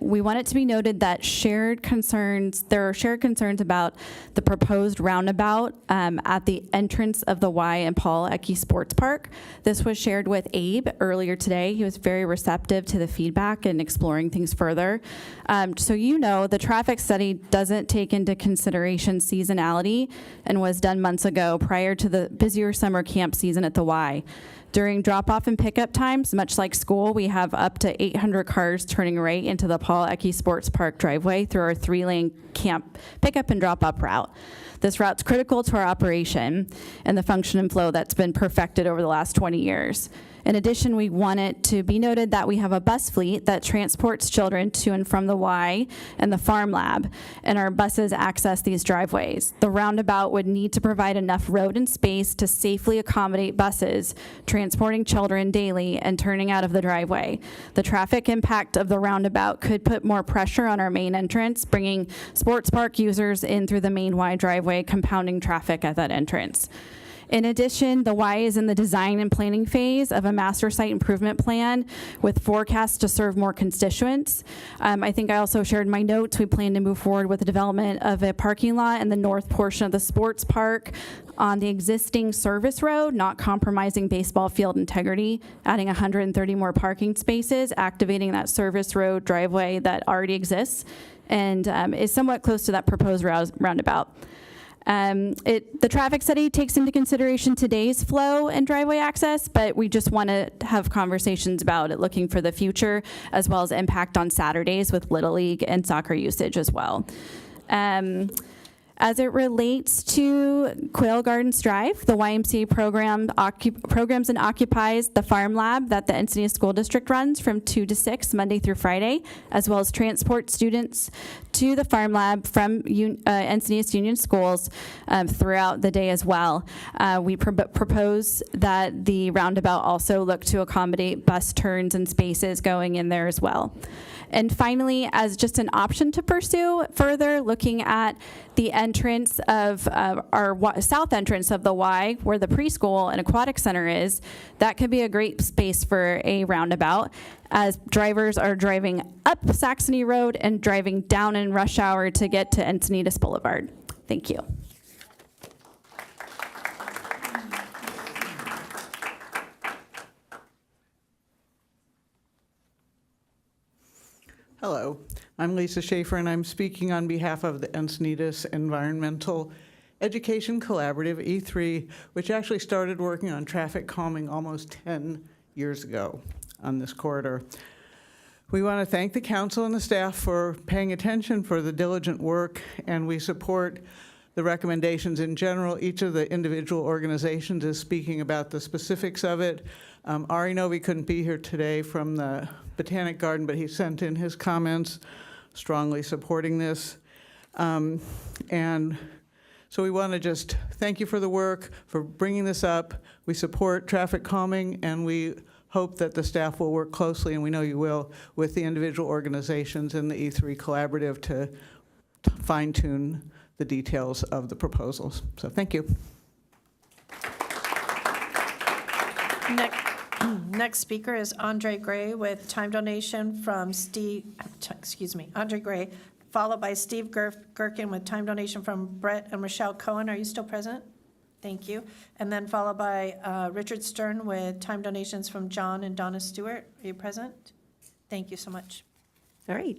we want it to be noted that there are shared concerns about the proposed roundabout at the entrance of the Y and Paul Ecke Sports Park. This was shared with Abe earlier today. He was very receptive to the feedback and exploring things further. So the traffic study doesn't take into consideration seasonality and was done months ago prior to the busier summer camp season at the Y. During drop-off and pickup times, much like school, we have up to 800 cars turning right into the Paul Ecke Sports Park driveway through our 3-lane camp pickup and drop-off route. This route's critical to our operation and the function and flow that's been perfected over the last 20 years. In addition, we want it to be noted that we have a bus fleet that transports children to and from the Y and the farm lab, and our buses access these driveways. The roundabout would need to provide enough road and space to safely accommodate buses transporting children daily and turning out of the driveway. The traffic impact of the roundabout could put more pressure on our main entrance, bringing sports park users in through the main Y driveway, compounding traffic at that entrance. In addition, the Y is in the design and planning phase of a master site improvement plan with forecasts to serve more constituents. I think I also shared in my notes, we plan to move forward with the development of a parking lot in the north portion of the sports park on the existing service road, not compromising baseball field integrity, adding 130 more parking spaces, activating that service road driveway that already exists and is somewhat close to that proposed roundabout. The traffic study takes into consideration today's flow and driveway access, but we just want to have conversations about it, looking for the future, as well as impact on Saturdays with Little League and soccer usage as well. As it relates to Quail Gardens Drive, the YMCA programs and occupies the farm lab that the Encinitas School District runs from 2 to 6, Monday through Friday, as well as transport students to the farm lab from Encinitas Union Schools throughout the day as well. We propose that the roundabout also look to accommodate bus turns and spaces going in there as well. And finally, as just an option to pursue further, looking at the entrance of our south entrance of the Y, where the preschool and aquatic center is, that could be a great space for a roundabout, as drivers are driving up Saxony Road and driving down in rush hour to get to Encinitas Boulevard. Thank you. Hello, I'm Lisa Schaefer, and I'm speaking on behalf of the Encinitas Environmental Education Collaborative, E3, which actually started working on traffic calming almost 10 years ago on this corridor. We want to thank the council and the staff for paying attention, for the diligent work, and we support the recommendations in general. Each of the individual organizations is speaking about the specifics of it. Ari Novi couldn't be here today from the Botanic Garden, but he sent in his comments strongly supporting this. And so we want to just thank you for the work, for bringing this up. We support traffic calming, and we hope that the staff will work closely, and we know you will, with the individual organizations in the E3 collaborative to fine-tune the details of the proposals. So thank you. Next speaker is Andre Gray with time donation from Andre Gray, followed by Steve Gherkin with time donation from Brett and Rochelle Cohen. Are you still present? Thank you. And then followed by Richard Stern with time donations from John and Donna Stewart. Are you present? Thank you so much. All right.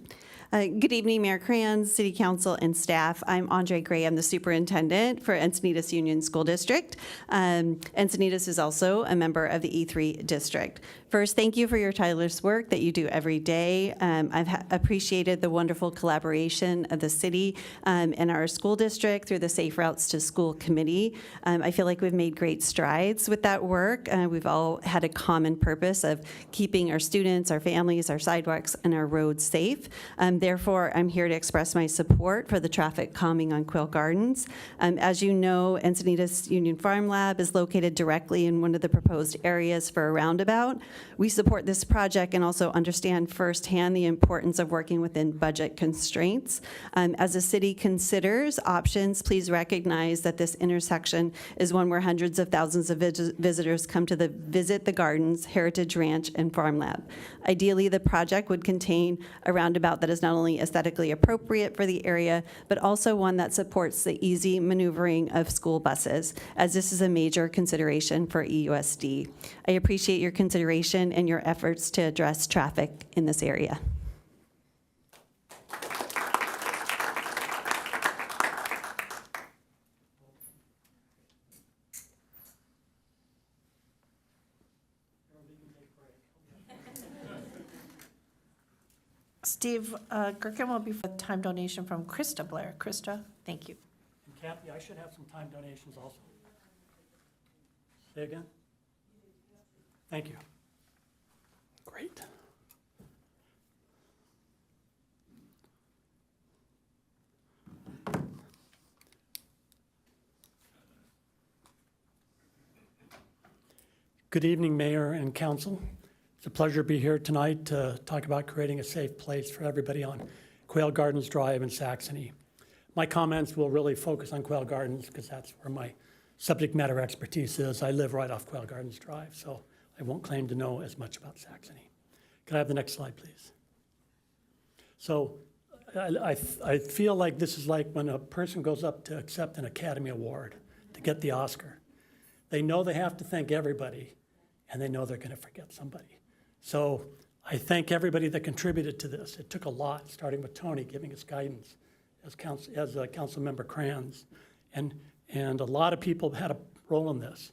Good evening, Mayor Kranz, City Council, and staff. I'm Andre Gray. I'm the superintendent for Encinitas Union School District. Encinitas is also a member of the E3 district. First, thank you for your tireless work that you do every day. I've appreciated the wonderful collaboration of the city and our school district through the Safe Routes to School Committee. I feel like we've made great strides with that work. We've all had a common purpose of keeping our students, our families, our sidewalks, and our roads safe. Therefore, I'm here to express my support for the traffic calming on Quail Gardens. As you know, Encinitas Union Farm Lab is located directly in one of the proposed areas for a roundabout. We support this project and also understand firsthand the importance of working within budget constraints. As the city considers options, please recognize that this intersection is one where hundreds of thousands of visitors come to visit the gardens, Heritage Ranch, and Farm Lab. Ideally, the project would contain a roundabout that is not only aesthetically appropriate for the area, but also one that supports the easy maneuvering of school buses, as this is a major consideration for EUSD. I appreciate your consideration and your efforts to address traffic in this area. Steve Gherkin will be for time donation from Krista Blair. Krista, thank you. And Kathy, I should have some time donations also. Say again? Thank you. Great. Good evening, Mayor and Council. It's a pleasure to be here tonight to talk about creating a safe place for everybody on Quail Gardens Drive in Saxony. My comments will really focus on Quail Gardens because that's where my subject matter expertise is. I live right off Quail Gardens Drive, so I won't claim to know as much about Saxony. Can I have the next slide, please? So I feel like this is like when a person goes up to accept an Academy Award to get the Oscar. They know they have to thank everybody, and they know they're going to forget somebody. So I thank everybody that contributed to this. It took a lot, starting with Tony giving us guidance as council member Kranz. And a lot of people had a role in this.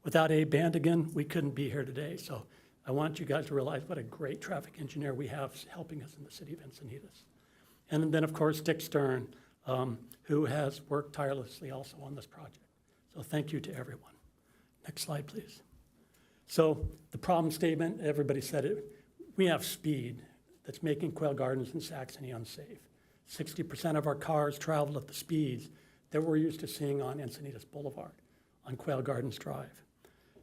Without Abe Bandigan, we couldn't be here today. So I want you guys to realize what a great traffic engineer we have helping us in the city of Encinitas. And then, of course, Dick Stern, who has worked tirelessly also on this project. So thank you to everyone. Next slide, please. So the problem statement, everybody said it. We have speed that's making Quail Gardens and Saxony unsafe. 60% of our cars travel at the speeds that we're used to seeing on Encinitas Boulevard, on Quail Gardens Drive.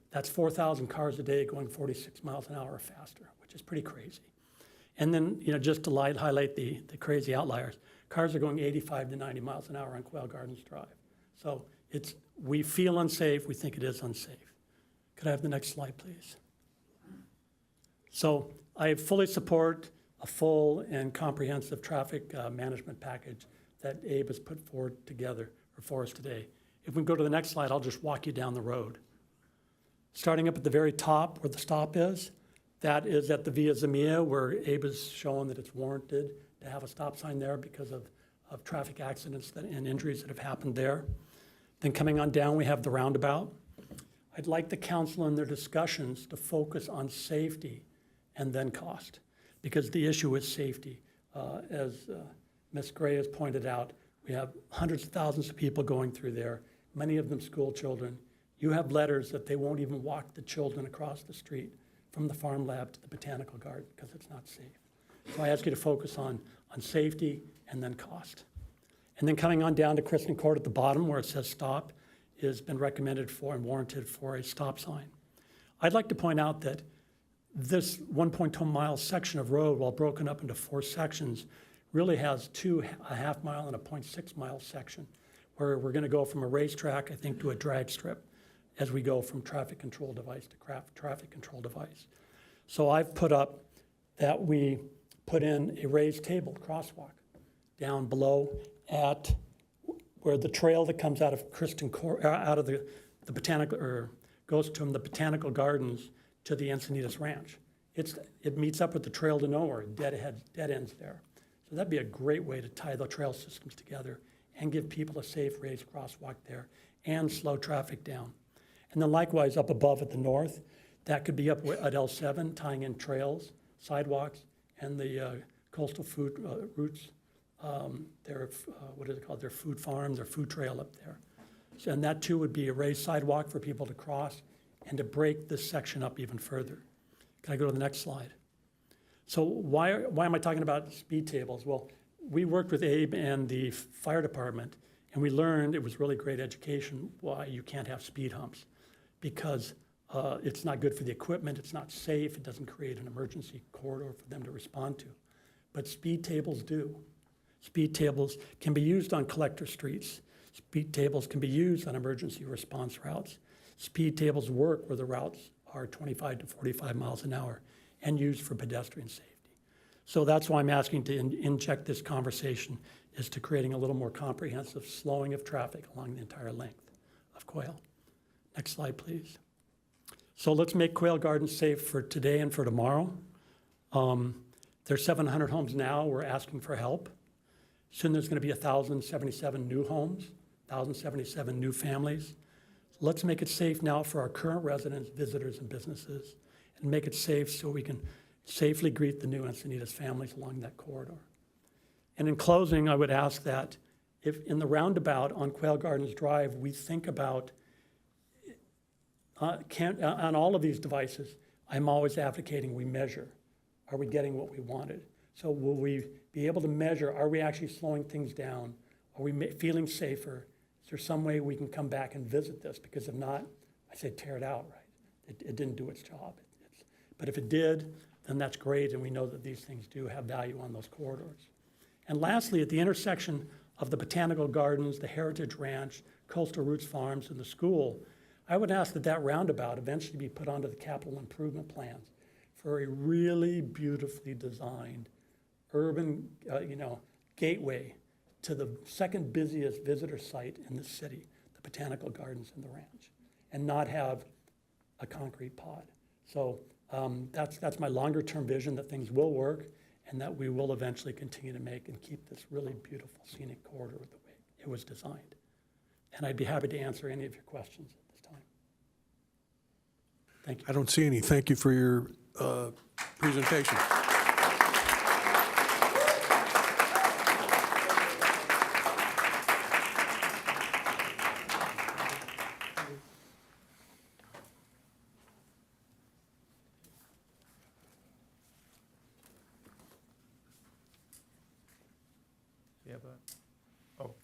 That's 4,000 cars a day going 46 miles an hour or faster, which is pretty crazy. And then, just to highlight the crazy outliers, cars are going 85 to 90 miles an hour on Quail Gardens Drive. So we feel unsafe, we think it is unsafe. Could I have the next slide, please? So I fully support a full and comprehensive traffic management package that Abe has put forward together or for us today. If we go to the next slide, I'll just walk you down the road. Starting up at the very top where the stop is, that is at the Via Zamia, where Abe has shown that it's warranted to have a stop sign there because of traffic accidents and injuries that have happened there. Then coming on down, we have the roundabout. I'd like the council in their discussions to focus on safety and then cost, because the issue is safety. As Ms. Gray has pointed out, We have hundreds of thousands of people going through there, many of them school children. You have letters that they won't even walk the children across the street from the farm lab to the botanical garden because it's not safe. So I ask you to focus on safety and then cost. And then coming on down to Kristen Court at the bottom where it says stop has been recommended for and warranted for a stop sign. I'd like to point out that this 1.2 mile section of road, while broken up into 4 sections, really has a half mile and a 0.6 mile section where we're going to go from a racetrack, I think, to a drag strip as we go from traffic control device to traffic control device. So I've put up that we put in a raised table crosswalk down below at where the trail that comes out of Kristen Court, out of the botanical, or goes from the botanical gardens to the Encinitas Ranch. It meets up with the trail to nowhere, dead ends there. So that'd be a great way to tie the trail systems together and give people a safe raised crosswalk there and slow traffic down. And then likewise up above at the north, that could be up at L7, tying in trails, sidewalks, and the coastal food routes. What is it called? Their food farm, their food trail up there. So, and that too would be a raised sidewalk for people to cross and to break this section up even further. Can I go to the next slide? So why am I talking about speed tables? Well, we worked with Abe and the fire department, and we learned, it was really great education, why you can't have speed humps. Because it's not good for the equipment, it's not safe, it doesn't create an emergency corridor for them to respond to. But speed tables do. Speed tables can be used on collector streets. Speed tables can be used on emergency response routes. Speed tables work where the routes are 25 to 45 miles an hour and used for pedestrian safety. So that's why I'm asking to inject this conversation is to creating a little more comprehensive slowing of traffic along the entire length of Quail. Next slide, please. So let's make Quail Gardens safe for today and for tomorrow. There's 700 homes now. We're asking for help. Soon there's going to be 1,077 new homes, 1,077 new families. Let's make it safe now for our current residents, visitors, and businesses, and make it safe so we can safely greet the new Encinitas families along that corridor. And in closing, I would ask that if in the roundabout on Quail Gardens Drive, we think about, on all of these devices, I'm always advocating we measure. Are we getting what we wanted? So will we be able to measure, are we actually slowing things down? Are we feeling safer? Is there some way we can come back and visit this? Because if not, I say tear it out, right? It didn't do its job. But if it did, then that's great, and we know that these things do have value on those corridors. And lastly, at the intersection of the Botanical Gardens, the Heritage Ranch, Coastal Roots Farms, and the school, I would ask that that roundabout eventually be put onto the capital improvement plans for a really beautifully designed urban, gateway to the second busiest visitor site in the city, the Botanical Gardens and the ranch, and not have a concrete pod. So that's my longer term vision, that things will work and that we will eventually continue to make and keep this really beautiful scenic corridor the way it was designed. And I'd be happy to answer any of your questions at this time. Thank you. I don't see any. Thank you for your presentation.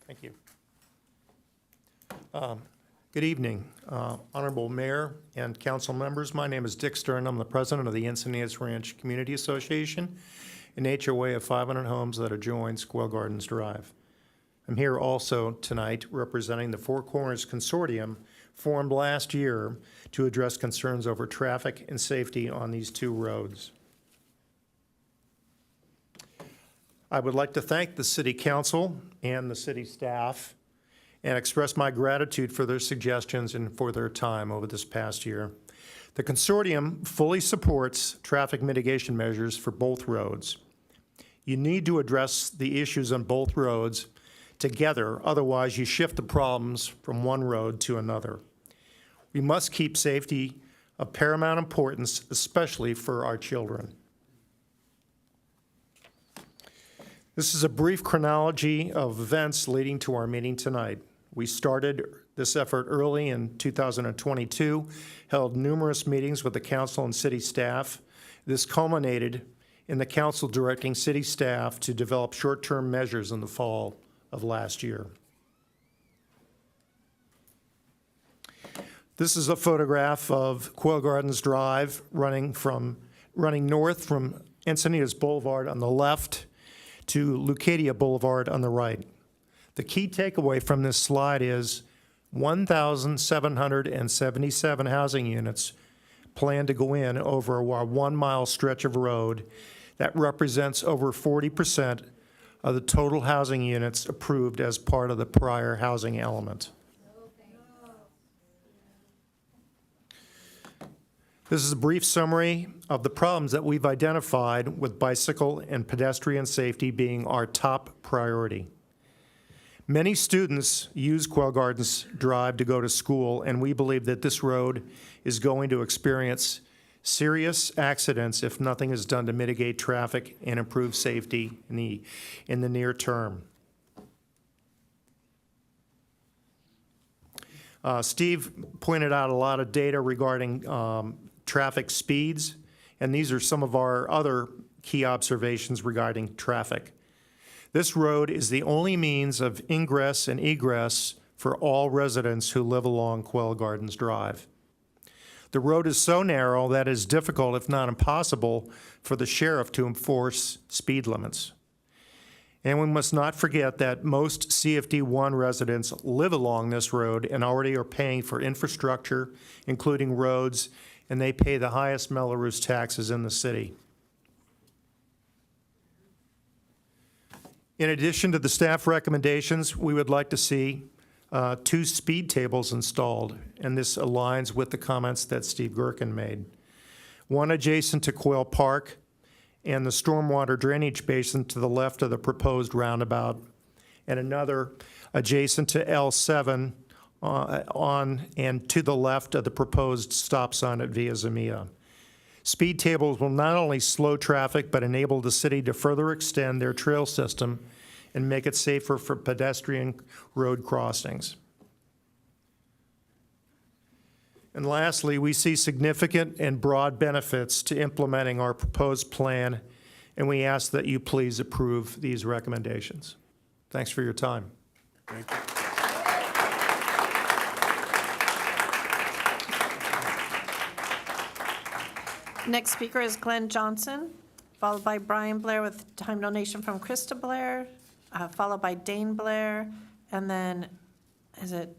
Thank you. Good evening, Honorable Mayor and council members. My name is Dick Stern. I'm the president of the Encinitas Ranch Community Association, an HOA of 500 homes that adjoins Quail Gardens Drive. I'm here also tonight representing the Four Corners Consortium formed last year to address concerns over traffic and safety on these two roads. I would like to thank the City Council and the city staff and express my gratitude for their suggestions and for their time over this past year. The consortium fully supports traffic mitigation measures for both roads. You need to address the issues on both roads together, otherwise you shift the problems from one road to another. We must keep safety of paramount importance, especially for our children. This is a brief chronology of events leading to our meeting tonight. We started this effort early in 2022, held numerous meetings with the council and city staff. This culminated in the council directing city staff to develop short-term measures in the fall of last year. This is a photograph of Quail Gardens Drive running north from Encinitas Boulevard on the left to Leucadia Boulevard on the right. The key takeaway from this slide is 1,777 housing units plan to go in over a 1-mile stretch of road that represents over 40% of the total housing units approved as part of the prior housing element. This is a brief summary of the problems that we've identified, with bicycle and pedestrian safety being our top priority. Many students use Quail Gardens Drive to go to school, and we believe that this road is going to experience serious accidents if nothing is done to mitigate traffic and improve safety in the near term. Steve pointed out a lot of data regarding traffic speeds, and these are some of our other key observations regarding traffic. This road is the only means of ingress and egress for all residents who live along Quail Gardens Drive. The road is so narrow that it is difficult, if not impossible, for the sheriff to enforce speed limits. And we must not forget that most CFD1 residents live along this road and already are paying for infrastructure, including roads, and they pay the highest Melrose taxes in the city. In addition to the staff recommendations, we would like to see 2 speed tables installed, and this aligns with the comments that Steve Gherkin made. One adjacent to Quail Park and the stormwater drainage basin to the left of the proposed roundabout, and another adjacent to L7 on and to the left of the proposed stop sign at Via Zamia. Speed tables will not only slow traffic, but enable the city to further extend their trail system and make it safer for pedestrian road crossings. And lastly, we see significant and broad benefits to implementing our proposed plan, and we ask that you please approve these recommendations. Thanks for your time. Thank you. Next speaker is Glenn Johnson, followed by Brian Blair with time donation from Krista Blair, followed by Dane Blair, and then, is it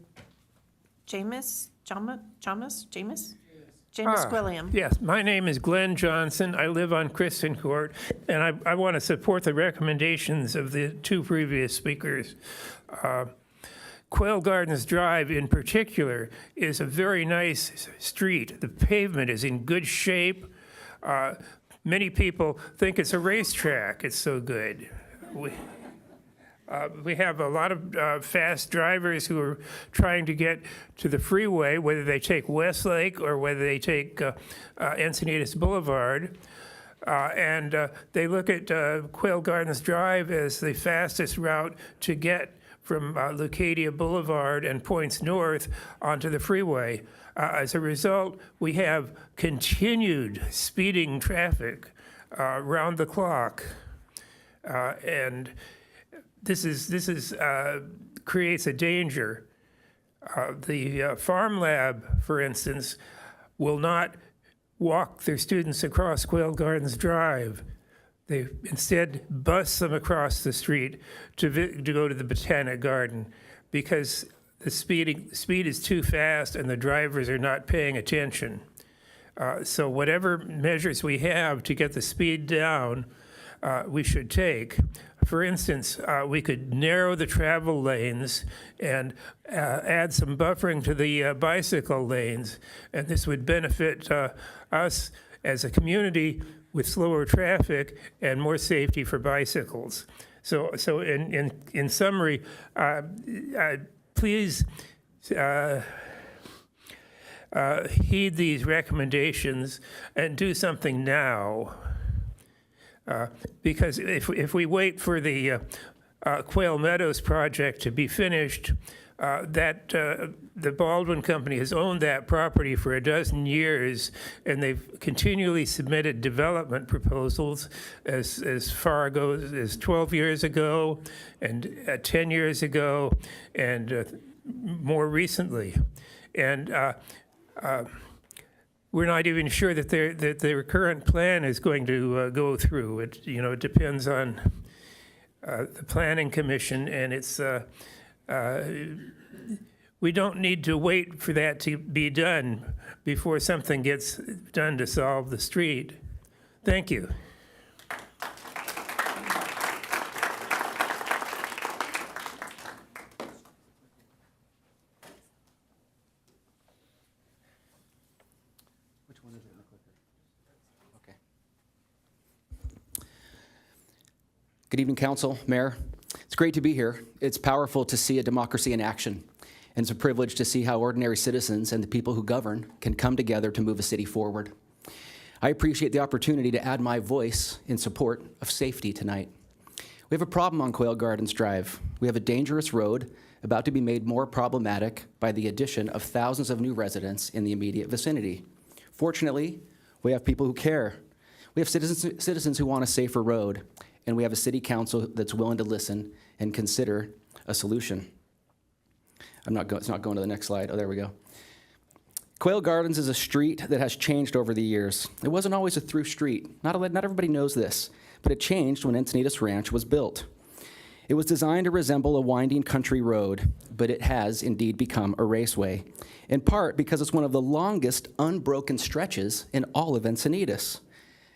Jameis Quilliam? Yes, my name is Glenn Johnson. I live on Kristen Court, and I want to support the recommendations of the 2 previous speakers. Quail Gardens Drive in particular is a very nice street. The pavement is in good shape. Many people think it's a racetrack. It's so good. We have a lot of fast drivers who are trying to get to the freeway, whether they take Westlake or whether they take Encinitas Boulevard. And they look at Quail Gardens Drive as the fastest route to get from Leucadia Boulevard and points north onto the freeway. As a result, we have continued speeding traffic round the clock. And this creates a danger. The Farm Lab, for instance, will not walk their students across Quail Gardens Drive. They instead bus them across the street to go to the Botanic Garden because the speed is too fast and the drivers are not paying attention. So whatever measures we have to get the speed down, we should take. For instance, we could narrow the travel lanes and add some buffering to the bicycle lanes, and this would benefit us as a community with slower traffic and more safety for bicycles. So in summary, please heed these recommendations and do something now. Because if we wait for the Quail Meadows project to be finished, the Baldwin Company has owned that property for a dozen years, and they've continually submitted development proposals as far ago as 12 years ago, and 10 years ago, and more recently. And we're not even sure that their current plan is going to go through. It depends on the Planning Commission, and it's we don't need to wait for that to be done before something gets done to solve the street. Thank you. Which one is it in the clicker? Okay. Good evening, Council, Mayor. It's great to be here. It's powerful to see a democracy in action. And it's a privilege to see how ordinary citizens and the people who govern can come together to move a city forward. I appreciate the opportunity to add my voice in support of safety tonight. We have a problem on Quail Gardens Drive. We have a dangerous road about to be made more problematic by the addition of thousands of new residents in the immediate vicinity. Fortunately, we have people who care. We have citizens who want a safer road, and we have a city council that's willing to listen and consider a solution. It's not going to the next slide. Oh, there we go. Quail Gardens is a street that has changed over the years. It wasn't always a through street. Not everybody knows this, but it changed when Encinitas Ranch was built. It was designed to resemble a winding country road, but it has indeed become a raceway, in part because it's one of the longest unbroken stretches in all of Encinitas.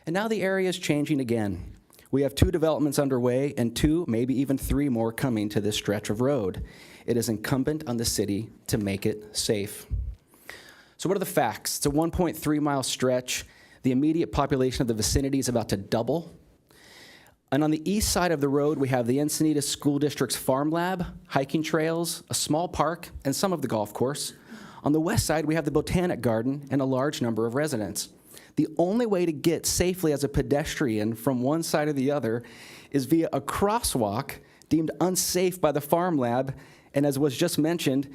And now the area is changing again. We have 2 developments underway and 2, maybe even 3 more coming to this stretch of road. It is incumbent on the city to make it safe. So what are the facts? It's a 1.3-mile stretch. The immediate population of the vicinity is about to double. And on the east side of the road, we have the Encinitas School District's farm lab, hiking trails, a small park, and some of the golf course. On the west side, we have the Botanic Garden and a large number of residents. The only way to get safely as a pedestrian from one side or the other is via a crosswalk deemed unsafe by the farm lab. And as was just mentioned,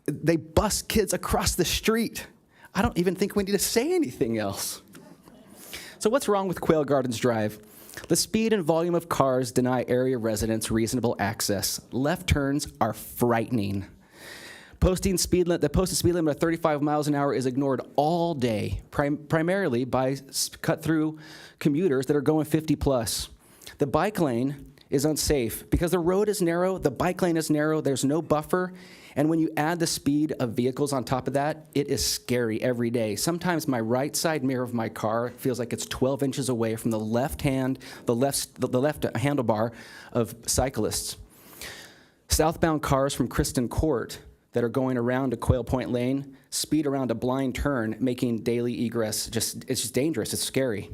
they bus kids across the street. I don't even think we need to say anything else. So what's wrong with Quail Gardens Drive? The speed and volume of cars deny area residents reasonable access. Left turns are frightening. The posted speed limit of 35 miles an hour is ignored all day, primarily by cut-through commuters that are going 50 plus. The bike lane is unsafe. Because the road is narrow, the bike lane is narrow, there's no buffer, and when you add the speed of vehicles on top of that, it is scary every day. Sometimes my right side mirror of my car feels like it's 12 inches away from the left handlebar of cyclists. Southbound cars from Kristen Court that are going around to Quail Point Lane speed around a blind turn, making daily egress it's just dangerous, it's scary.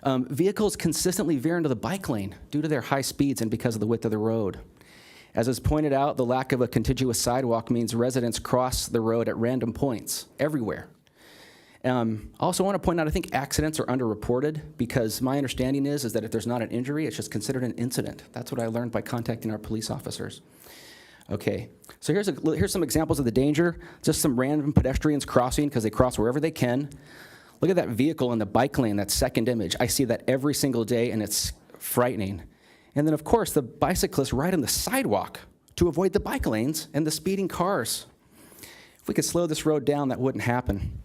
Vehicles consistently veer into the bike lane due to their high speeds and because of the width of the road. As is pointed out, the lack of a contiguous sidewalk means residents cross the road at random points everywhere. Also want to point out, I think accidents are underreported because my understanding is that if there's not an injury, it's just considered an incident. That's what I learned by contacting our police officers. Okay, so here's some examples of the danger. Just some random pedestrians crossing because they cross wherever they can. Look at that vehicle in the bike lane, that second image. I see that every single day, and it's frightening. And then, of course, the bicyclists ride on the sidewalk to avoid the bike lanes and the speeding cars. If we could slow this road down, that wouldn't happen.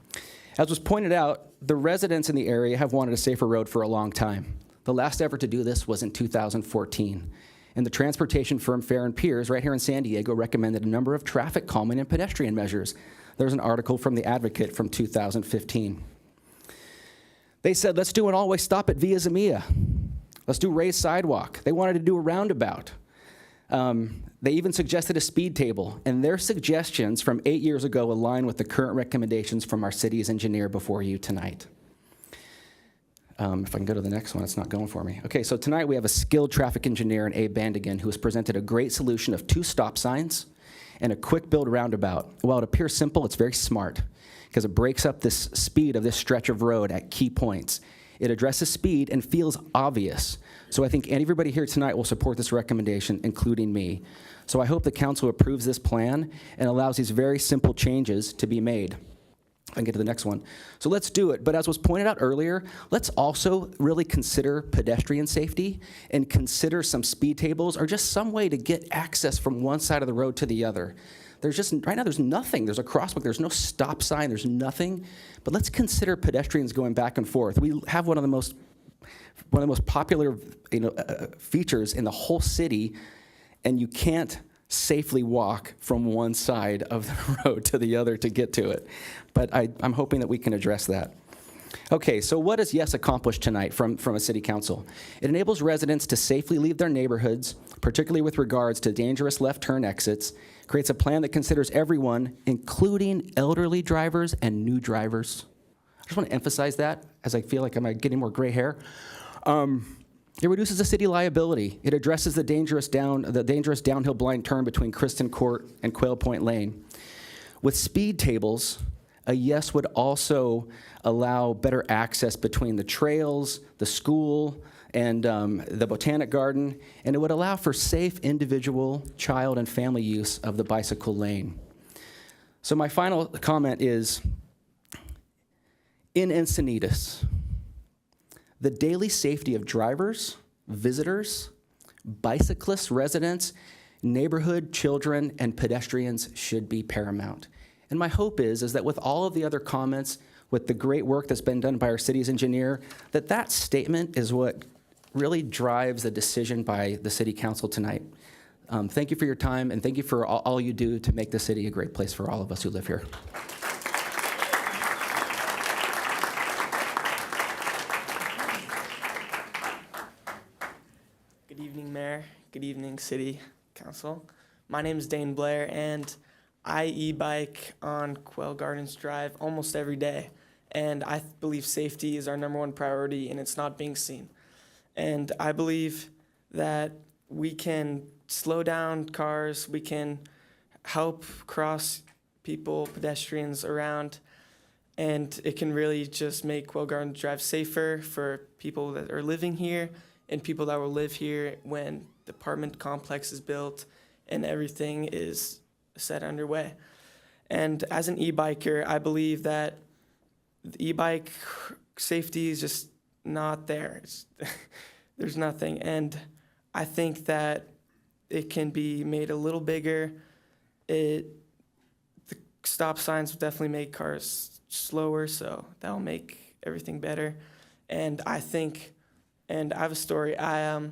As was pointed out, the residents in the area have wanted a safer road for a long time. The last effort to do this was in 2014. And the transportation firm Fair and Piers, right here in San Diego, recommended a number of traffic calming and pedestrian measures. There's an article from The Advocate from 2015. They said, let's do an all-way stop at Via Zamia. Let's do raised sidewalk. They wanted to do a roundabout. They even suggested a speed table, and their suggestions from 8 years ago align with the current recommendations from our city's engineer before you tonight. If I can go to the next one, it's not going for me. Okay, so tonight we have a skilled traffic engineer in Abe Bandigan who has presented a great solution of 2 stop signs and a quick build roundabout. While it appears simple, it's very smart because it breaks up this speed of this stretch of road at key points. It addresses speed and feels obvious. So I think everybody here tonight will support this recommendation, including me. So I hope the council approves this plan and allows these very simple changes to be made. I can get to the next one. So let's do it. But as was pointed out earlier, let's also really consider pedestrian safety and consider some speed tables or just some way to get access from one side of the road to the other. Right now there's nothing. There's a crosswalk, there's no stop sign, there's nothing. But let's consider pedestrians going back and forth. We have one of the most popular features in the whole city, and you can't safely walk from one side of the road to the other to get to it. But I'm hoping that we can address that. Okay, so what does YES accomplish tonight from a city council? It enables residents to safely leave their neighborhoods, particularly with regards to dangerous left turn exits, creates a plan that considers everyone, including elderly drivers and new drivers. I just want to emphasize that, as I feel like I'm getting more gray hair. It reduces the city liability. It addresses the dangerous downhill blind turn between Kristen Court and Quail Point Lane. With speed tables, a YES would also allow better access between the trails, the school, and the Botanic Garden, and it would allow for safe individual, child, and family use of the bicycle lane. So my final comment is, in Encinitas, the daily safety of drivers, visitors, bicyclists, residents, neighborhood, children, and pedestrians should be paramount. And my hope is that with all of the other comments, with the great work that's been done by our city's engineer, that statement is what really drives the decision by the city council tonight. Thank you for your time, and thank you for all you do to make the city a great place for all of us who live here. Good evening, Mayor. Good evening, City Council. My name is Dane Blair, and I e-bike on Quail Gardens Drive almost every day. And I believe safety is our #1 priority, and it's not being seen. And I believe that we can slow down cars, we can help cross people, pedestrians around, and it can really just make Quail Gardens Drive safer for people that are living here and people that will live here when the apartment complex is built and everything is set underway. And as an e-biker, I believe that the e-bike safety is just not there. There's nothing. And I think that it can be made a little bigger. The stop signs will definitely make cars slower, so that'll make everything better. And I have a story. I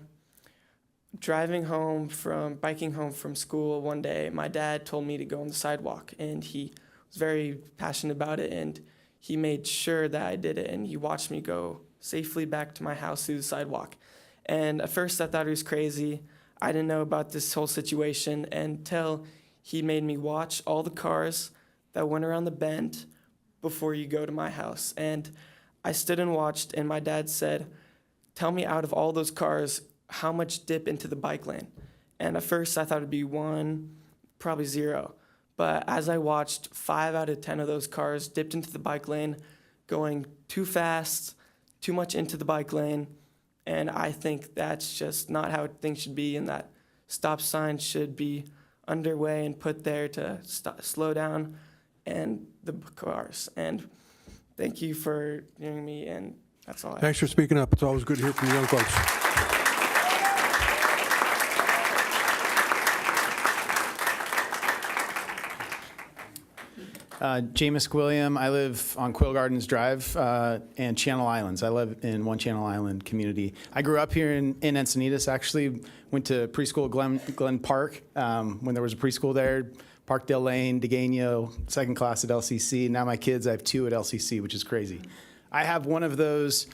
biking home from school one day, my dad told me to go on the sidewalk, and he was very passionate about it, and he made sure that I did it, and he watched me go safely back to my house through the sidewalk. And at first I thought he was crazy. I didn't know about this whole situation until he made me watch all the cars that went around the bend before you go to my house. And I stood and watched, and my dad said, "Tell me out of all those cars, how much dip into the bike lane?" And at first I thought it'd be 1, probably 0. But as I watched, 5 out of 10 of those cars dipped into the bike lane, going too fast, too much into the bike lane. And I think that's just not how things should be, and that stop signs should be underway and put there to slow down and the cars. And thank you for hearing me, and that's all I have. Thanks for speaking up. It's always good to hear from the young folks. Jameis William. I live on Quail Gardens Drive and Channel Islands. I live in one Channel Island community. I grew up here in Encinitas. Actually went to preschool at Glen Park when there was a preschool there. Parkdale Lane, Degano, second class at LCC. Now my kids, I have 2 at LCC, which is crazy. I have one of those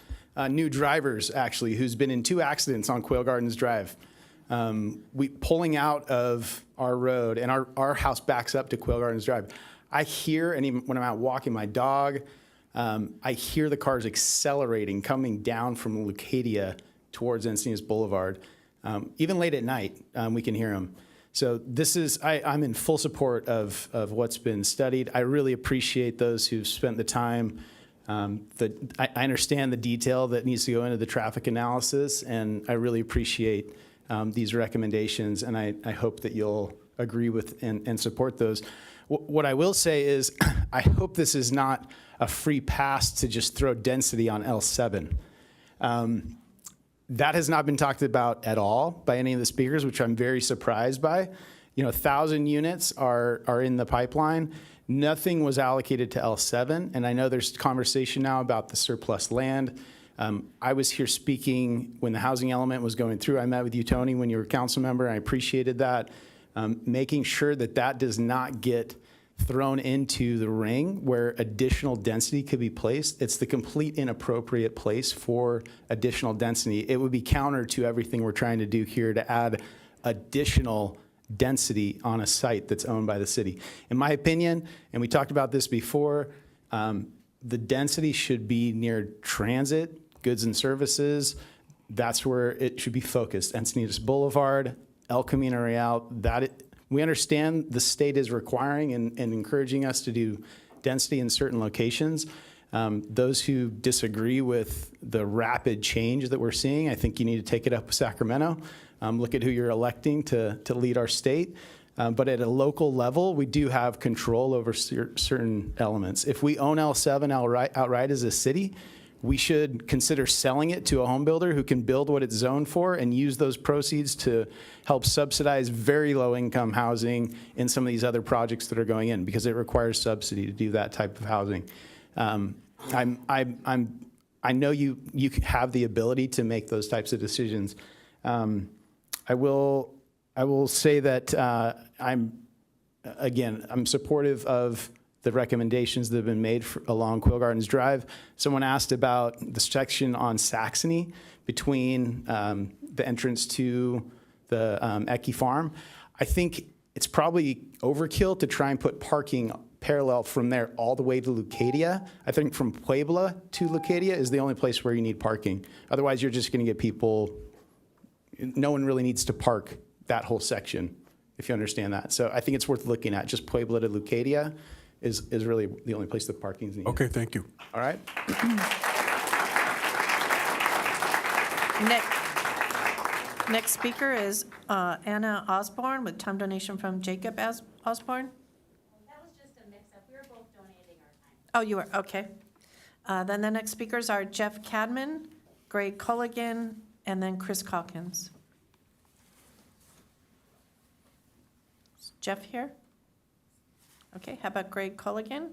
new drivers, actually, who's been in 2 accidents on Quail Gardens Drive. Pulling out of our road, and our house backs up to Quail Gardens Drive. I hear, and even when I'm out walking my dog, I hear the cars accelerating, coming down from Leucadia towards Encinitas Boulevard. Even late at night, we can hear them. So I'm in full support of what's been studied. I really appreciate those who've spent the time I understand the detail that needs to go into the traffic analysis, and I really appreciate these recommendations, and I hope that you'll agree with and support those. What I will say is I hope this is not a free pass to just throw density on L7. That has not been talked about at all by any of the speakers, which I'm very surprised by. 1,000 units are in the pipeline. Nothing was allocated to L7, and I know there's conversation now about the surplus land. I was here speaking when the housing element was going through. I met with you, Tony, when you were a council member, and I appreciated that. Making sure that that does not get thrown into the ring where additional density could be placed. It's the complete inappropriate place for additional density. It would be counter to everything we're trying to do here to add additional density on a site that's owned by the city. In my opinion, and we talked about this before, the density should be near transit, goods and services. That's where it should be focused. Encinitas Boulevard, El Camino Real, we understand the state is requiring and encouraging us to do density in certain locations. Those who disagree with the rapid change that we're seeing, I think you need to take it up with Sacramento. Look at who you're electing to lead our state. But at a local level, we do have control over certain elements. If we own L7 outright as a city, we should consider selling it to a home builder who can build what it's zoned for and use those proceeds to help subsidize very low income housing in some of these other projects that are going in, because it requires subsidy to do that type of housing. I know you have the ability to make those types of decisions. I will say that I'm supportive of the recommendations that have been made along Quail Gardens Drive. Someone asked about the section on Saxony between the entrance to the Ecke Farm. I think it's probably overkill to try and put parking parallel from there all the way to Leucadia. I think from Puebla to Leucadia is the only place where you need parking. Otherwise, you're just going to get people. No one really needs to park that whole section, if you understand that. So I think it's worth looking at. Just Puebla to Leucadia is really the only place that parking is needed. Okay, thank you. All right. Next speaker is Anna Osborne with time donation from Jacob Osborne. That was just a mix-up. We were both donating our time. Oh, you were, okay. Then the next speakers are Jeff Cadman, Greg Culligan, and then Chris Calkins. Is Jeff here? Okay, how about Greg Culligan?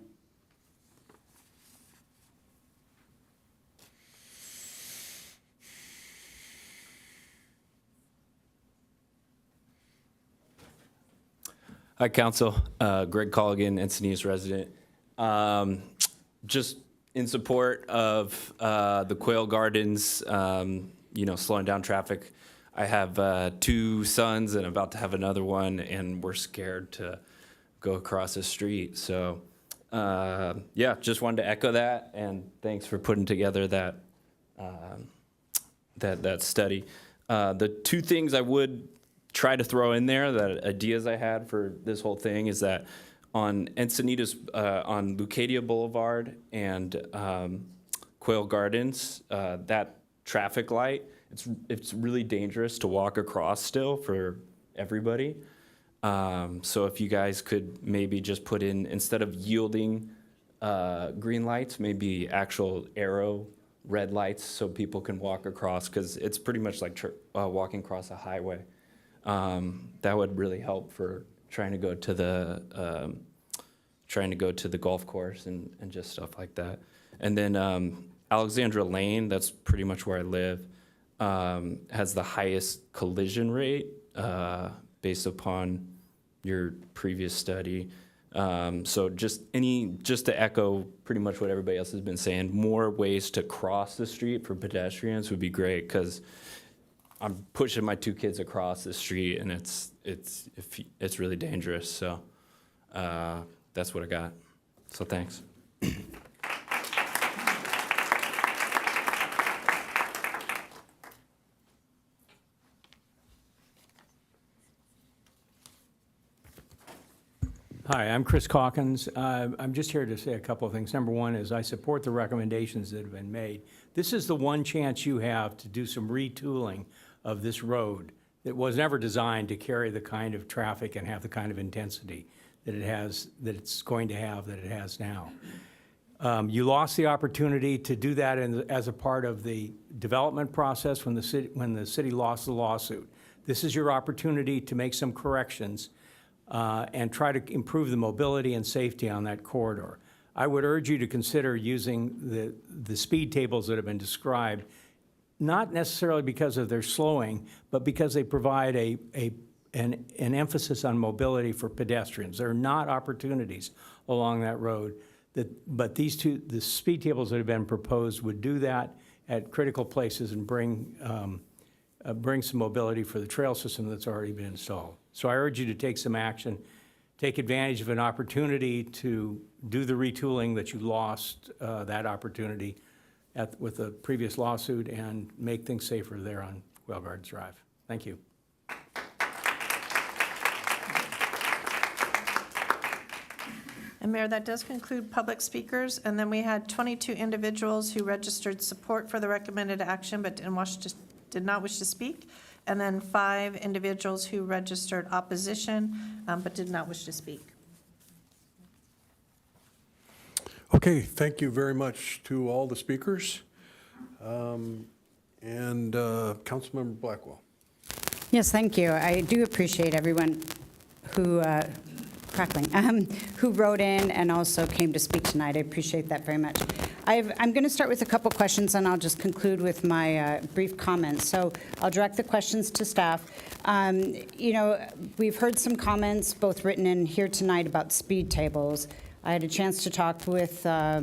Hi, Council. Greg Colligan, Encinitas resident. Just in support of the Quail Gardens, slowing down traffic. I have 2 sons and about to have another one, and we're scared to go across the street. So, just wanted to echo that, and thanks for putting together that study. The 2 things I would try to throw in there, that ideas I had for this whole thing, is that on Encinitas, on Leucadia Boulevard and Quail Gardens, that traffic light, it's really dangerous to walk across still for everybody. So if you guys could maybe just put in, instead of yielding green lights, maybe actual arrow red lights so people can walk across, because it's pretty much like walking across a highway. That would really help for trying to go to the golf course and just stuff like that. And then Alexandra Lane, that's pretty much where I live, has the highest collision rate based upon your previous study. So just to echo pretty much what everybody else has been saying, more ways to cross the street for pedestrians would be great, because I'm pushing my 2 kids across the street, and it's really dangerous. So that's what I got. So thanks. Hi, I'm Chris Calkins. I'm just here to say a couple of things. Number one is I support the recommendations that have been made. This is the one chance you have to do some retooling of this road that was never designed to carry the kind of traffic and have the kind of intensity that it has, that it's going to have, that it has now. You lost the opportunity to do that as a part of the development process when the city lost the lawsuit. This is your opportunity to make some corrections and try to improve the mobility and safety on that corridor. I would urge you to consider using the speed tables that have been described, not necessarily because of their slowing, but because they provide an emphasis on mobility for pedestrians. There are not opportunities along that road. But the speed tables that have been proposed would do that at critical places and bring some mobility for the trail system that's already been installed. So I urge you to take some action, take advantage of an opportunity to do the retooling that you lost that opportunity with the previous lawsuit and make things safer there on Quail Gardens Drive. Thank you. And Mayor, that does conclude public speakers. And then we had 22 individuals who registered support for the recommended action but did not wish to speak. And then 5 individuals who registered opposition but did not wish to speak. Okay, thank you very much to all the speakers. And Councilmember Blackwell. Yes, thank you. I do appreciate everyone who who wrote in and also came to speak tonight. I appreciate that very much. I'm going to start with a couple questions, and I'll just conclude with my brief comments. So I'll direct the questions to staff. You know, we've heard some comments, both written and here tonight, about speed tables. I had a chance to talk with our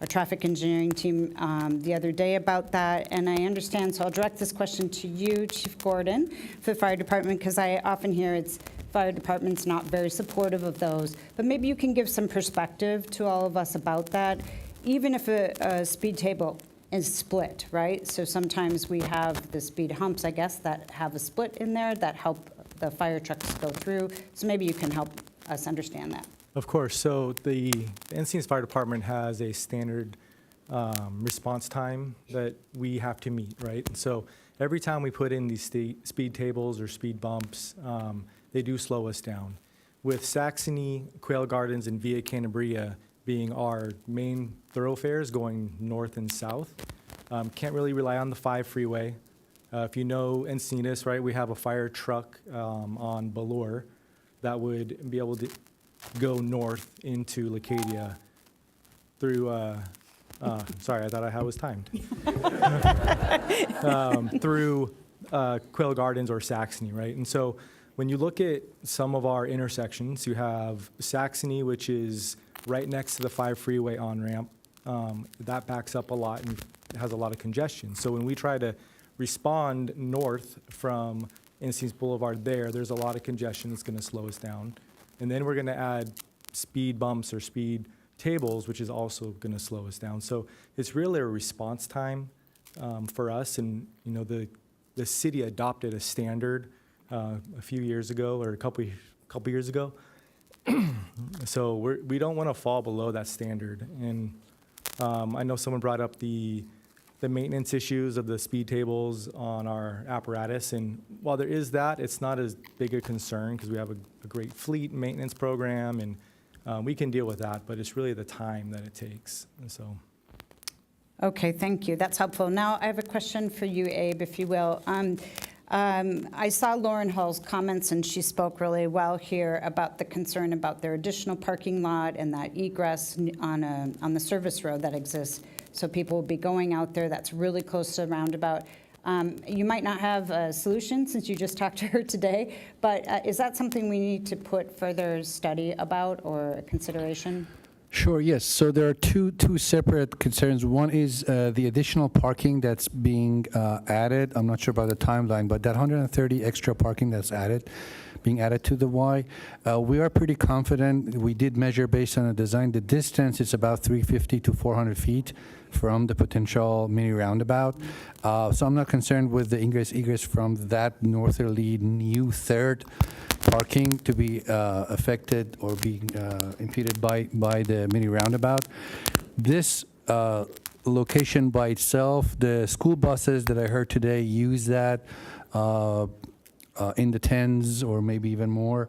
traffic engineering team the other day about that, and I understand, so I'll direct this question to you, Chief Gordon, for the fire department, because I often hear it's fire department's not very supportive of those. But maybe you can give some perspective to all of us about that, even if a speed table is split, right? So sometimes we have the speed humps, I guess, that have a split in there that help the fire trucks go through. So maybe you can help us understand that. Of course. So the Encinitas Fire Department has a standard response time that we have to meet, right? And so every time we put in these speed tables or speed bumps, they do slow us down. With Saxony, Quail Gardens, and Via Canabria being our main thoroughfares going north and south, can't really rely on the 5 freeway. If you know Encinitas, right, we have a fire truck on Ballure that would be able to go north into Leucadia through, sorry, I thought I was timed, through Quail Gardens or Saxony, right? And so when you look at some of our intersections, you have Saxony, which is right next to the 5 freeway on-ramp. That backs up a lot and has a lot of congestion. So when we try to respond north from Encinitas Boulevard there's a lot of congestion that's going to slow us down. And then we're going to add speed bumps or speed tables, which is also going to slow us down. So it's really a response time for us. And you know, the city adopted a standard a few years ago, or a couple years ago. So we don't want to fall below that standard. And I know someone brought up the maintenance issues of the speed tables on our apparatus. And while there is that, it's not as big a concern because we have a great fleet maintenance program, and we can deal with that, but it's really the time that it takes. And so. Okay, thank you. That's helpful. Now I have a question for you, Abe, if you will. I saw Lauren Hall's comments, and she spoke really well here about the concern about their additional parking lot and that egress on the service road that exists. So people will be going out there. That's really close to the roundabout. You might not have a solution since you just talked to her today, but is that something we need to put further study about or consideration? Sure, yes. So there are two separate concerns. One is the additional parking that's being added. I'm not sure about the timeline, but that 130 extra parking that's being added to the Y, we are pretty confident. We did measure based on the design. The distance is about 350 to 400 feet from the potential mini roundabout. So I'm not concerned with the ingress egress from that northerly new third parking to be affected or being impeded by the mini roundabout. This location by itself, the school buses that I heard today use that in the tens or maybe even more.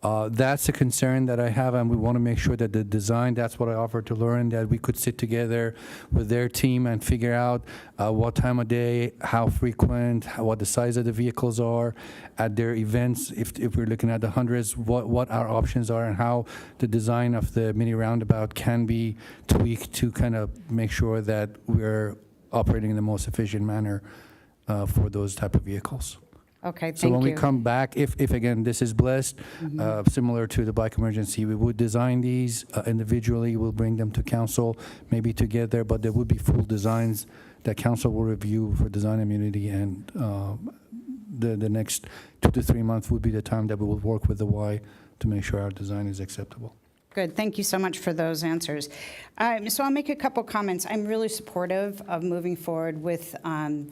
That's a concern that I have, and we want to make sure that the design, that's what I offered to Lauren, that we could sit together with their team and figure out what time of day, how frequent, what the size of the vehicles are at their events, if we're looking at the hundreds, what our options are and how the design of the mini roundabout can be tweaked to kind of make sure that we're operating in the most efficient manner for those type of vehicles. Okay, thank So when we you. come back, if again, this is blessed, similar to the bike emergency, we would design these individually, we'll bring them to council, maybe together, but there would be full designs that council will review for design immunity, and the next 2 to 3 months would be the time that we will work with the Y to make sure our design is acceptable. Good, thank you so much for those answers. So I'll make a couple comments. I'm really supportive of moving forward with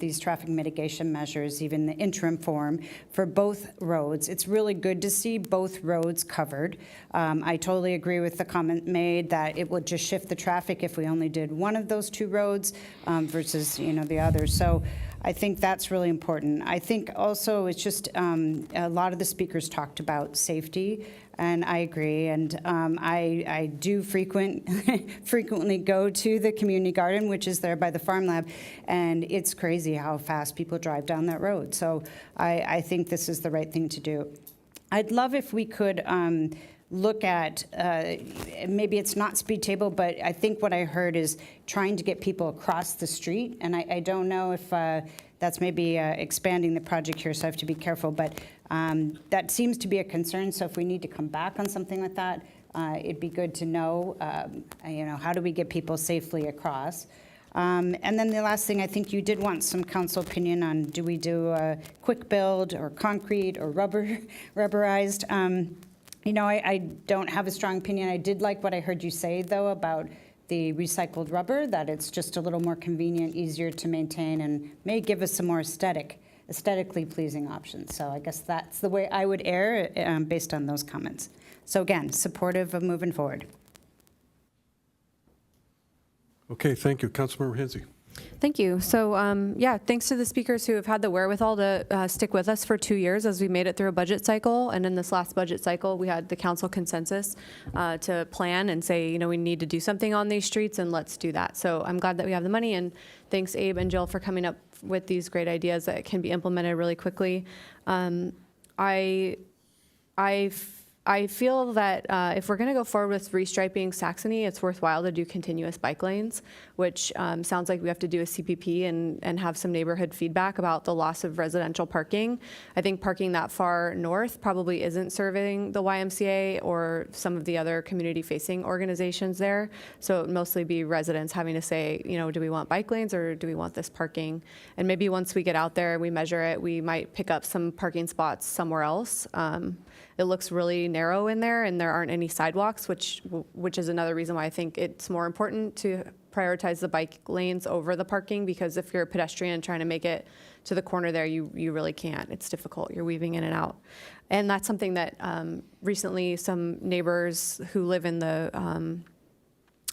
these traffic mitigation measures, even the interim form, for both roads. It's really good to see both roads covered. I totally agree with the comment made that it would just shift the traffic if we only did one of those two roads versus, the other. So I think that's really important. I think also it's just a lot of the speakers talked about safety, and I agree. And I do frequently go to the community garden, which is there by the Farm Lab, and it's crazy how fast people drive down that road. So I think this is the right thing to do. I'd love if we could look at, maybe it's not speed table, but I think what I heard is trying to get people across the street. And I don't know if that's maybe expanding the project here, so I have to be careful. But that seems to be a concern. So if we need to come back on something like that, it'd be good to know, how do we get people safely across? And then the last thing, I think you did want some council opinion on, do we do a quick build or concrete or rubberized? I don't have a strong opinion. I did like what I heard you say, though, about the recycled rubber, that it's just a little more convenient, easier to maintain, and may give us some more aesthetically pleasing options. So I guess that's the way I would err based on those comments. So again, supportive of moving forward. Okay, thank you. Councilmember Hensy. Thank you. So, thanks to the speakers who have had the wherewithal to stick with us for 2 years as we made it through a budget cycle. And in this last budget cycle, we had the council consensus to plan and say, we need to do something on these streets, and let's do that. So I'm glad that we have the money, and thanks, Abe and Jill, for coming up with these great ideas that can be implemented really quickly. I feel that if we're going to go forward with restriping Saxony, it's worthwhile to do continuous bike lanes, which sounds like we have to do a CPP and have some neighborhood feedback about the loss of residential parking. I think parking that far north probably isn't serving the YMCA or some of the other community-facing organizations there. So it would mostly be residents having to say, do we want bike lanes or do we want this parking? And maybe once we get out there and we measure it, we might pick up some parking spots somewhere else. It looks really narrow in there, and there aren't any sidewalks, which is another reason why I think it's more important to prioritize the bike lanes over the parking, because if you're a pedestrian trying to make it to the corner there, you really can't. It's difficult. You're weaving in and out. And that's something that recently some neighbors who live in the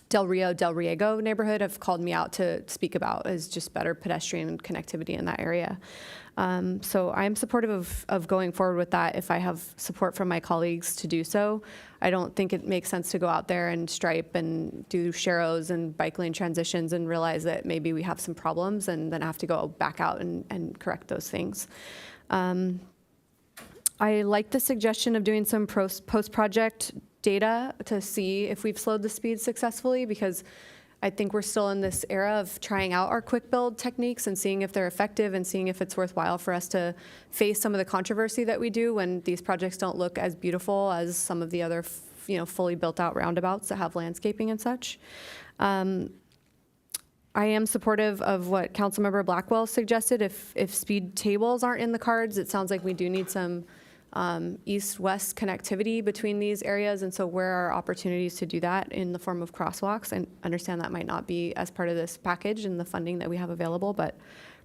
Del Riego neighborhood have called me out to speak about, is just better pedestrian connectivity in that area. So I'm supportive of going forward with that if I have support from my colleagues to do so. I don't think it makes sense to go out there and stripe and do sharrows and bike lane transitions and realize that maybe we have some problems and then have to go back out and correct those things. I like the suggestion of doing some post-project data to see if we've slowed the speed successfully, because I think we're still in this era of trying out our quick build techniques and seeing if they're effective and seeing if it's worthwhile for us to face some of the controversy that we do when these projects don't look as beautiful as some of the other, fully built out roundabouts that have landscaping and such. I am supportive of what Councilmember Blackwell suggested. If speed tables aren't in the cards, it sounds like we do need some east-west connectivity between these areas, and so where are opportunities to do that in the form of crosswalks? I understand that might not be as part of this package and the funding that we have available, but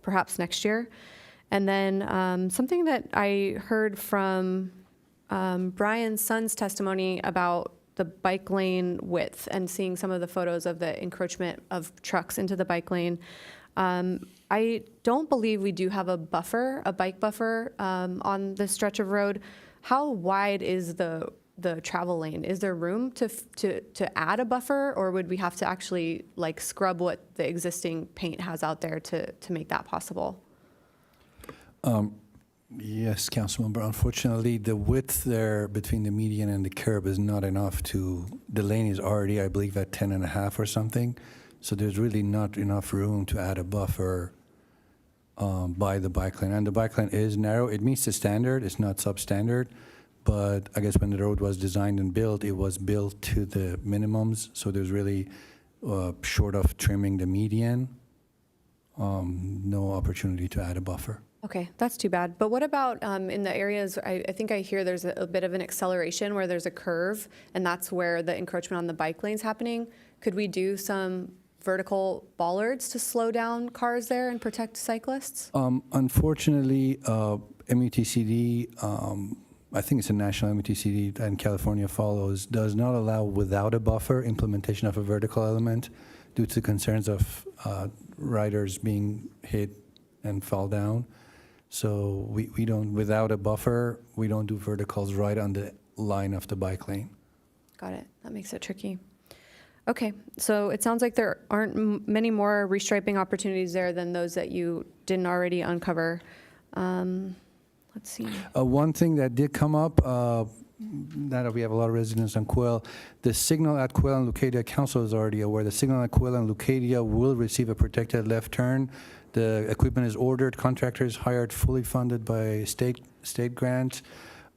perhaps next year. And then something that I heard from Brian's son's testimony about the bike lane width and seeing some of the photos of the encroachment of trucks into the bike lane. I don't believe we do have a bike buffer on this stretch of road. How wide is the travel lane? Is there room to add a buffer, or would we have to actually like scrub what the existing paint has out there to make that possible? Yes, Councilmember. Unfortunately, the width there between the median and the curb is not enough the lane is already, I believe, at 10.5 or something. So there's really not enough room to add a buffer by the bike lane. And the bike lane is narrow. It meets the standard. It's not substandard. But I guess when the road was designed and built, it was built to the minimums. So there's really, short of trimming the median, no opportunity to add a buffer. Okay, that's too bad. But what about in the areas, I think I hear there's a bit of an acceleration where there's a curve, and that's where the encroachment on the bike lane's happening. Could we do some vertical bollards to slow down cars there and protect cyclists? Unfortunately, MUTCD, I think it's a national MUTCD and California follows, does not allow without a buffer implementation of a vertical element due to concerns of riders being hit and fall down. So we don't, without a buffer, we don't do verticals right on the line of the bike lane. Got it. That makes it tricky. Okay, so it sounds like there aren't many more restriping opportunities there than those that you didn't already uncover. Let's see. One thing that did come up, now that we have a lot of residents on Quill, the signal at Quill and Leucadia, Council is already aware, the signal at Quill and Leucadia will receive a protected left turn. The equipment is ordered, contractors hired, fully funded by state grant.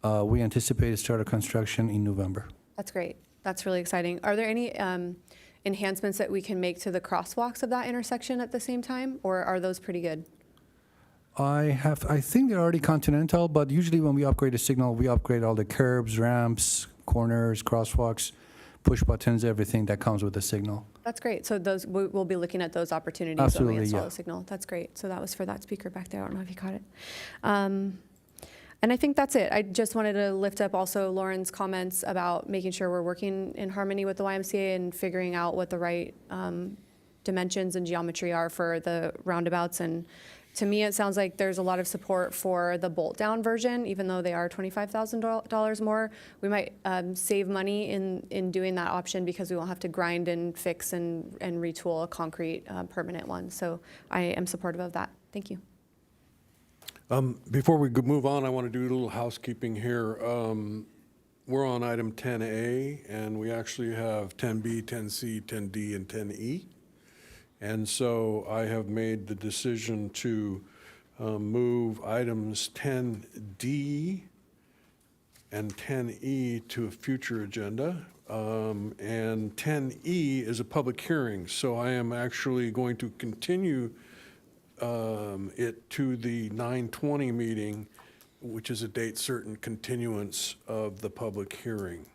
We anticipate a start of construction in November. That's great. That's really exciting. Are there any enhancements that we can make to the crosswalks of that intersection at the same time, or are those pretty good? I think they're already continental, but usually when we upgrade a signal, we upgrade all the curbs, ramps, corners, crosswalks, push buttons, everything that comes with the signal. That's great. So those we'll be looking at those opportunities Absolutely, when we install yeah. a signal. That's great. So that was for that speaker back there. I don't know if you caught it. And I think that's it. I just wanted to lift up also Lauren's comments about making sure we're working in harmony with the YMCA and figuring out what the right dimensions and geometry are for the roundabouts. And to me, it sounds like there's a lot of support for the bolt-down version, even though they are $25,000 more. We might save money in doing that option because we won't have to grind and fix and retool a concrete permanent one. So I am supportive of that. Thank you. Before we move on, I want to do a little housekeeping here. We're on item 10A, and we actually have 10B, 10C, 10D, and 10E. And so I have made the decision to move items 10D and 10E to a future agenda. And 10E is a public hearing, so I am actually going to continue it to the 9/20 meeting, which is a date certain continuance of the public hearing.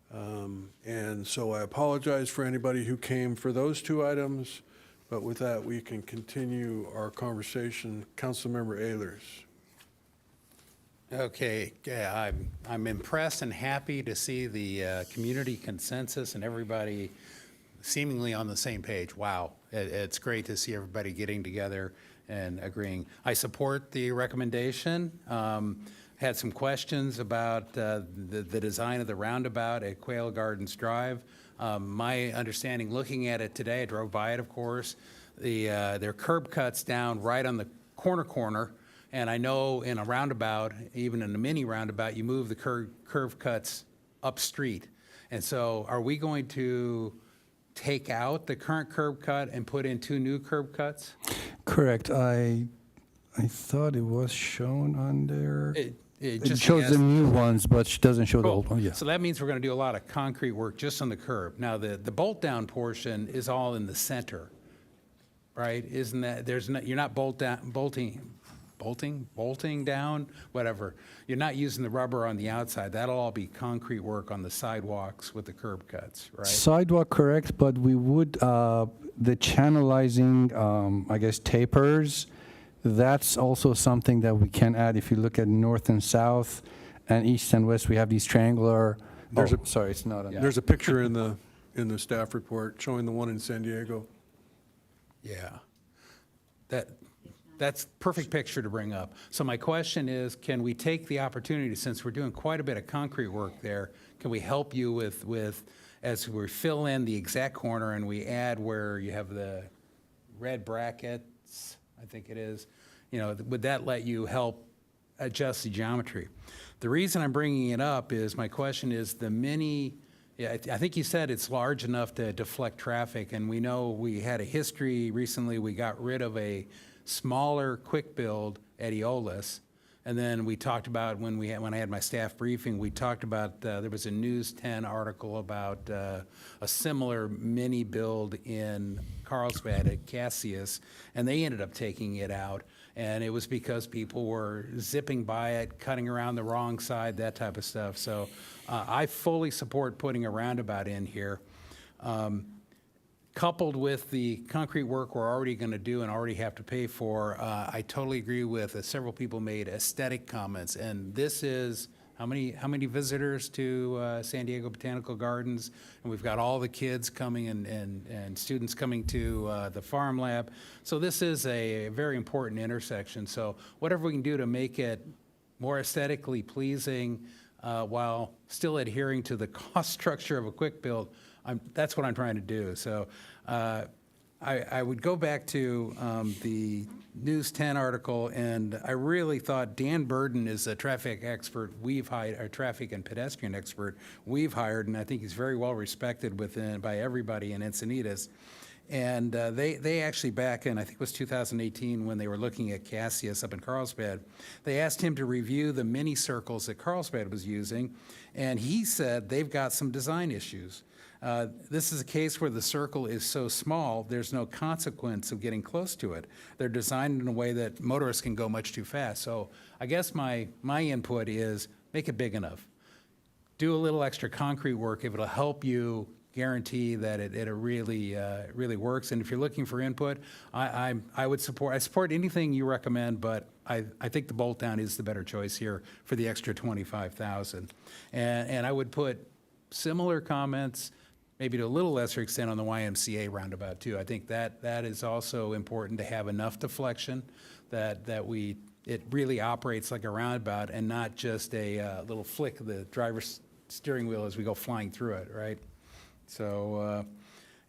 And so I apologize for anybody who came for those two items, but with that, we can continue our conversation. Councilmember Ehlers. Okay, yeah, I'm impressed and happy to see the community consensus and everybody seemingly on the same page. Wow, it's great to see everybody getting together and agreeing. I support the recommendation. Had some questions about the design of the roundabout at Quail Gardens Drive. My understanding, looking at it today, I drove by it, of course, their curb cuts down right on the corner, and I know in a roundabout, even in a mini roundabout, you move the curve cuts up street. And so are we going to take out the current curb cut and put in 2 new curb cuts? Correct. I thought it was shown on there. It It shows the new ones, but doesn't show the old one, yeah. So that means we're going to do a lot of concrete work just on the curb. Now, the bolt-down portion is all in the center, right? Isn't that, you're not bolting, bolting down, whatever. You're not using the rubber on the outside. That'll all be concrete work on the sidewalks with the curb cuts, right? Sidewalk, correct, but we would, the channelizing, I guess, tapers, that's also something that we can add. If you look at north and south and east and west, we have these triangular, sorry, it's not on. There's a picture in the staff report showing the one in San Diego. Yeah. That's perfect picture to bring up. So my question is, can we take the opportunity, since we're doing quite a bit of concrete work there, can we help you with as we fill in the exact corner and we add where you have the red brackets, I think it is, would that let you help adjust the geometry? The reason I'm bringing it up is, my question is I think you said it's large enough to deflect traffic, and we know we had a history recently, we got rid of a smaller quick build at Eolis, and then we talked about when I had my staff briefing, we talked about there was a News 10 article about a similar mini build in Carlsbad at Cassius, and they ended up taking it out, and it was because people were zipping by it, cutting around the wrong side, that type of stuff. So I fully support putting a roundabout in here. Coupled with the concrete work we're already going to do and already have to pay for, I totally agree with several people made aesthetic comments. And this is, how many visitors to San Diego Botanical Gardens? And we've got all the kids coming and students coming to the farm lab. So this is a very important intersection. So whatever we can do to make it more aesthetically pleasing while still adhering to the cost structure of a quick build, that's what I'm trying to do. So I would go back to the News 10 article, and I really thought Dan Burden is a traffic expert we've hired, a traffic and pedestrian expert we've hired, and I think he's very well respected by everybody in Encinitas. And they actually, back in, I think it was 2018, when they were looking at Cassius up in Carlsbad, they asked him to review the mini circles that Carlsbad was using, and he said they've got some design issues. This is a case where the circle is so small, there's no consequence of getting close to it. They're designed in a way that motorists can go much too fast. So I guess my input is make it big enough. Do a little extra concrete work if it'll help you guarantee that it really works. And if you're looking for input, I support anything you recommend, but I think the bolt down is the better choice here for the extra $25,000. And I would put similar comments, maybe to a little lesser extent, on the YMCA roundabout too. I think that is also important to have enough deflection that it really operates like a roundabout and not just a little flick of the driver's steering wheel as we go flying through it, right? So,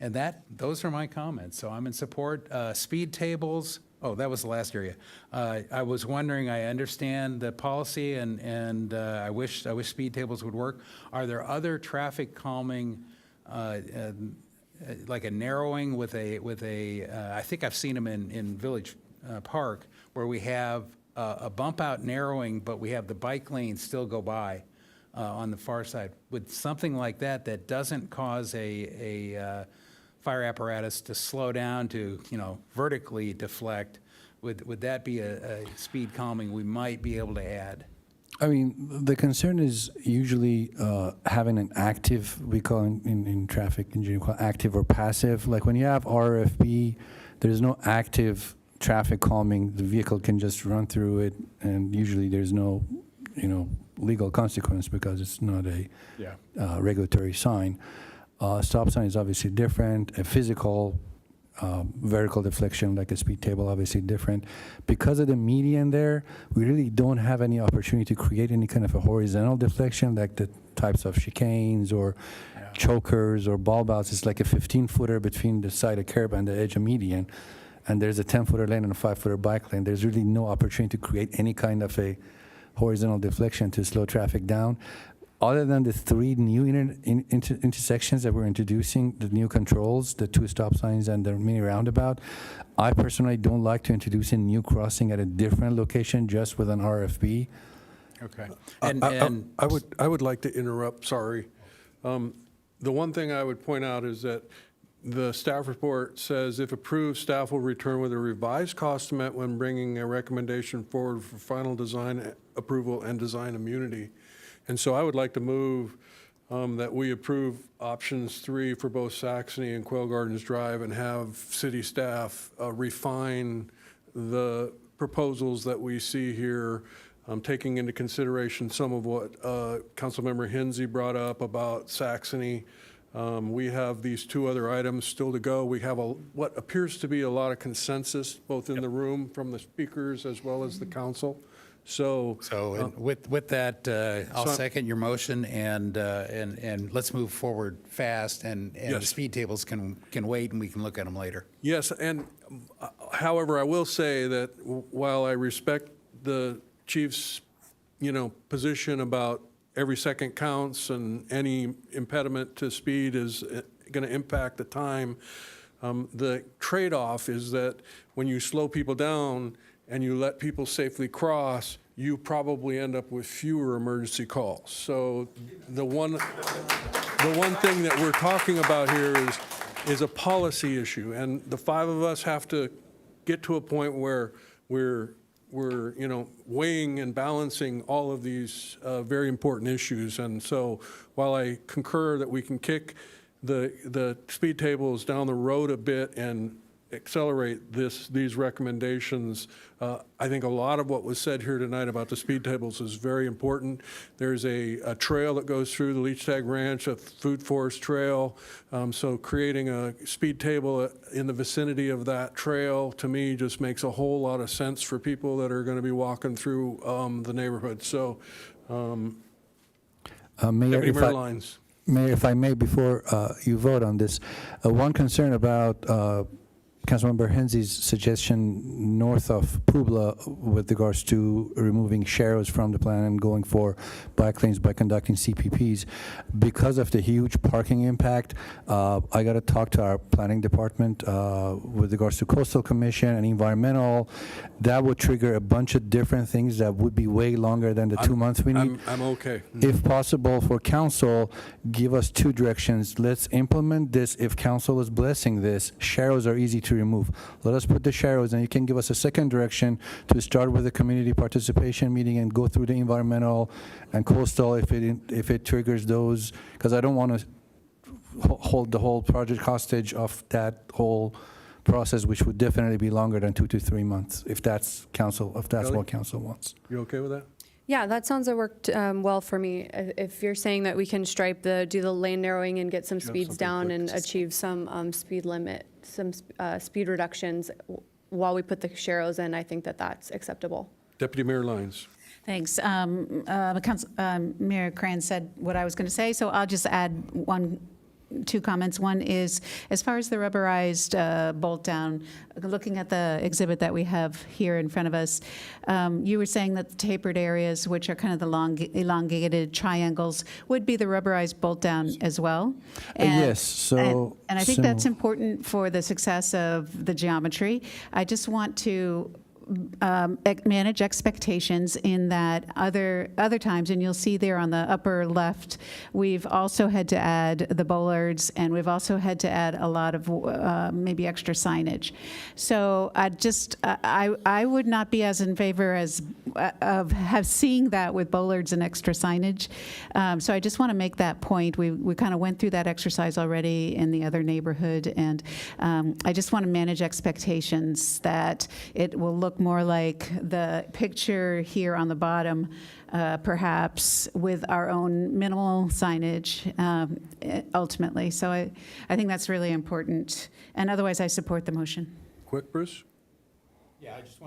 and those are my comments. So I'm in support. Speed tables. Oh, that was the last area. I was wondering, I understand the policy and I wish speed tables would work. Are there other traffic calming, like a narrowing with a I think I've seen them in Village Park, where we have a bump out narrowing, but we have the bike lanes still go by on the far side. With something like that doesn't cause a fire apparatus to slow down to, vertically deflect, would that be a speed calming we might be able to add? I mean, the concern is usually having an active, we call in traffic engineering, call active or passive. Like when you have RFB, there's no active traffic calming. The vehicle can just run through it, and usually there's no, legal consequence because it's not a regulatory sign. Stop sign is obviously different. A physical vertical deflection like a speed table, obviously different. Because of the median there, we really don't have any opportunity to create any kind of a horizontal deflection like the types of chicanes or chokers or bulb outs. It's like a 15-footer between the side of curb and the edge of median. And there's a 10-footer lane and a 5-footer bike lane. There's really no opportunity to create any kind of a horizontal deflection to slow traffic down. Other than the 3 new intersections that we're introducing, the new controls, the 2 stop signs and the mini roundabout, I personally don't like to introduce a new crossing at a different location just with an RFB. Okay. I would like to interrupt, sorry. The one thing I would point out is that the staff report says, if approved, staff will return with a revised cost estimate when bringing a recommendation forward for final design approval and design immunity. And so I would like to move that we approve options 3 for both Saxony and Quail Gardens Drive and have city staff refine the proposals that we see here, taking into consideration some of what Councilmember Hensy brought up about Saxony. We have these 2 other items still to go. We have what appears to be a lot of consensus, both in the room from the speakers as well as the council. So with that, I'll second your motion, and let's move forward fast, and the Yes. speed tables can wait, and we can look at them later. Yes, and however, I will say that while I respect the chief's, position about every second counts and any impediment to speed is going to impact the time, the trade-off is that when you slow people down and you let people safely cross, you probably end up with fewer emergency calls. So the one thing that we're talking about here is a policy issue, and the 5 of us have to get to a point where we're weighing and balancing all of these very important issues. And so while I concur that we can kick the speed tables down the road a bit and accelerate these recommendations, I think a lot of what was said here tonight about the speed tables is very important. There's a trail that goes through the Leech Tag Ranch, a food forest trail. So creating a speed table in the vicinity of that trail, to me, just makes a whole lot of sense for people that are going to be walking through the neighborhood. So, Mayor, Deputy Mayor Lyons. Mayor, if I may, before you vote on this, one concern about Councilmember Hensy's suggestion north of Puebla with regards to removing sharrows from the plan and going for bike lanes by conducting CPPs. Because of the huge parking impact, I got to talk to our planning department with regards to Coastal Commission and environmental. That would trigger a bunch of different things that would be way longer than the 2 months we need. I'm okay. If possible for council, give us 2 directions. Let's implement this. If council is blessing this, sharrows are easy to remove. Let us put the sharrows, and you can give us a second direction to start with the community participation meeting and go through the environmental and coastal if it triggers those, because I don't want to hold the whole project hostage of that whole process, which would definitely be longer than 2 to 3 months, if that's what council wants. You okay with that? Yeah, that sounds like worked well for me. If you're saying that we can do the lane narrowing and get some speeds down and achieve some speed limit, some speed reductions while we put the sharrows in, I think that that's acceptable. Deputy Mayor Lyons. Thanks. Mayor Cran said what I was going to say, so I'll just add 2 comments. One is, as far as the rubberized bolt down, looking at the exhibit that we have here in front of us, you were saying that the tapered areas, which are kind of the elongated triangles, would be the rubberized bolt down as well. Yes, so. And I think that's important for the success of the geometry. I just want to manage expectations in that other times, and you'll see there on the upper left, we've also had to add the bollards, and we've also had to add a lot of maybe extra signage. So I would not be as in favor of seeing that with bollards and extra signage. So I just want to make that point. We kind of went through that exercise already in the other neighborhood, and I just want to manage expectations that it will look more like the picture here on the bottom, perhaps with our own minimal signage ultimately. So I think that's really important. And otherwise, I support the motion. Quick, Bruce? Yeah, I just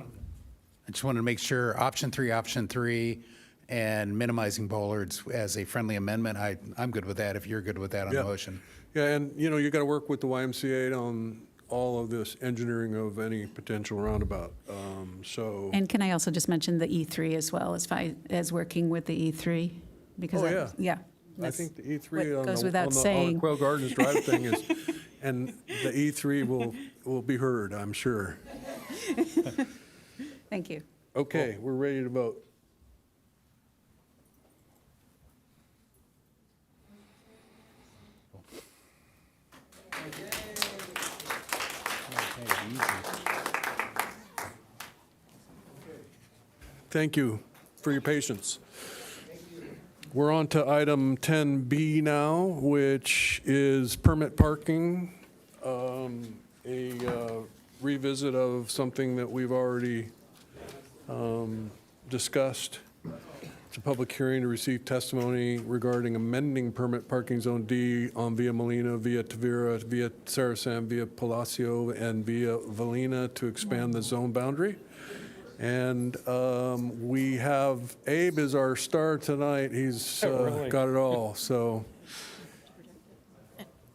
wanted to make sure option 3, and minimizing bollards as a friendly amendment. I'm good with that if you're good with that on the motion. Yeah, and you got to work with the YMCA on all of this engineering of any potential roundabout. And can I also just mention the E3 as well as working with the E3? Because I think the E3 on goes the without saying. Quail Gardens Drive thing is, and the E3 will be heard, I'm sure. Thank you. Okay, we're ready to vote. Thank you for your patience. We're on to item 10B now, which is permit parking, a revisit of something that we've already discussed. It's a public hearing to receive testimony regarding amending permit parking zone D on Via Molina, Via Tavira, Via Sarasan, Via Palacio, and Via Valina to expand the zone boundary. And we have Abe as our star tonight. He's got it all, so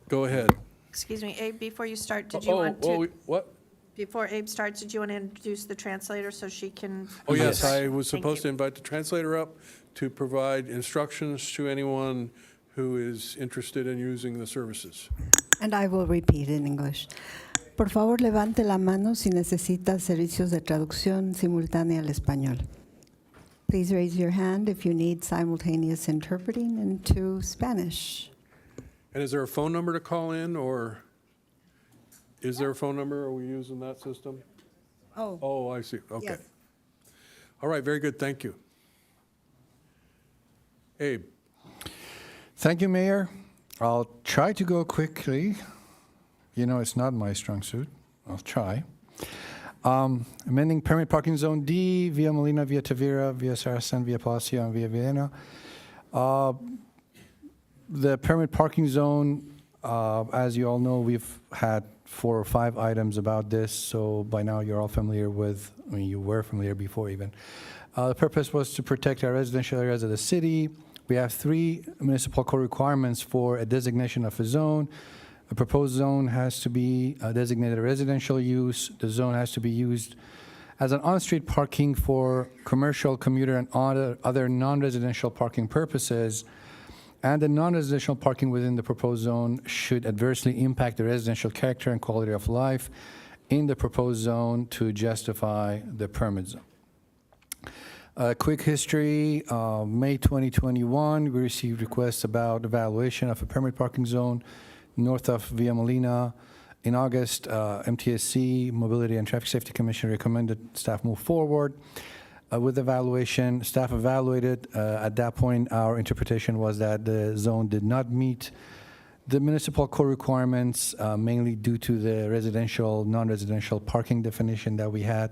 go ahead. Excuse me, Abe, before you start, did you want to? What? Before Abe starts, did you want to introduce the translator so she can? Oh, yes, I was Thank supposed to you. invite the translator up to provide instructions to anyone who is interested in using the services. And I will repeat in English. Por favor, levante la mano si necesita servicios de traducción simultánea al español. Please raise your hand if you need simultaneous interpreting into Spanish. And is there a phone number to call in, or is there a phone number? Are we using that system? Oh, I see. Okay. Yes. All right, very good. Thank you. Abe. Thank you, Mayor. I'll try to go quickly. You know, it's not my strong suit. I'll try. Amending permit parking zone D, Via Molina, Via Tavira, Via Sarasan, Via Palacio, and Via Vienna. The permit parking zone, as you all know, we've had 4 or 5 items about this, so by now you're all familiar with, I mean, you were familiar before even. The purpose was to protect our residential areas of the city. We have 3 municipal code requirements for a designation of a zone. A proposed zone has to be designated residential use. The zone has to be used as an on-street parking for commercial, commuter, and other non-residential parking purposes. And the non-residential parking within the proposed zone should adversely impact the residential character and quality of life in the proposed zone to justify the permit zone. A quick history, May 2021, we received requests about evaluation of a permit parking zone north of Via Molina. In August, MTSC, Mobility and Traffic Safety Commission, recommended staff move forward with evaluation. Staff evaluated. At that point, our interpretation was that the zone did not meet the municipal code requirements, mainly due to the residential, non-residential parking definition that we had.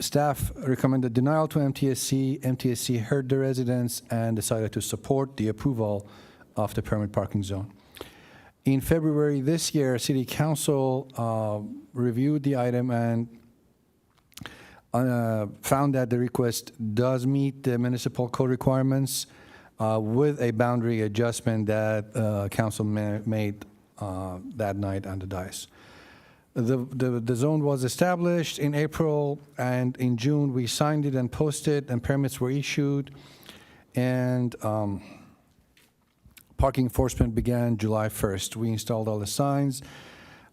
Staff recommended denial to MTSC. MTSC heard the residents and decided to support the approval of the permit parking zone. In February this year, City Council reviewed the item and found that the request does meet the municipal code requirements with a boundary adjustment that Council made that night on the dais. The zone was established in April, and in June we signed it and posted, and permits were issued, and parking enforcement began July 1st. We installed all the signs.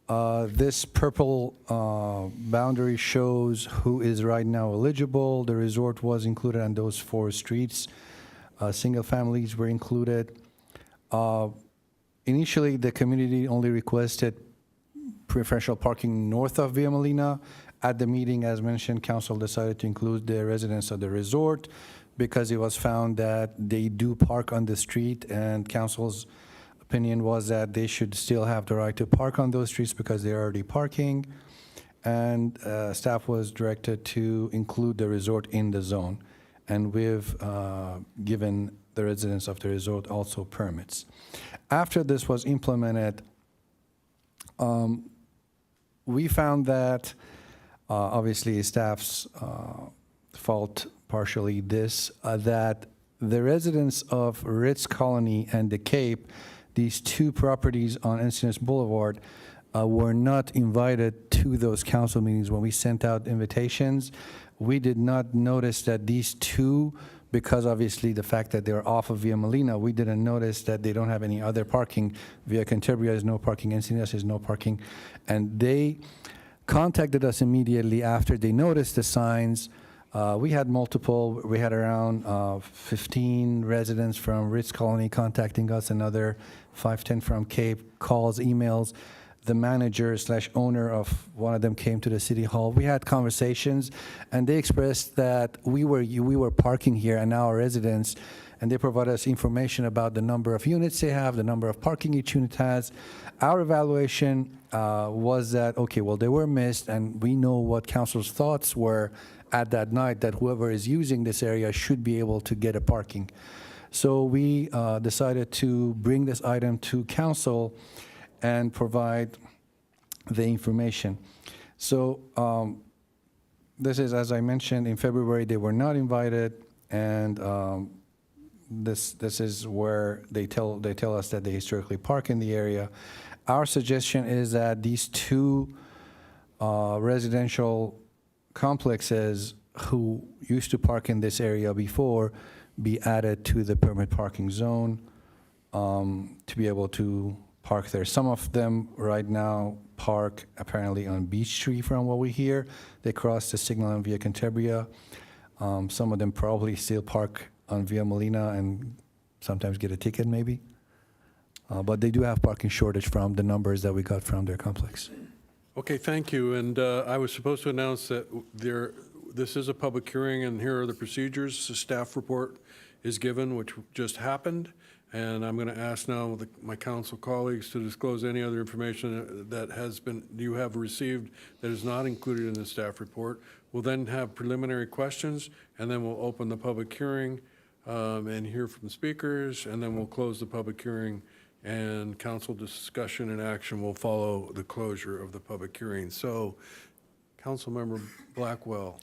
This purple boundary shows who is right now eligible. The resort was included on those 4 streets. Single families were included. Initially, the community only requested preferential parking north of Via Molina. At the meeting, as mentioned, council decided to include the residents of the resort because it was found that they do park on the street, and council's opinion was that they should still have the right to park on those streets because they're already parking. And staff was directed to include the resort in the zone. And we've given the residents of the resort also permits. After this was implemented, we found that, obviously staff's fault partially this, that the residents of Ritz Colony and the Cape, these 2 properties on Encinitas Boulevard, were not invited to those council meetings when we sent out invitations. We did not notice that these 2, because obviously the fact that they're off of Via Molina, we didn't notice that they don't have any other parking. Via Cantabria is no parking, Encinitas is no parking. And they contacted us immediately after they noticed the signs. We had around 15 residents from Ritz Colony contacting us, another 5-10 from Cape, calls, emails. the manager / owner of one of them came to the city hall. We had conversations, and they expressed that we were parking here and now our residents, and they provided us information about the number of units they have, the number of parking each unit has. Our evaluation was that, okay, well, they were missed, and we know what council's thoughts were at that night, that whoever is using this area should be able to get a parking. So we decided to bring this item to council and provide the information. So this is, as I mentioned, in February, they were not invited, and this is where they tell us that they historically park in the area. Our suggestion is that these two residential complexes who used to park in this area before be added to the permit parking zone to be able to park there. Some of them right now park apparently on Beach Street from what we hear. They cross the signal on Via Cantabria. Some of them probably still park on Via Molina and sometimes get a ticket maybe. But they do have parking shortage from the numbers that we got from their complex. Okay, thank you. And I was supposed to announce that this is a public hearing, and here are the procedures. The staff report is given, which just happened. And I'm going to ask now my council colleagues to disclose any other information that you have received that is not included in the staff report. We'll then have preliminary questions, and then we'll open the public hearing and hear from speakers, and then we'll close the public hearing, and council discussion and action will follow the closure of the public hearing. So, Councilmember Blackwell.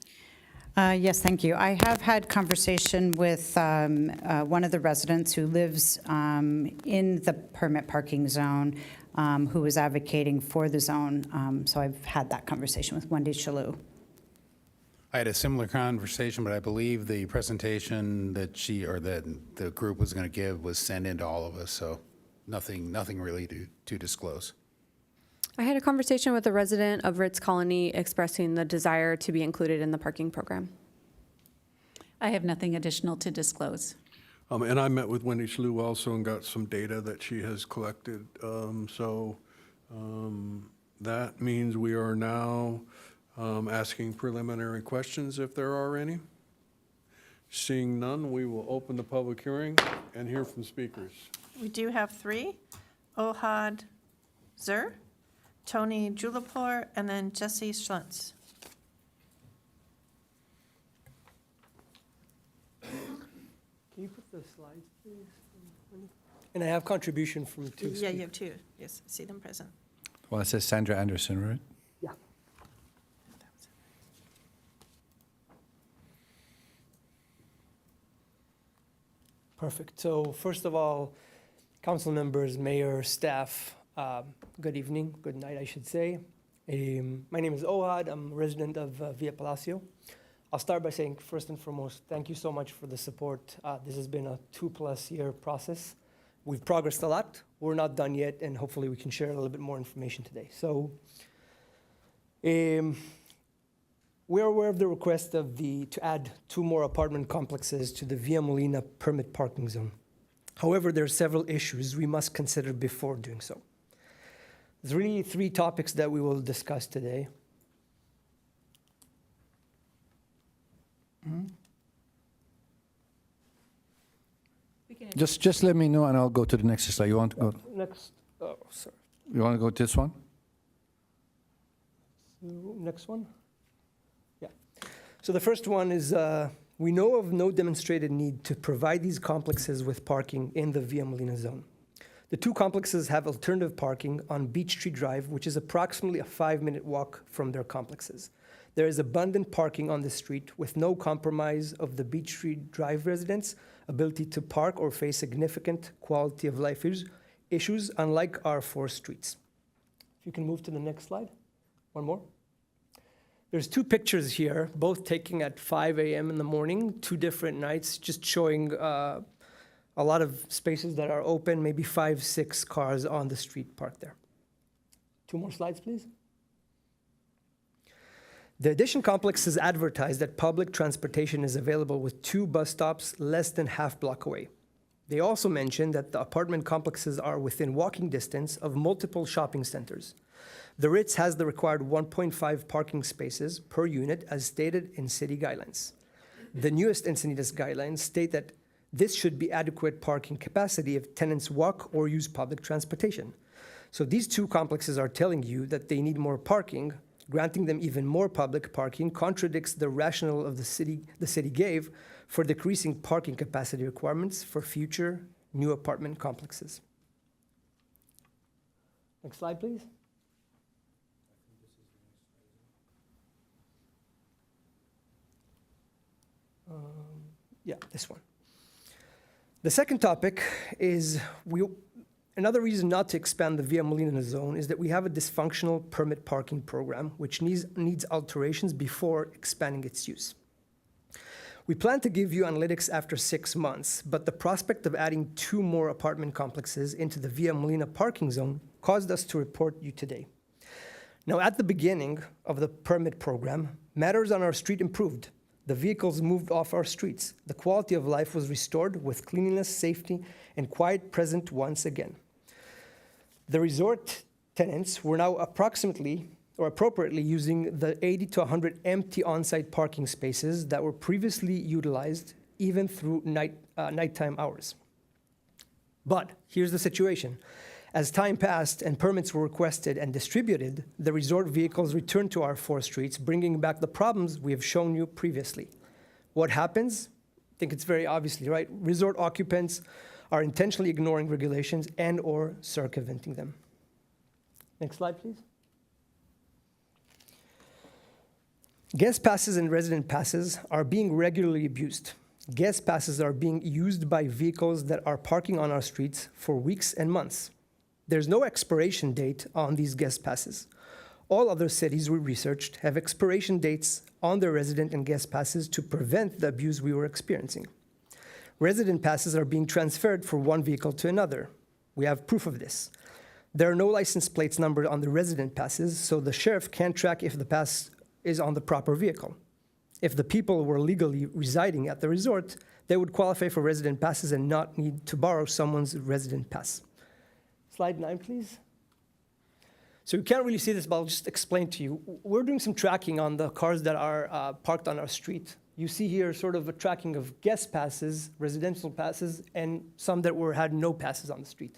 Yes, thank you. I have had conversation with one of the residents who lives in the permit parking zone, who is advocating for the zone. So I've had that conversation with Wendy Shalhoub. I had a similar conversation, but I believe the presentation that the group was going to give was sent in to all of us, so nothing really to disclose. I had a conversation with a resident of Ritz Colony expressing the desire to be included in the parking program. I have nothing additional to disclose. And I met with Wendy Shalhoub also and got some data that she has collected. That means we are now asking preliminary questions if there are any. Seeing none, we will open the public hearing and hear from speakers. We do have three: Ohad Zur, Tony Julapur, and then Jesse Schluntz. Can you put the slides, please? And I have contribution from two. Yeah, you have two. Yes, I see them present. Well, it says Sandra Anderson, right? Yeah. Perfect. So first of all, council members, mayor, staff, good evening, good night, I should say. My name is Ohad. I'm a resident of Villa Palacio. I'll start by saying, first and foremost, thank you so much for the support. This has been a 2+ year process. We've progressed a lot. We're not done yet, and hopefully we can share a little bit more information today. So, we're aware of the request to add 2 more apartment complexes to the Via Molina permit parking zone. However, there are several issues we must consider before doing so. There's really 3 topics that we will discuss today. Just let me know and I'll go to the next slide. You want to go? Next, oh, sorry. You want to go to this one? So, next one? Yeah. So the first one is, we know of no demonstrated need to provide these complexes with parking in the Via Molina zone. The 2 complexes have alternative parking on Beach Street Drive, which is approximately a 5-minute walk from their complexes. There is abundant parking on the street with no compromise of the Beach Street Drive residents' ability to park or face significant quality of life issues, unlike our 4 streets. If you can move to the next slide. One more. There's 2 pictures here, both taken at 5 a.m. in the morning, 2 different nights, just showing a lot of spaces that are open, maybe 5, 6 cars on the street parked there. 2 more slides, please. The Addition complex is advertised that public transportation is available with 2 bus stops less than half block away. They also mention that the apartment complexes are within walking distance of multiple shopping centers. The Ritz has the required 1.5 parking spaces per unit as stated in city guidelines. The newest Encinitas guidelines state that this should be adequate parking capacity if tenants walk or use public transportation. So these two complexes are telling you that they need more parking. Granting them even more public parking contradicts the rationale of the city gave for decreasing parking capacity requirements for future new apartment complexes. Next slide, please. Yeah, this one. The second topic is another reason not to expand the Via Molina zone is that we have a dysfunctional permit parking program which needs alterations before expanding its use. We plan to give you analytics after 6 months, but the prospect of adding 2 more apartment complexes into the Via Molina parking zone caused us to report you today. Now, at the beginning of the permit program, matters on our street improved. The vehicles moved off our streets. The quality of life was restored with cleanliness, safety, and quiet present once again. The resort tenants were now appropriately using the 80 to 100 empty on-site parking spaces that were previously utilized even through nighttime hours. But here's the situation. As time passed and permits were requested and distributed, the resort vehicles returned to our 4 streets, bringing back the problems we have shown you previously. What happens? I think it's very obviously, right? Resort occupants are intentionally ignoring regulations and or circumventing them. Next slide, please. Guest passes and resident passes are being regularly abused. Guest passes are being used by vehicles that are parking on our streets for weeks and months. There's no expiration date on these guest passes. All other cities we researched have expiration dates on their resident and guest passes to prevent the abuse we were experiencing. Resident passes are being transferred from one vehicle to another. We have proof of this. There are no license plates numbered on the resident passes, so the sheriff can't track if the pass is on the proper vehicle. If the people were legally residing at the resort, they would qualify for resident passes and not need to borrow someone's resident pass. Slide 9, please. So you can't really see this, but I'll just explain to you. We're doing some tracking on the cars that are parked on our street. You see here sort of a tracking of guest passes, residential passes, and some that had no passes on the street.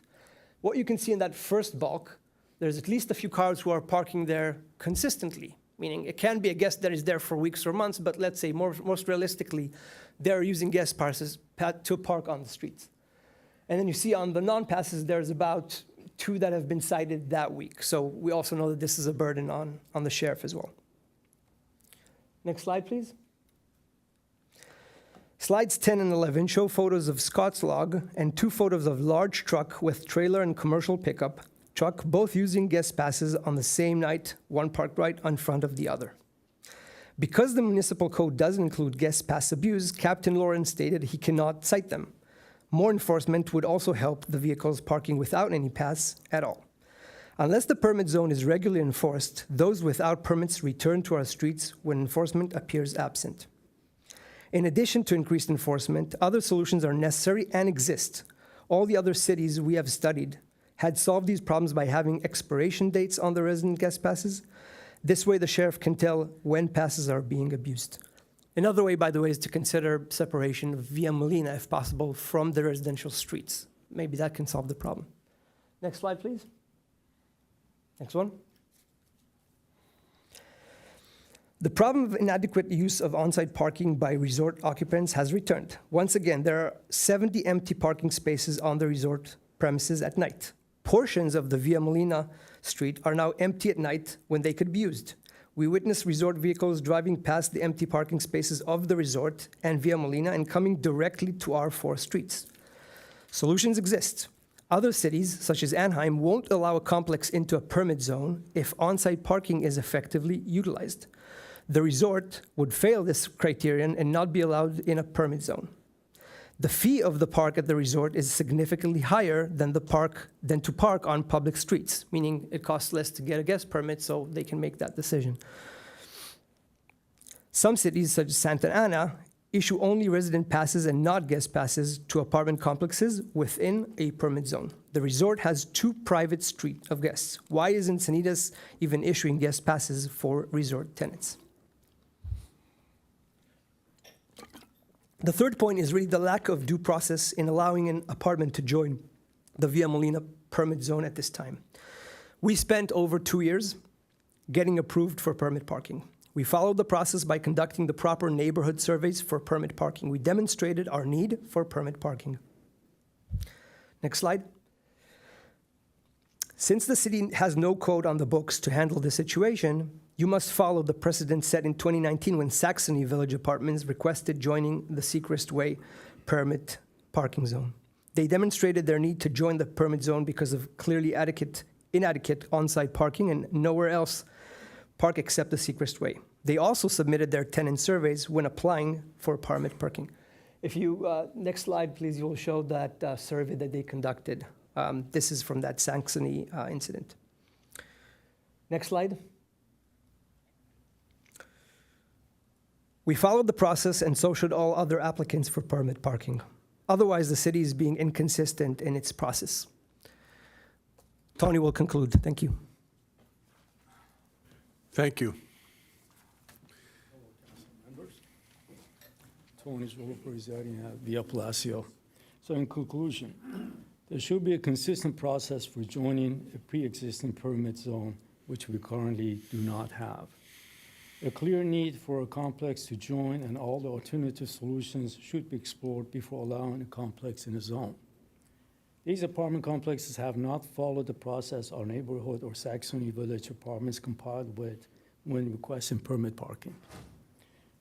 What you can see in that first bulk, there's at least a few cars who are parking there consistently, meaning it can be a guest that is there for weeks or months, but let's say most realistically, they're using guest passes to park on the streets. And then you see on the non-passes, there's about 2 that have been cited that week. So we also know that this is a burden on the sheriff as well. Next slide, please. Slides 10 and 11 show photos of Scott's log and 2 photos of large truck with trailer and commercial pickup truck, both using guest passes on the same night, one parked right in front of the other. Because the municipal code doesn't include guest pass abuse, Captain Lawrence stated he cannot cite them. More enforcement would also help the vehicles parking without any pass at all. Unless the permit zone is regularly enforced, those without permits return to our streets when enforcement appears absent. In addition to increased enforcement, other solutions are necessary and exist. All the other cities we have studied had solved these problems by having expiration dates on the resident guest passes. This way, the sheriff can tell when passes are being abused. Another way, by the way, is to consider separation of Via Molina, if possible, from the residential streets. Maybe that can solve the problem. Next slide, please. Next one. The problem of inadequate use of on-site parking by resort occupants has returned. Once again, there are 70 empty parking spaces on the resort premises at night. Portions of the Via Molina street are now empty at night when they could be used. We witnessed resort vehicles driving past the empty parking spaces of the resort and Via Molina and coming directly to our 4 streets. Solutions exist. Other cities, such as Anaheim, won't allow a complex into a permit zone if on-site parking is effectively utilized. The resort would fail this criterion and not be allowed in a permit zone. The fee of the park at the resort is significantly higher than to park on public streets, meaning it costs less to get a guest permit, so they can make that decision. Some cities, such as Santa Ana, issue only resident passes and not guest passes to apartment complexes within a permit zone. The resort has 2 private streets of guests. Why is Encinitas even issuing guest passes for resort tenants? The third point is really the lack of due process in allowing an apartment to join the Via Molina permit zone at this time. We spent over 2 years getting approved for permit parking. We followed the process by conducting the proper neighborhood surveys for permit parking. We demonstrated our need for permit parking. Next slide. Since the city has no code on the books to handle the situation, you must follow the precedent set in 2019 when Saxony Village Apartments requested joining the Seacrest Way permit parking zone. They demonstrated their need to join the permit zone because of clearly inadequate on-site parking and nowhere else park except the Seacrest Way. They also submitted their tenant surveys when applying for permit parking. If you, next slide, please, you will show that survey that they conducted. This is from that Saxony incident. Next slide. We followed the process and so should all other applicants for permit parking. Otherwise, the city is being inconsistent in its process. Tony will conclude. Thank you. Thank you. Tony representing Via Palacio. So in conclusion, there should be a consistent process for joining a pre-existing permit zone, which we currently do not have. A clear need for a complex to join and all the alternative solutions should be explored before allowing a complex in a zone. These apartment complexes have not followed the process our neighborhood or Saxony Village Apartments complied with when requesting permit parking.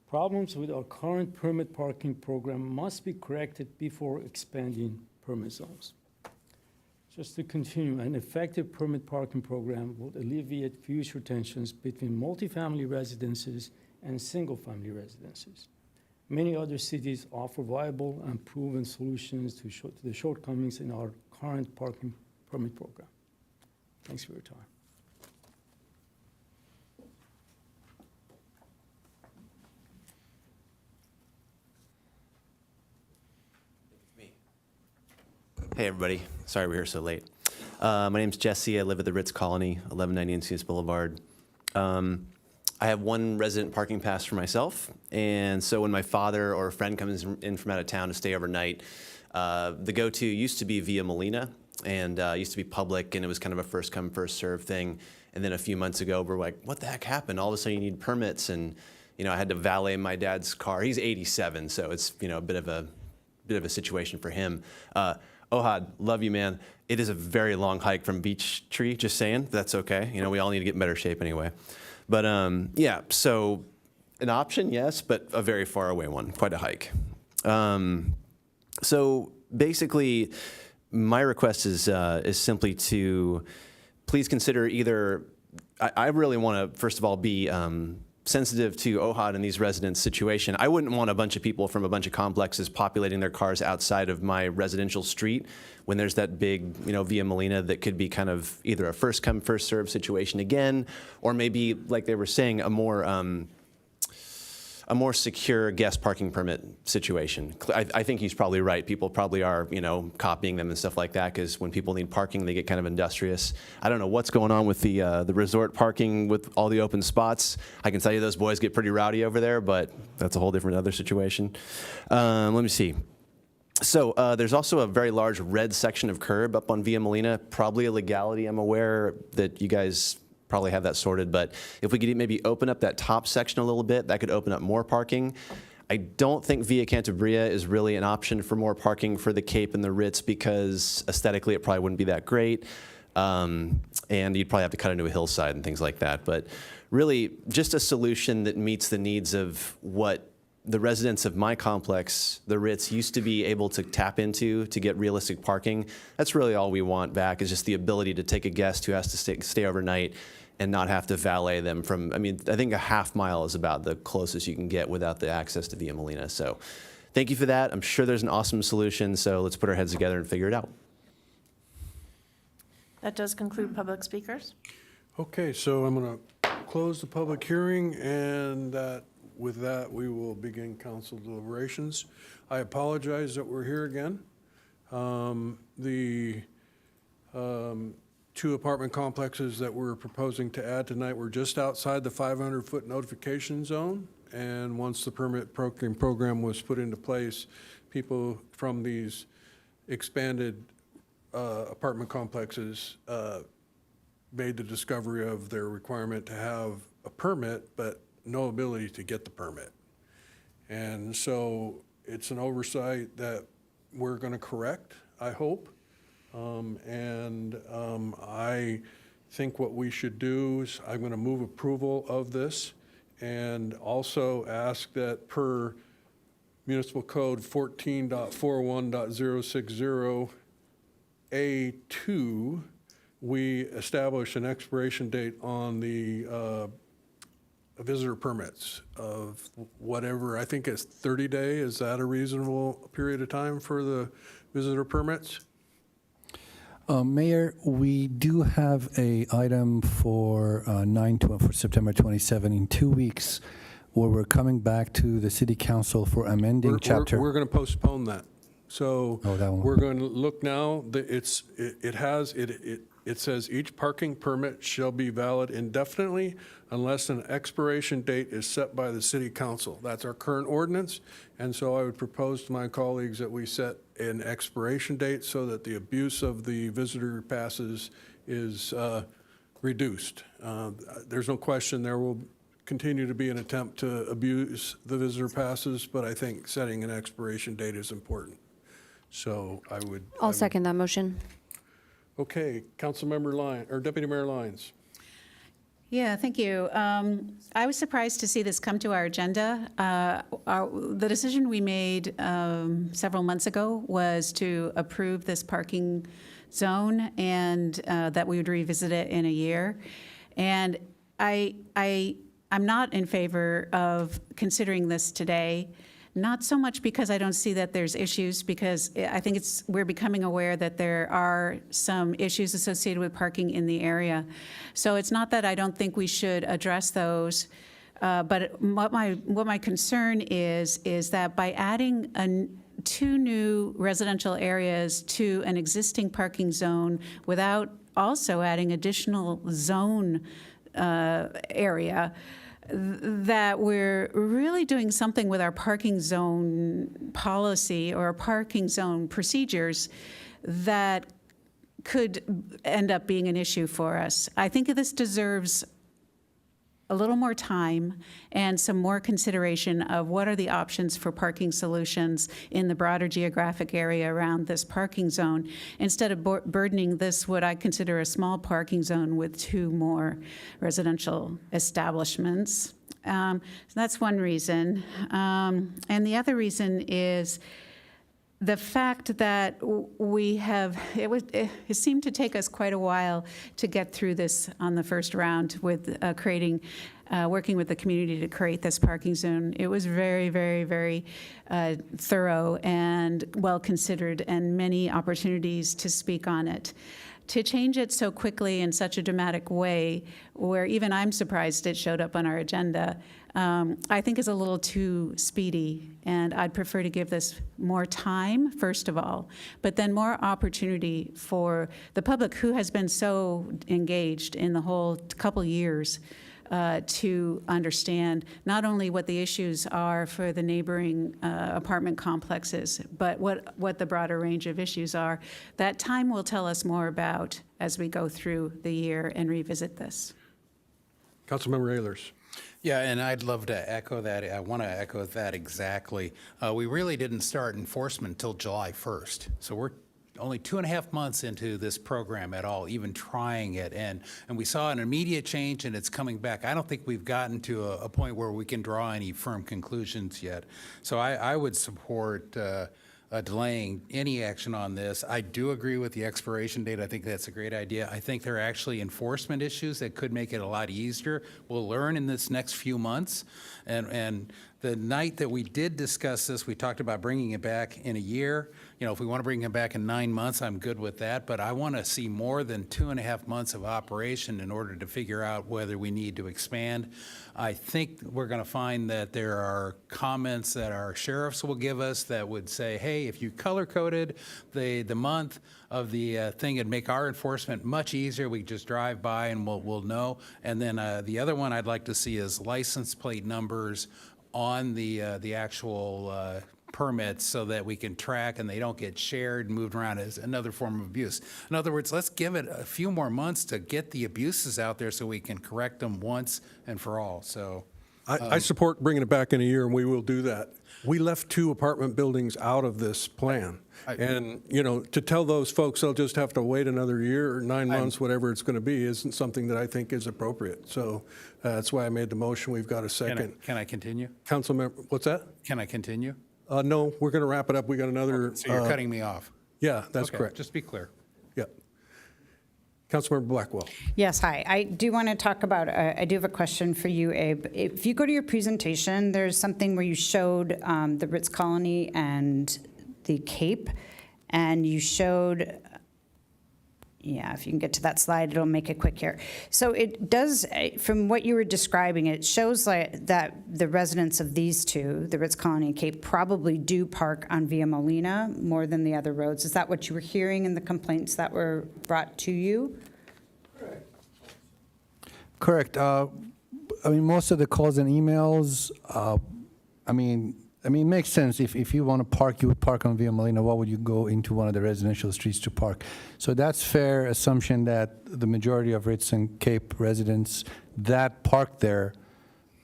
Problems with our current permit parking program must be corrected before expanding permit zones. Just to continue, an effective permit parking program will alleviate future tensions between multifamily residences and single-family residences. Many other cities offer viable and proven solutions to the shortcomings in our current parking permit program. Thanks for your time. Hey, everybody. Sorry we're here so late. My name's Jesse. I live at the Ritz Colony, 1190 Encinitas Boulevard. I have one resident parking pass for myself, and so when my father or a friend comes in from out of town to stay overnight, the go-to used to be Via Molina, and used to be public, and it was kind of a first-come, first-served thing. And then a few months ago, we're like, what the heck happened? All of a sudden, you need permits, and I had to valet my dad's car. He's 87, so it's a bit of a situation for him. Ohad, love you, man. It is a very long hike from Beach Tree, just saying. That's okay. We all need to get in better shape anyway. But yeah, so an option, yes, but a very far away one, quite a hike. So basically, my request is simply to please consider either, I really want to, first of all, be sensitive to Ohad and these residents' situation. I wouldn't want a bunch of people from a bunch of complexes populating their cars outside of my residential street when there's that big, Via Molina that could be kind of either a first come, first served situation again, or maybe, like they were saying, a more secure guest parking permit situation. I think he's probably right. People probably are, copying them and stuff like that, because when people need parking, they get kind of industrious. I don't know what's going on with the resort parking with all the open spots. I can tell you those boys get pretty rowdy over there, but that's a whole different other situation. Let me see. So there's also a very large red section of curb up on Via Molina, probably a legality. I'm aware that you guys probably have that sorted, but if we could maybe open up that top section a little bit, that could open up more parking. I don't think Via Cantabria is really an option for more parking for the Cape and the Ritz, because aesthetically it probably wouldn't be that great. And you'd probably have to cut into a hillside and things like that. But really, just a solution that meets the needs of what the residents of my complex, the Ritz, used to be able to tap into to get realistic parking. That's really all we want back, is just the ability to take a guest who has to stay overnight and not have to valet them from, I think a half mile is about the closest you can get without the access to Via Molina. So thank you for that. I'm sure there's an awesome solution, so let's put our heads together and figure it out. That does conclude public speakers. Okay, so I'm going to close the public hearing, and that with that, we will begin council deliberations. I apologize that we're here again. The two apartment complexes that we're proposing to add tonight were just outside the 500-foot notification zone. And once the permit program was put into place, people from these expanded apartment complexes made the discovery of their requirement to have a permit, but no ability to get the permit. And so it's an oversight that we're going to correct, I hope. I think what we should do is I'm going to move approval of this and also ask that per Municipal Code 14.41.060A2, we establish an expiration date on the visitor permits of whatever, I think it's 30 days. Is that a reasonable period of time for the visitor permits? Mayor, we do have a item for for September 27 in 2 weeks, where we're coming back to the city council for amending chapter. We're going to postpone that. So that one. we're going to look now. It says each parking permit shall be valid indefinitely unless an expiration date is set by the city council. That's our current ordinance. And so I would propose to my colleagues that we set an expiration date so that the abuse of the visitor passes is reduced. There's no question there will continue to be an attempt to abuse the visitor passes, but I think setting an expiration date is important. So I'll second that motion. Okay, Councilmember Lyons, or Deputy Mayor Lyons. Yeah, thank you. I was surprised to see this come to our agenda. The decision we made several months ago was to approve this parking zone and that we would revisit it in a year. And I'm not in favor of considering this today. Not so much because I don't see that there's issues, because I think we're becoming aware that there are some issues associated with parking in the area. So it's not that I don't think we should address those, but what my concern is that by adding two new residential areas to an existing parking zone without also adding additional zone area, that we're really doing something with our parking zone policy or parking zone procedures that could end up being an issue for us. I think this deserves a little more time and some more consideration of what are the options for parking solutions in the broader geographic area around this parking zone, instead of burdening this, what I consider a small parking zone, with two more residential establishments. So that's one reason. And the other reason is the fact that it seemed to take us quite a while to get through this on the first round with working with the community to create this parking zone. It was very, very, very thorough and well considered, and many opportunities to speak on it. To change it so quickly in such a dramatic way, where even I'm surprised it showed up on our agenda, I think is a little too speedy, and I'd prefer to give this more time, first of all, but then more opportunity for the public, who has been so engaged in the whole couple years, to understand not only what the issues are for the neighboring apartment complexes, but what the broader range of issues are. That time will tell us more about as we go through the year and revisit this. Councilmember Ehlers. Yeah, and I'd love to echo that. I want to echo that exactly. We really didn't start enforcement until July 1st. So we're only 2.5 months into this program at all, even trying it. And we saw an immediate change, and it's coming back. I don't think we've gotten to a point where we can draw any firm conclusions yet. So I would support delaying any action on this. I do agree with the expiration date. I think that's a great idea. I think there are actually enforcement issues that could make it a lot easier. We'll learn in this next few months, and The night that we did discuss this, we talked about bringing it back in a year. You know, if we want to bring it back in 9 months, I'm good with that, but I want to see more than 2.5 months of operation in order to figure out whether we need to expand. I think we're going to find that there are comments that our sheriffs will give us that would say, hey, if you color-coded the month of the thing, it'd make our enforcement much easier. We just drive by and we'll know. And then the other one I'd like to see is license plate numbers on the actual permits so that we can track and they don't get shared and moved around as another form of abuse. In other words, let's give it a few more months to get the abuses out there so we can correct them once and for all. So I support bringing it back in a year, and we will do that. We left 2 apartment buildings out of this plan. And, you know, to tell those folks they'll just have to wait another year or 9 months, whatever it's going to be, isn't something that I think is appropriate. So that's why I made the motion. We've got a second. Can I continue? Councilmember, what's that? Can I continue? No, we're going to wrap it up. We got another. So you're cutting me off? Yeah, that's Okay, correct. just be clear. Yeah. Councilmember Blackwell. Yes, hi. I do want to talk about, I do have a question for you, Abe. If you go to your presentation, there's something where you showed the Ritz Colony and the Cape, and you showed, yeah, if you can get to that slide, it'll make it quick here. So it does, from what you were describing, it shows like that the residents of these two, the Ritz Colony and Cape, probably do park on Via Molina more than the other roads. Is that what you were hearing in the complaints that were brought to you? Correct. I mean, most of the calls and emails, I mean, it makes sense. If you want to park, you would park on Via Molina. Why would you go into one of the residential streets to park? So that's fair assumption that the majority of Ritz and Cape residents that park there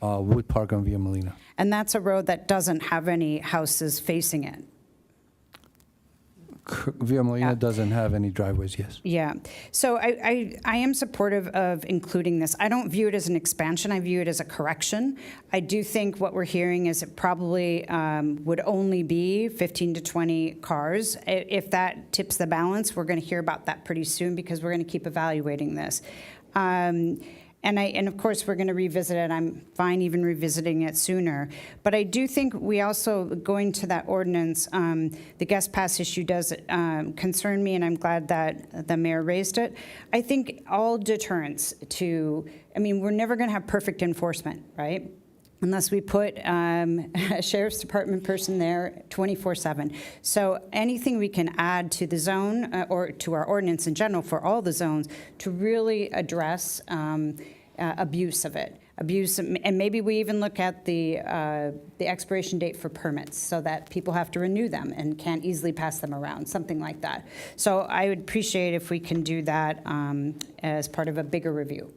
would park on Via Molina. And that's a road that doesn't have any houses facing it. Via Molina doesn't have any driveways, yes. Yeah. So I am supportive of including this. I don't view it as an expansion. I view it as a correction. I do think what we're hearing is it probably would only be 15 to 20 cars. If that tips the balance, we're going to hear about that pretty soon because we're going to keep evaluating this. And of course, we're going to revisit it. I'm fine even revisiting it sooner. But I do think we also, going to that ordinance, the guest pass issue does concern me, and I'm glad that the mayor raised it. I think all deterrents to, I mean, we're never going to have perfect enforcement, right? Unless we put a sheriff's department person there 24/7. So anything we can add to the zone or to our ordinance in general for all the zones to really address abuse of it. Abuse, and maybe we even look at the expiration date for permits so that people have to renew them and can't easily pass them around, something like that. So I would appreciate if we can do that as part of a bigger review.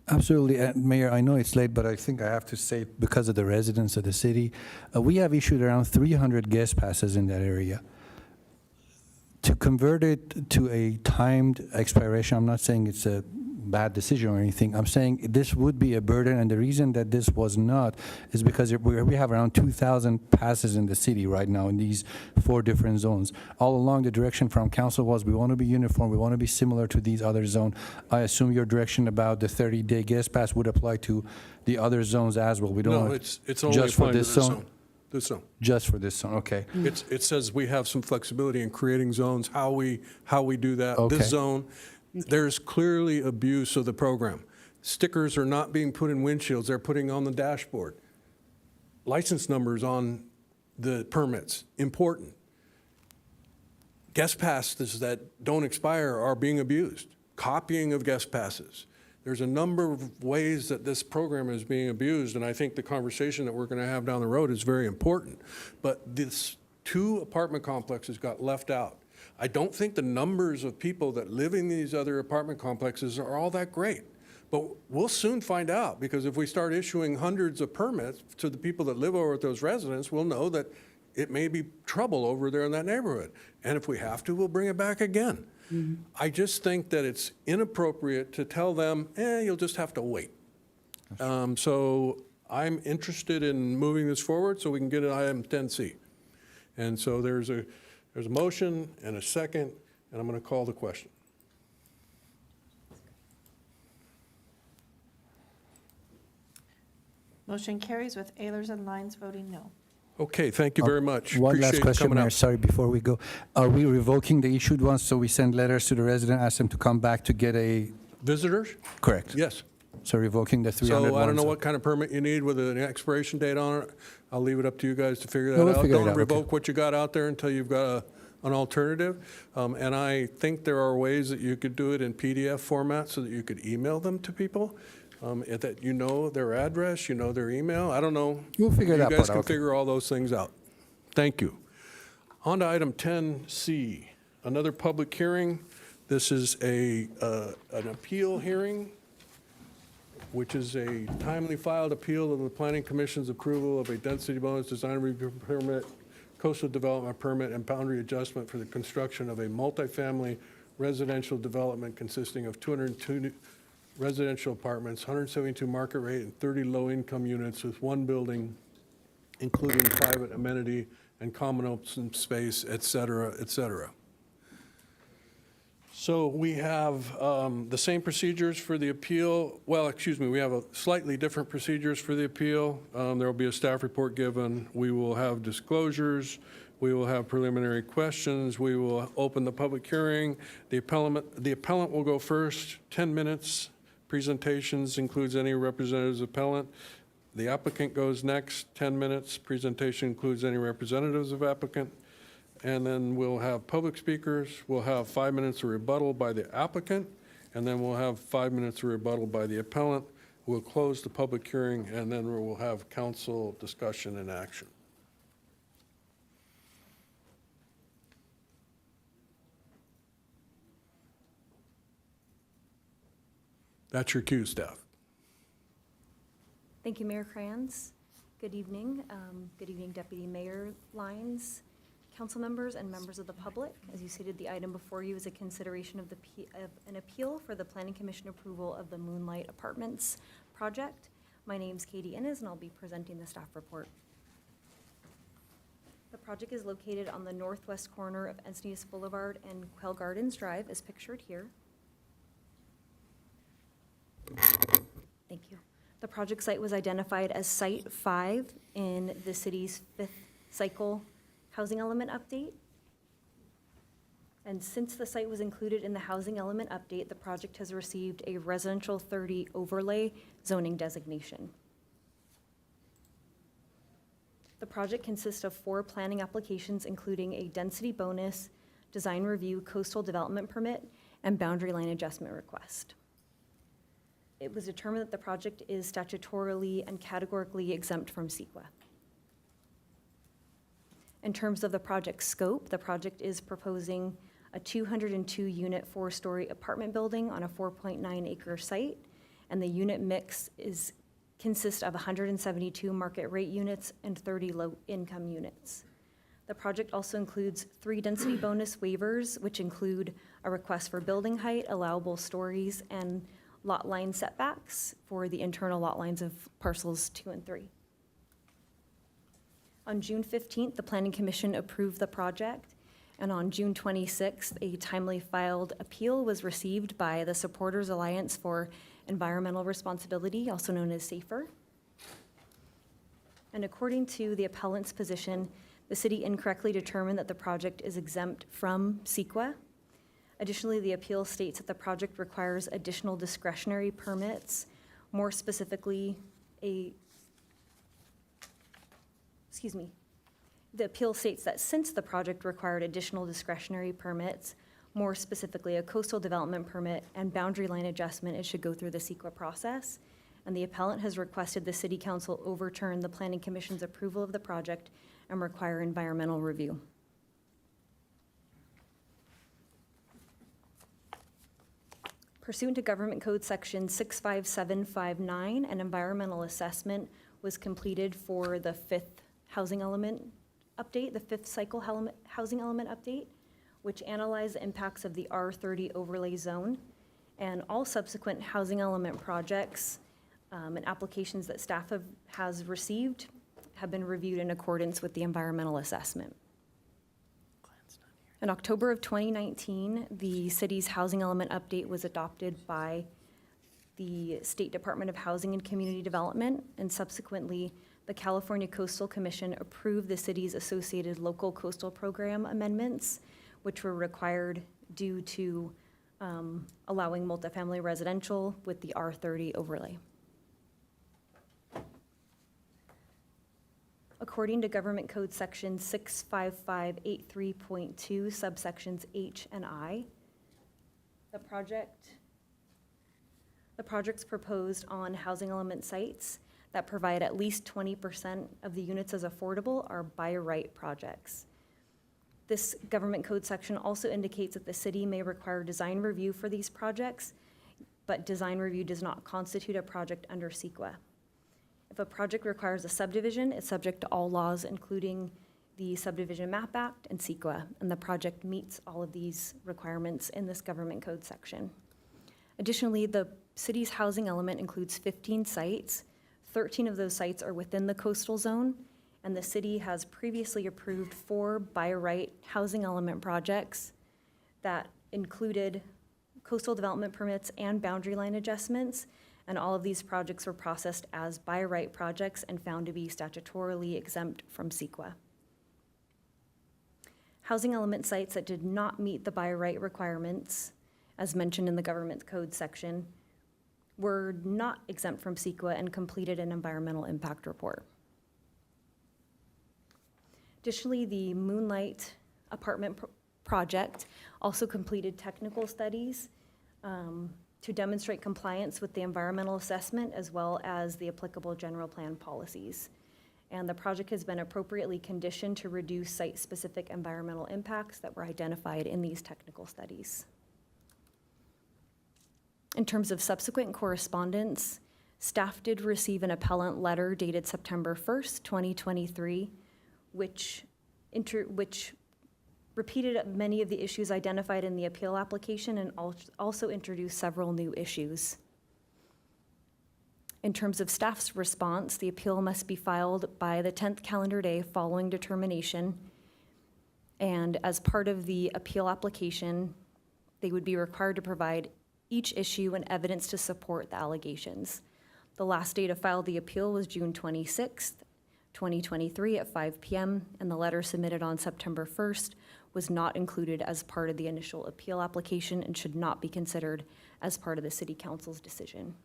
Absolutely. Mayor, I know it's late, but I think I have to say, because of the residents of the city, we have issued around 300 guest passes in that area. To convert it to a timed expiration, I'm not saying it's a bad decision or anything. I'm saying this would be a burden, and the reason that this was not is because we have around 2,000 passes in the city right now in these 4 different zones. All along, the direction from council was we want to be uniform, we want to be similar to these other zones. I assume your direction about the 30-day guest pass would apply to the other zones as well. We don't. No, it's only just for applying to this this zone. zone. This zone. Just for this zone, okay. It says we have some flexibility in creating zones, how we do that. Okay. This zone, there's clearly abuse of the program. Stickers are not being put in windshields, they're putting on the dashboard. License numbers on the permits, important. Guest passes that don't expire are being abused. Copying of guest passes. There's a number of ways that this program is being abused, and I think the conversation that we're going to have down the road is very important. But this 2 apartment complexes got left out. I don't think the numbers of people that live in these other apartment complexes are all that great. But we'll soon find out, because if we start issuing hundreds of permits to the people that live over at those residences, we'll know that it may be trouble over there in that neighborhood. And if we have to, we'll bring it back again. I just think that it's inappropriate to tell them, you'll just have to wait. So I'm interested in moving this forward so we can get an item 10C. And so there's a motion and a second, and I'm going to call the question. Motion carries with Ayers and Lyons voting no. Okay, thank you very much. One last Appreciate you question, coming Mayor, out. sorry, before we go. Are we revoking the issued ones, so we send letters to the resident, ask them to come back to get a... Visitors? Correct. Yes. So revoking the 300 So I don't know ones. what kind of permit you need with an expiration date on it. I'll leave it up to you guys to figure that No, we'll out. figure it Don't out, okay. revoke what you got out there until you've got an alternative. And I think there are ways that you could do it in PDF format so that you could email them to people, that you know their address, you know their email. I don't know. We'll figure that You part guys can out. figure all those things out. Thank you. On to item 10C, another public hearing. This is an appeal hearing, which is a timely filed appeal of the Planning Commission's approval of a density bonus design review permit, coastal development permit, and boundary adjustment for the construction of a multifamily residential development consisting of 202 residential apartments, 172 market rate, and 30 low-income units with one building, including private amenity and common open space, et cetera, et cetera. So we have the same procedures for the appeal. Well, excuse me, we have a slightly different procedures for the appeal. There will be a staff report given. We will have disclosures. We will have preliminary questions. We will open the public hearing. The appellant will go first, 10 minutes. Presentations includes any representatives of appellant. The applicant goes next, 10 minutes. Presentation includes any representatives of applicant. And then we'll have public speakers. We'll have 5 minutes of rebuttal by the applicant, and then we'll have 5 minutes of rebuttal by the appellant. We'll close the public hearing, and then we'll have council discussion and action. That's your cue, staff. Thank you, Mayor Kranz. Good evening. Good evening, Deputy Mayor Lyons, council members, and members of the public. As you stated, the item before you is a consideration of an appeal for the Planning Commission approval of the Moonlight Apartments project. My name's Katie Innes, and I'll be presenting the staff report. The project is located on the northwest corner of Encinitas Boulevard and Quail Gardens Drive, as pictured here. Thank you. The project site was identified as Site 5 in the city's 5th cycle housing element update. And since the site was included in the housing element update, the project has received a residential 30 overlay zoning designation. The project consists of 4 planning applications, including a density bonus, design review, coastal development permit, and boundary line adjustment request. It was determined that the project is statutorily and categorically exempt from CEQA. In terms of the project scope, the project is proposing a 202-unit 4-story apartment building on a 4.9-acre site, and the unit mix consists of 172 market rate units and 30 low-income units. The project also includes 3 density bonus waivers, which include a request for building height, allowable stories, and lot line setbacks for the internal lot lines of parcels 2 and 3. On June 15th, the Planning Commission approved the project, and on June 26th, a timely filed appeal was received by the Supporters Alliance for Environmental Responsibility, also known as SAFER. And according to the appellant's position, the city incorrectly determined that the project is exempt from CEQA. Additionally, the appeal states that the project requires additional discretionary permits, more specifically the appeal states that since the project required additional discretionary permits, more specifically a coastal development permit and boundary line adjustment, it should go through the CEQA process. And the appellant has requested the City Council overturn the Planning Commission's approval of the project and require environmental review. Pursuant to Government Code Section 65759, an environmental assessment was completed for the 5th housing element update, the 5th cycle housing element update, which analyzed the impacts of the R30 overlay zone. And all subsequent housing element projects and applications that staff has received have been reviewed in accordance with the environmental assessment. In October of 2019, the city's housing element update was adopted by the State Department of Housing and Community Development, and subsequently, the California Coastal Commission approved the city's associated local coastal program amendments, which were required due to allowing multifamily residential with the R30 overlay. According to Government Code Section 65583.2, subsections H and I, the projects proposed on housing element sites that provide at least 20% of the units as affordable are by right projects. This Government Code section also indicates that the city may require design review for these projects, but design review does not constitute a project under CEQA. If a project requires a subdivision, it's subject to all laws, including the Subdivision Map Act and CEQA, and the project meets all of these requirements in this Government Code section. Additionally, the city's housing element includes 15 sites. 13 of those sites are within the coastal zone, and the city has previously approved 4 by right housing element projects that included coastal development permits and boundary line adjustments, and all of these projects were processed as by right projects and found to be statutorily exempt from CEQA. Housing element sites that did not meet the by right requirements, as mentioned in the Government Code section, were not exempt from CEQA and completed an environmental impact report. Additionally, the Moonlight Apartment project also completed technical studies to demonstrate compliance with the environmental assessment as well as the applicable general plan policies. And the project has been appropriately conditioned to reduce site-specific environmental impacts that were identified in these technical studies. In terms of subsequent correspondence, staff did receive an appellant letter dated September 1st, 2023, which repeated many of the issues identified in the appeal application and also introduced several new issues. In terms of staff's response, the appeal must be filed by the 10th calendar day following determination. And as part of the appeal application, they would be required to provide each issue and evidence to support the allegations. The last day to file the appeal was June 26th, 2023 at 5 p.m., and the letter submitted on September 1st was not included as part of the initial appeal application and should not be considered as part of the City Council's decision.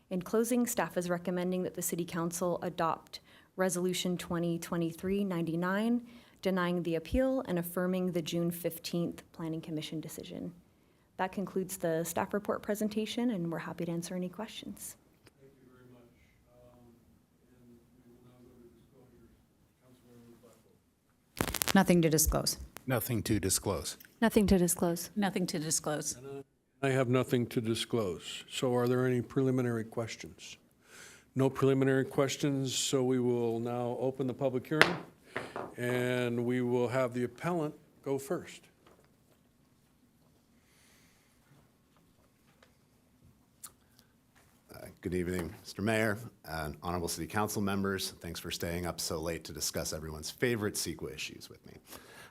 In closing, staff is recommending that the City Council adopt Resolution 2023-99, denying the appeal and affirming the June 15th Planning Commission decision. That concludes the staff report presentation, and we're happy to answer any questions. Thank you very much. And we will now go to disclosures. Councilmember Blackwell. Nothing to disclose. Nothing to disclose. Nothing to disclose. Nothing to disclose. I have nothing to disclose. So are there any preliminary questions? No preliminary questions, so we will now open the public hearing, and we will have the appellant go first. Good evening, Mr. Mayor and honorable city council members. Thanks for staying up so late to discuss everyone's favorite CEQA issues with me.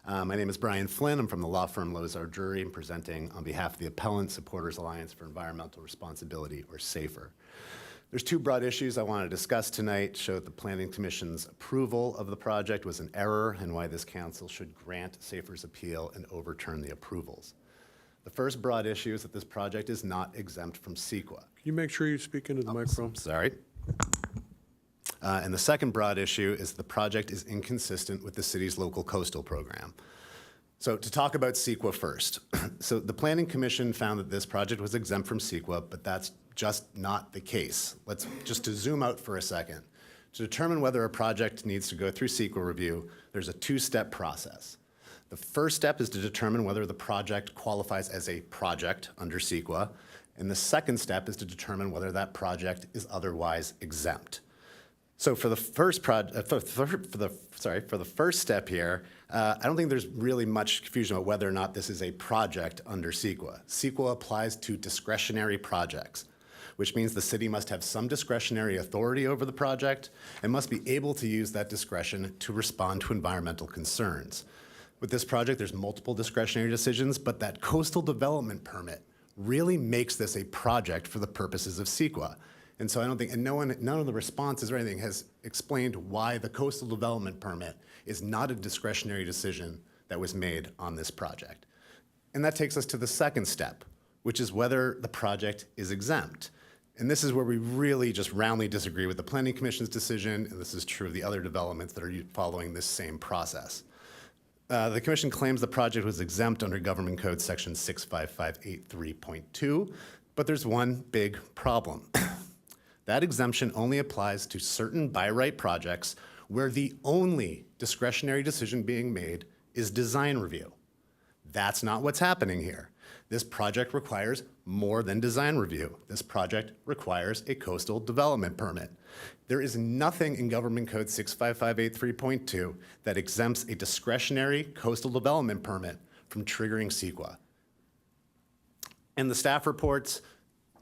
My name is Brian Flynn. I'm from the law firm Lozar Jury, and presenting on behalf of the Appellant Supporters Alliance for Environmental Responsibility, or SAFER. There's 2 broad issues I want to discuss tonight: show that the Planning Commission's approval of the project was an error and why this council should grant SAFER's appeal and overturn the approvals. The first broad issue is that this project is not exempt from CEQA. Can you make sure you speak into the microphone? Sorry. And the second broad issue is the project is inconsistent with the city's local coastal program. So to talk about CEQA first. So the Planning Commission found that this project was exempt from CEQA, but that's just not the case. Let's just to zoom out for a second. To determine whether a project needs to go through CEQA review, there's a 2-step process. The first step is to determine whether the project qualifies as a project under CEQA, and the second step is to determine whether that project is otherwise exempt. So for the first step here, I don't think there's really much confusion about whether or not this is a project under CEQA. CEQA applies to discretionary projects, which means the city must have some discretionary authority over the project and must be able to use that discretion to respond to environmental concerns. With this project, there's multiple discretionary decisions, but that coastal development permit really makes this a project for the purposes of CEQA. And so I don't think, and none of the responses or anything has explained why the coastal development permit is not a discretionary decision that was made on this project. And that takes us to the second step, which is whether the project is exempt. And this is where we really just roundly disagree with the Planning Commission's decision, and this is true of the other developments that are following this same process. The Commission claims the project was exempt under Government Code Section 65583.2, but there's one big problem. That exemption only applies to certain by right projects where the only discretionary decision being made is design review. That's not what's happening here. This project requires more than design review. This project requires a coastal development permit. There is nothing in Government Code 65583.2 that exempts a discretionary coastal development permit from triggering CEQA. In the staff reports,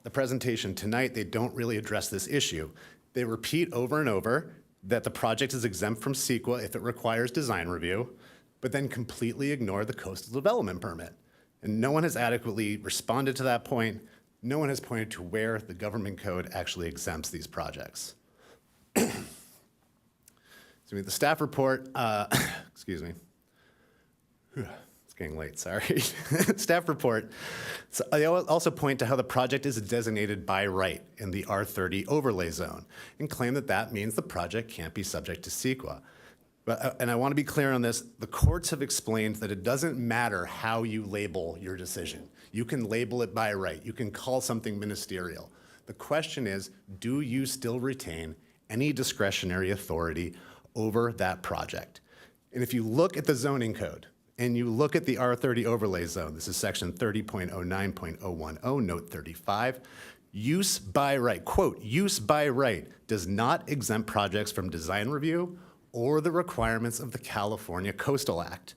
the presentation tonight, they don't really address this issue. They repeat over and over that the project is exempt from CEQA if it requires design review, but then completely ignore the coastal development permit. And no one has adequately responded to that point. No one has pointed to where the government code actually exempts these projects. So the staff report, excuse me. It's getting late, sorry. Staff report. So they also point to how the project is designated by right in the R30 overlay zone and claim that that means the project can't be subject to CEQA. And I want to be clear on this, the courts have explained that it doesn't matter how you label your decision. You can label it by right. You can call something ministerial. The question is, do you still retain any discretionary authority over that project? And if you look at the zoning code and you look at the R30 overlay zone, this is section 30.09.010, note 35, use by right, quote, use by right does not exempt projects from design review or the requirements of the California Coastal Act.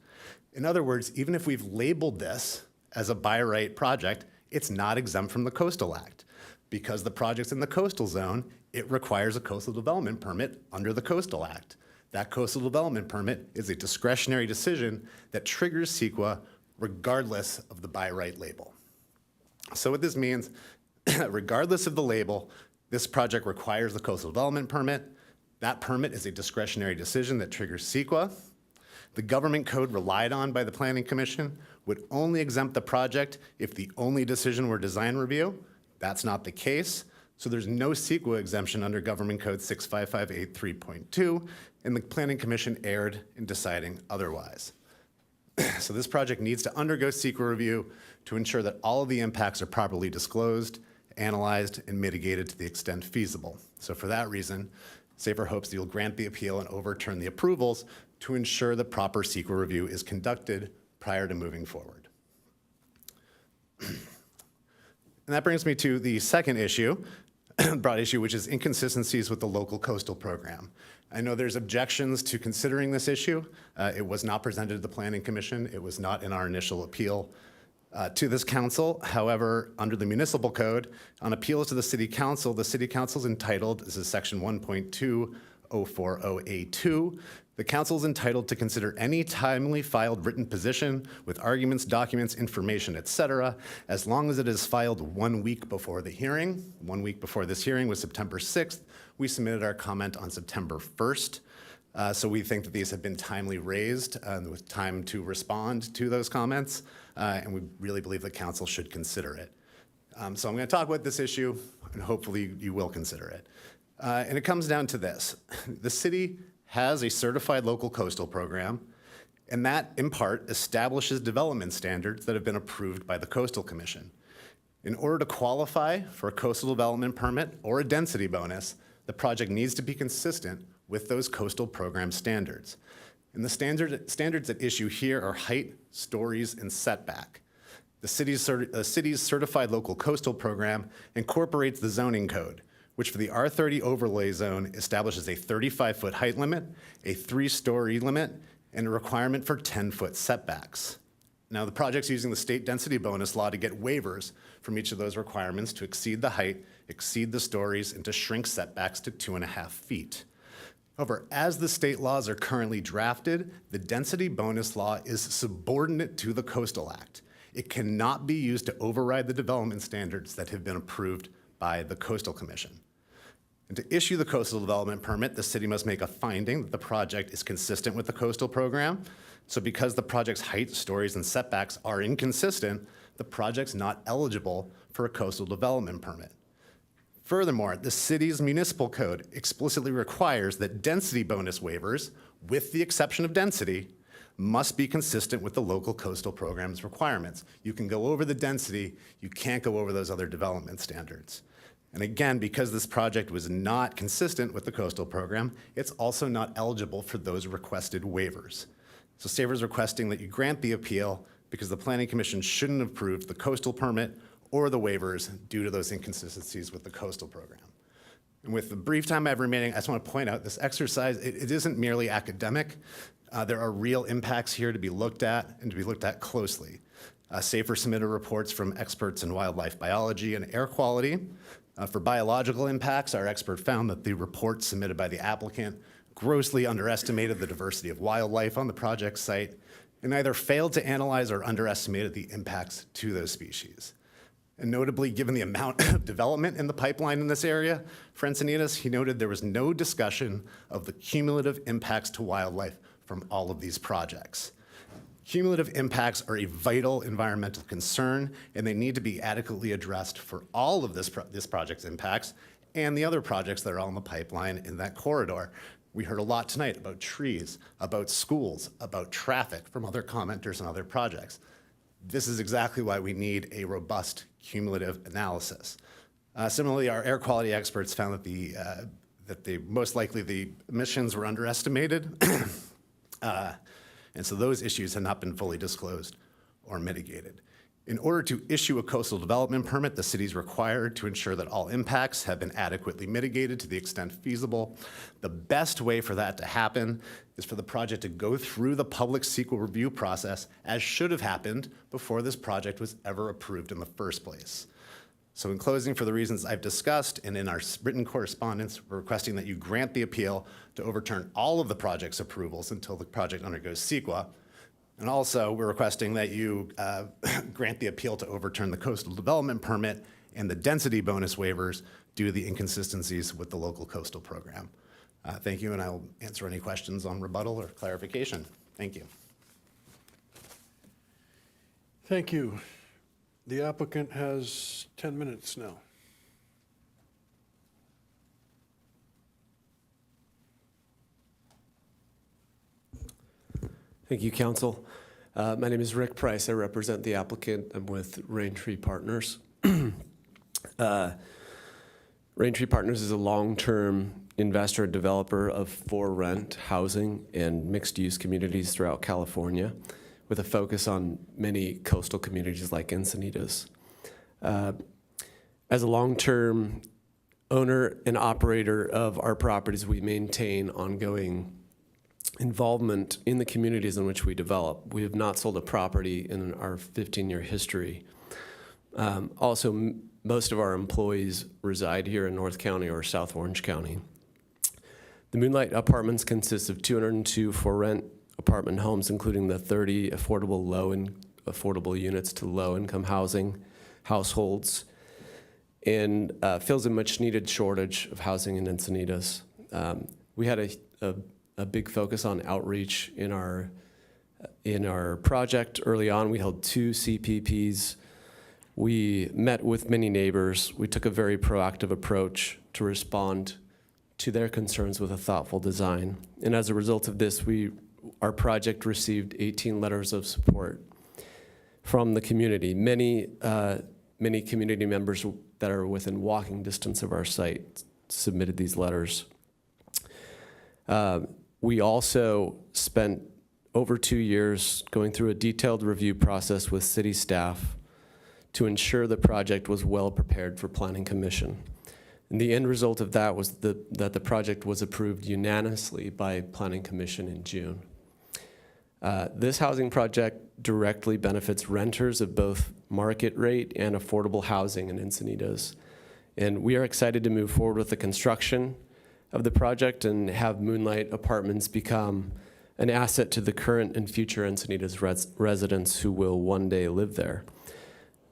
In other words, even if we've labeled this as a by right project, it's not exempt from the Coastal Act. Because the project's in the coastal zone, it requires a coastal development permit under the Coastal Act. That coastal development permit is a discretionary decision that triggers CEQA regardless of the by right label. So what this means, regardless of the label, this project requires the coastal development permit. That permit is a discretionary decision that triggers CEQA. The government code relied on by the Planning Commission would only exempt the project if the only decision were design review. That's not the case. So there's no CEQA exemption under Government Code 65583.2, and the Planning Commission erred in deciding otherwise. So this project needs to undergo CEQA review to ensure that all of the impacts are properly disclosed, analyzed, and mitigated to the extent feasible. So for that reason, Safer hopes that you'll grant the appeal and overturn the approvals to ensure the proper CEQA review is conducted prior to moving forward. And that brings me to the second issue, broad issue, which is inconsistencies with the local coastal program. I know there's objections to considering this issue. It was not presented to the Planning Commission. It was not in our initial appeal to this council. However, under the municipal code, on appeals to the city council is entitled, this is section 1.2040A2, the council is entitled to consider any timely filed written position with arguments, documents, information, etc., as long as it is filed 1 week before the hearing. 1 week before this hearing was September 6th. We submitted our comment on September 1st. So we think that these have been timely raised with time to respond to those comments, and we really believe the council should consider it. So I'm going to talk about this issue, and hopefully you will consider it. And it comes down to this. The city has a certified local coastal program, and that, in part, establishes development standards that have been approved by the Coastal Commission. In order to qualify for a coastal development permit or a density bonus, the project needs to be consistent with those coastal program standards. And the standards at issue here are height, stories, and setback. The city's certified local coastal program incorporates the zoning code, which for the R30 overlay zone establishes a 35-foot height limit, a 3-story limit, and a requirement for 10-foot setbacks. Now, the project's using the state density bonus law to get waivers from each of those requirements to exceed the height, exceed the stories, and to shrink setbacks to 2.5 feet. However, as the state laws are currently drafted, the density bonus law is subordinate to the Coastal Act. It cannot be used to override the development standards that have been approved by the Coastal Commission. And to issue the coastal development permit, the city must make a finding that the project is consistent with the coastal program. So because the project's height, stories, and setbacks are inconsistent, the project's not eligible for a coastal development permit. Furthermore, the city's municipal code explicitly requires that density bonus waivers, with the exception of density, must be consistent with the local coastal program's requirements. You can go over the density, you can't go over those other development standards. And again, because this project was not consistent with the coastal program, it's also not eligible for those requested waivers. So staff is requesting that you grant the appeal because the Planning Commission shouldn't have approved the coastal permit or the waivers due to those inconsistencies with the coastal program. And with the brief time I have remaining, I just want to point out this exercise, it isn't merely academic. There are real impacts here to be looked at and to be looked at closely. SAFER submitted reports from experts in wildlife biology and air quality. For biological impacts, our expert found that the report submitted by the applicant grossly underestimated the diversity of wildlife on the project site and either failed to analyze or underestimated the impacts to those species. And notably, given the amount of development in the pipeline in this area for Encinitas, he noted there was no discussion of the cumulative impacts to wildlife from all of these projects. Cumulative impacts are a vital environmental concern, and they need to be adequately addressed for all of this project's impacts and the other projects that are on the pipeline in that corridor. We heard a lot tonight about trees, about schools, about traffic from other commenters and other projects. This is exactly why we need a robust cumulative analysis. Similarly, our air quality experts found that most likely the emissions were underestimated. And so those issues have not been fully disclosed or mitigated. In order to issue a coastal development permit, the city is required to ensure that all impacts have been adequately mitigated to the extent feasible. The best way for that to happen is for the project to go through the public CEQA review process as should have happened before this project was ever approved in the first place. So in closing, for the reasons I've discussed and in our written correspondence, we're requesting that you grant the appeal to overturn all of the project's approvals until the project undergoes CEQA. And also, we're requesting that you grant the appeal to overturn the coastal development permit and the density bonus waivers due to the inconsistencies with the local coastal program. Thank you, and I'll answer any questions on rebuttal or clarification. Thank you. Thank you. The applicant has 10 minutes now. Thank you, Council. My name is Rick Price. I represent the applicant. I'm with Raintree Partners. Raintree Partners is a long-term investor and developer of for-rent housing and mixed-use communities throughout California, with a focus on many coastal communities like Encinitas. As a long-term owner and operator of our properties, we maintain ongoing involvement in the communities in which we develop. We have not sold a property in our 15-year history. Also, most of our employees reside here in North County or South Orange County. The Moonlight Apartments consist of 202 for-rent apartment homes, including the 30 affordable units to low-income housing households, and fills a much-needed shortage of housing in Encinitas. We had a big focus on outreach in our project. Early on, we held 2 CPPs. We met with many neighbors. We took a very proactive approach to respond to their concerns with a thoughtful design. And as a result of this, our project received 18 letters of support from the community. Many community members that are within walking distance of our site submitted these letters. We also spent over 2 years going through a detailed review process with city staff to ensure the project was well prepared for Planning Commission. And the end result of that was that the project was approved unanimously by Planning Commission in June. This housing project directly benefits renters of both market rate and affordable housing in Encinitas. And we are excited to move forward with the construction of the project and have Moonlight Apartments become an asset to the current and future Encinitas residents who will one day live there.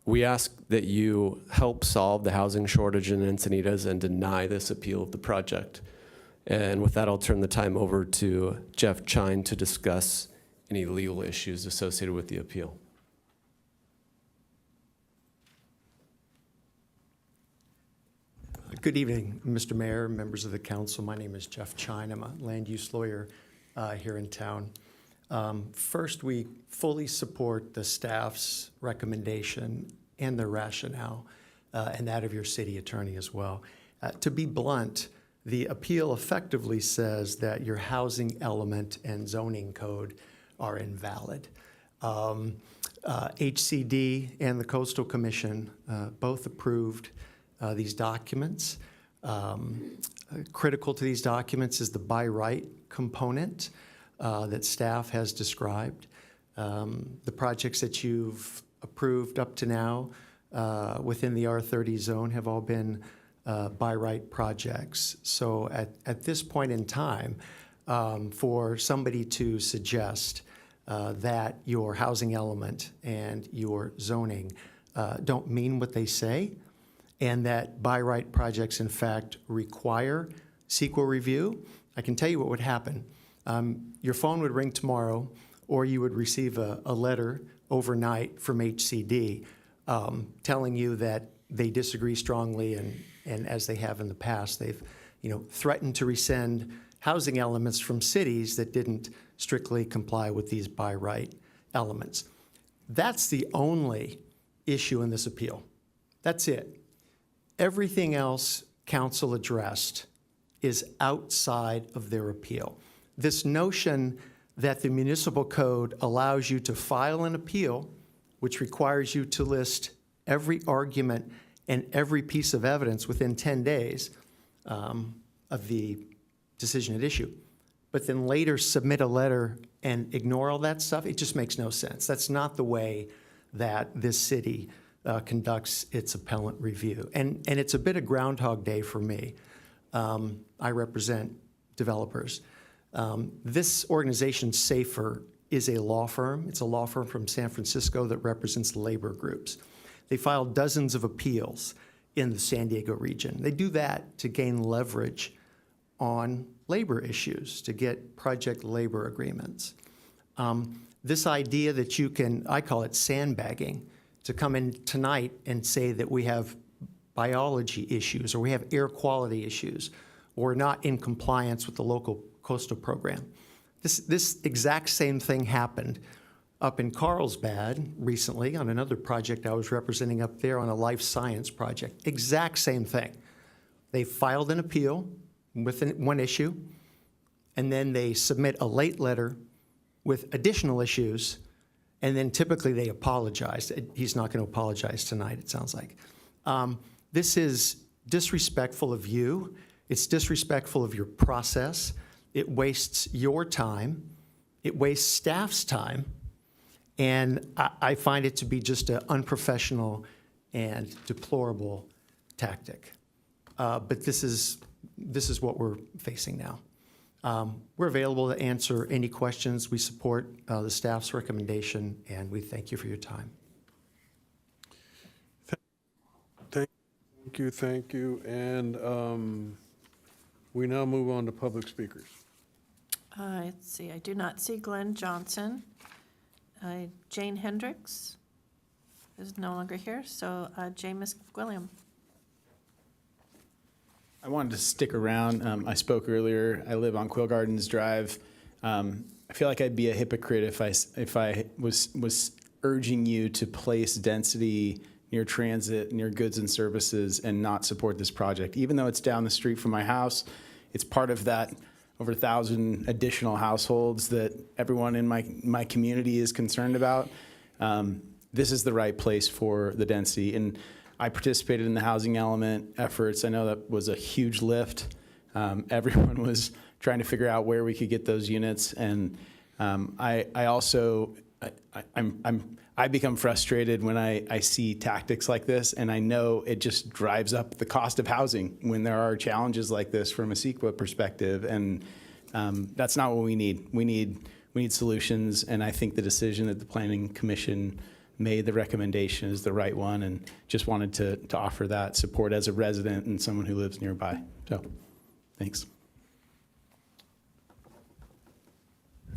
We ask that you help solve the housing shortage in Encinitas and deny this appeal of the project. And with that, I'll turn the time over to Jeff Chine to discuss any legal issues associated with the appeal. Good evening, Mr. Mayor, members of the council. My name is Jeff Chine. I'm a land use lawyer here in town. First, we fully support the staff's recommendation and their rationale, and that of your city attorney as well. To be blunt, the appeal effectively says that your housing element and zoning code are invalid. HCD and the Coastal Commission both approved these documents. Critical to these documents is the by right component that staff has described. The projects that you've approved up to now within the R30 zone have all been by right projects. So at this point in time, for somebody to suggest that your housing element and your zoning don't mean what they say, and that by right projects in fact require CEQA review, I can tell you what would happen. Your phone would ring tomorrow, or you would receive a letter overnight from HCD telling you that they disagree strongly, and as they have in the past, they've threatened to rescind housing elements from cities that didn't strictly comply with these by right elements. That's the only issue in this appeal. That's it. Everything else council addressed is outside of their appeal. This notion that the municipal code allows you to file an appeal, which requires you to list every argument and every piece of evidence within 10 days of the decision at issue, but then later submit a letter and ignore all that stuff, it just makes no sense. That's not the way that this city conducts its appellant review. And it's a bit of Groundhog Day for me. I represent developers. This organization, SAFER, is a law firm. It's a law firm from San Francisco that represents labor groups. They filed dozens of appeals in the San Diego region. They do that to gain leverage on labor issues, to get project labor agreements. This idea that you can, I call it sandbagging, to come in tonight and say that we have biology issues or we have air quality issues or we're not in compliance with the local coastal program. This exact same thing happened up in Carlsbad recently on another project I was representing up there on a life science project. Exact same thing. They filed an appeal with one issue, and then they submit a late letter with additional issues, and then typically they apologize. He's not going to apologize tonight, it sounds like. This is disrespectful of you. It's disrespectful of your process. It wastes your time. It wastes staff's time. And I find it to be just an unprofessional and deplorable tactic. But this is what we're facing now. We're available to answer any questions. We support the staff's recommendation, and we thank you for your time. Thank you. And we now move on to public speakers. Let's see, I do not see Glenn Johnson. Jane Hendricks is no longer here, so James Gwilliam. I wanted to stick around. I spoke earlier. I live on Quill Gardens Drive. I feel like I'd be a hypocrite if I was urging you to place density near transit, near goods and services, and not support this project. Even though it's down the street from my house, it's part of that over 1,000 additional households that everyone in my community is concerned about. This is the right place for the density. And I participated in the housing element efforts. I know that was a huge lift. Everyone was trying to figure out where we could get those units. And I become frustrated when I see tactics like this, and I know it just drives up the cost of housing when there are challenges like this from a CEQA perspective, and that's not what we need. We need we need solutions, and I think the decision that the Planning Commission made, the recommendation, is the right one, and just wanted to offer that support as a resident and someone who lives nearby. So, thanks.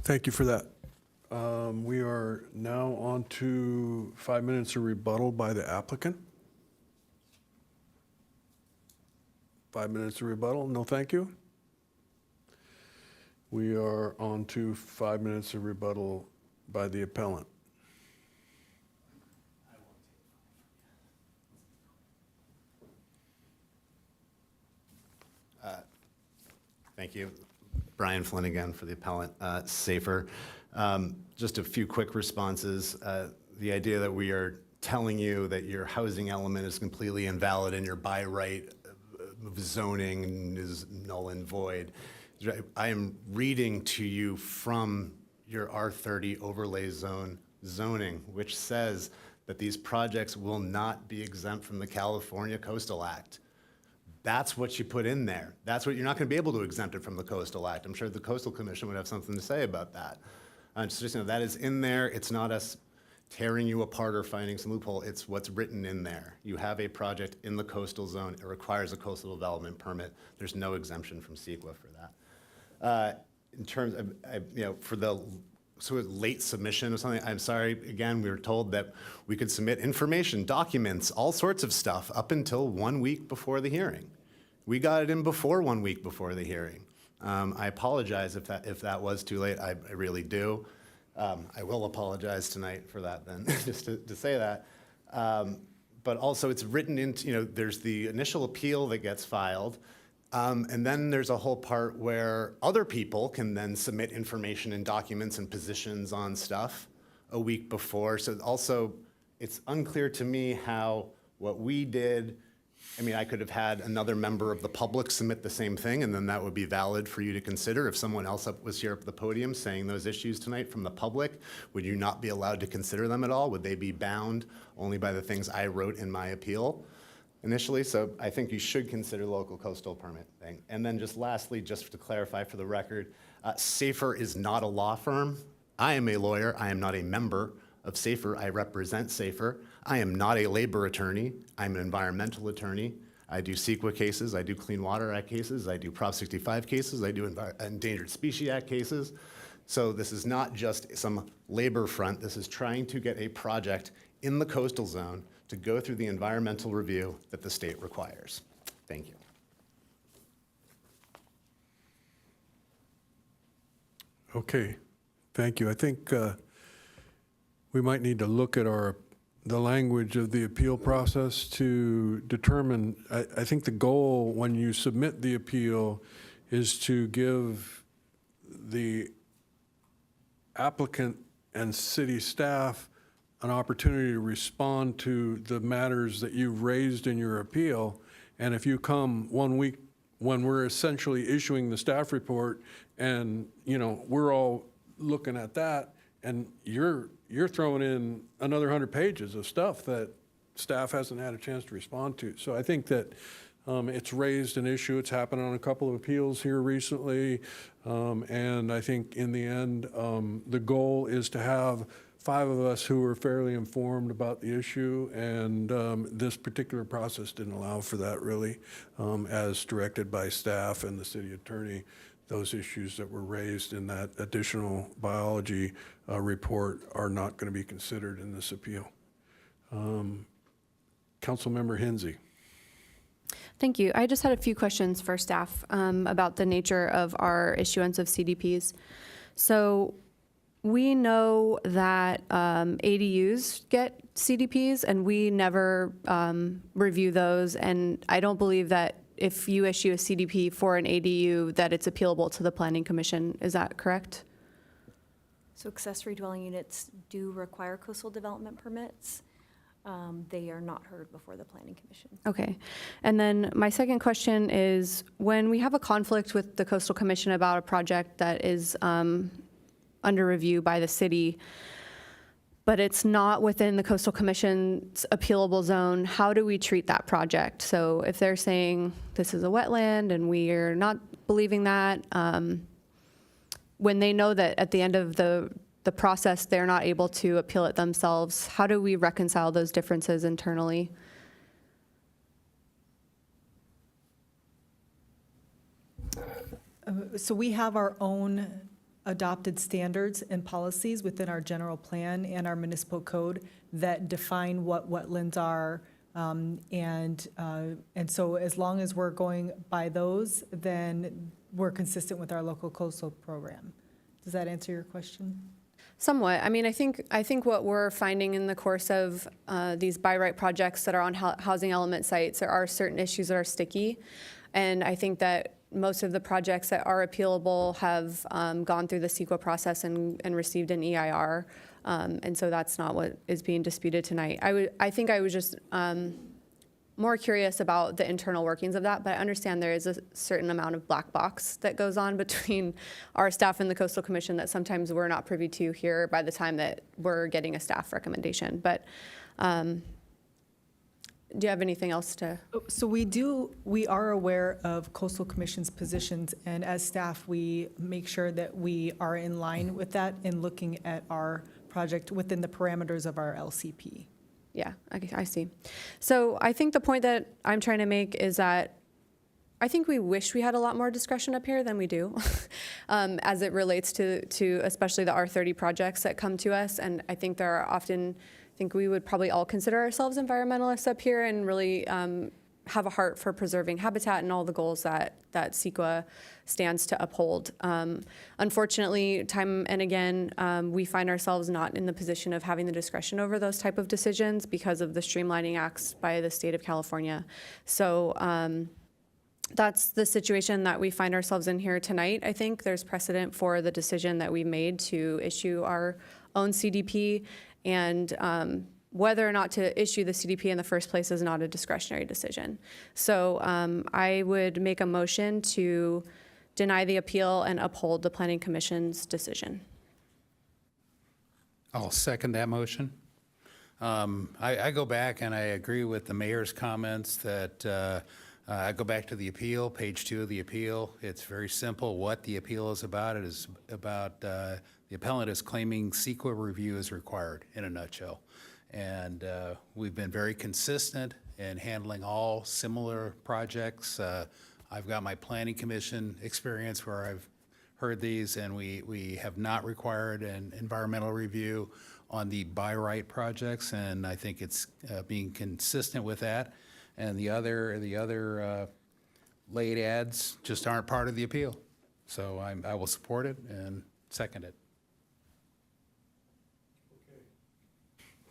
Thank you for that. We are now on to 5 minutes of rebuttal by the applicant. 5 minutes of rebuttal, no thank you. We are on to 5 minutes of rebuttal by the appellant. Thank you. Brian Flynn again for the appellant, Safer. Just a few quick responses. The idea that we are telling you that your housing element is completely invalid and your by right zoning is null and void. I am reading to you from your R30 overlay zone zoning, which says that these projects will not be exempt from the California Coastal Act. That's what you put in there. That's what you're not going to be able to exempt it from the Coastal Act. I'm sure the Coastal Commission would have something to say about that. So just, that is in there. It's not us tearing you apart or finding some loophole. It's what's written in there. You have a project in the coastal zone. It requires a coastal development permit. There's no exemption from CEQA for that. In terms of, for the sort of late submission of something, I'm sorry, again, we were told that we could submit information, documents, all sorts of stuff up until 1 week before the hearing. We got it in before 1 week before the hearing. I apologize if that was too late. I really do. I will apologize tonight for that then, just to say that. But also it's written into, there's the initial appeal that gets filed, and then there's a whole part where other people can then submit information and documents and positions on stuff a week before. So also, it's unclear to me how what we did, I could have had another member of the public submit the same thing, and then that would be valid for you to consider. If someone else was here at the podium saying those issues tonight from the public, would you not be allowed to consider them at all? Would they be bound only by the things I wrote in my appeal initially? So I think you should consider the local coastal permit thing. And then just lastly, just to clarify for the record, Safer is not a law firm. I am a lawyer. I am not a member of Safer. I represent Safer. I am not a labor attorney. I'm an environmental attorney. I do CEQA cases. I do Clean Water Act cases. I do Prop 65 cases. I do Endangered Species Act cases. So this is not just some labor front. This is trying to get a project in the coastal zone to go through the environmental review that the state requires. Thank you. Okay, thank you. I think we might need to look at the language of the appeal process to determine, I think the goal when you submit the appeal is to give the applicant and city staff an opportunity to respond to the matters that you've raised in your appeal. And if you come 1 week when we're essentially issuing the staff report and, we're all looking at that, and you're throwing in another 100 pages of stuff that staff hasn't had a chance to respond to. So I think that it's raised an issue. It's happened on a couple of appeals here recently. And I think in the end, the goal is to have 5 of us who are fairly informed about the issue, and this particular process didn't allow for that really, as directed by staff and the city attorney. Those issues that were raised in that additional biology report are not going to be considered in this appeal. Councilmember Hensy. Thank you. I just had a few questions for staff about the nature of our issuance of CDPs. So we know that ADUs get CDPs, and we never review those. And I don't believe that if you issue a CDP for an ADU, that it's appealable to the Planning Commission. Is that correct? So accessory dwelling units do require coastal development permits. They are not heard before the Planning Commission. Okay. And then my second question is, when we have a conflict with the Coastal Commission about a project that is under review by the city, but it's not within the Coastal Commission's appealable zone, how do we treat that project? So if they're saying this is a wetland and we're not believing that, when they know that at the end of the process, they're not able to appeal it themselves, how do we reconcile those differences internally? So we have our own adopted standards and policies within our general plan and our municipal code that define what wetlands are. And so as long as we're going by those, then we're consistent with our local coastal program. Does that answer your question? Somewhat. I mean, I think what we're finding in the course of these by right projects that are on housing element sites, there are certain issues that are sticky. And I think that most of the projects that are appealable have gone through the CEQA process and received an EIR. And so that's not what is being disputed tonight. I think I was just more curious about the internal workings of that, but I understand there is a certain amount of black box that goes on between our staff and the Coastal Commission that sometimes we're not privy to here by the time that we're getting a staff recommendation. But do you have anything else to? So we are aware of Coastal Commission's positions, and as staff, we make sure that we are in line with that in looking at our project within the parameters of our LCP. Yeah, I see. So I think the point that I'm trying to make is that I think we wish we had a lot more discretion up here than we do, as it relates to especially the R30 projects that come to us. And I think there are often, I think we would probably all consider ourselves environmentalists up here and really have a heart for preserving habitat and all the goals that CEQA stands to uphold. Unfortunately, time and again, we find ourselves not in the position of having the discretion over those type of decisions because of the streamlining acts by the state of California. So that's the situation that we find ourselves in here tonight. I think there's precedent for the decision that we made to issue our own CDP, and whether or not to issue the CDP in the first place is not a discretionary decision. So I would make a motion to deny the appeal and uphold the Planning Commission's decision. I'll second that motion. I go back and I agree with the mayor's comments that I go back to the appeal, page 2 of the appeal. It's very simple what the appeal is about. It is about the appellant is claiming CEQA review is required in a nutshell. And we've been very consistent in handling all similar projects. I've got my Planning Commission experience where I've heard these, and we have not required an environmental review on the by right projects, and I think it's being consistent with that. And the other late ads just aren't part of the appeal. So I will support it and second it.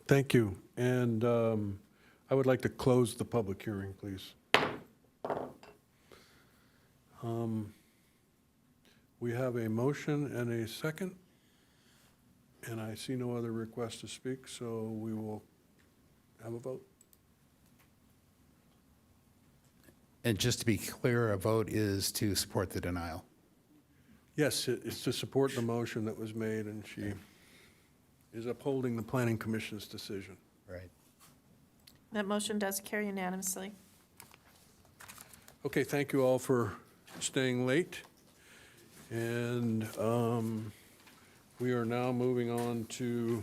Thank you. And I would like to close the public hearing, please. We have a motion and a second, and I see no other request to speak, so we will have a vote. And just to be clear, a vote is to support the denial. Yes, it's to support the motion that was made, and she is upholding the Planning Commission's decision. Right. That motion does carry unanimously. Okay, thank you all for staying late. And we are now moving on to,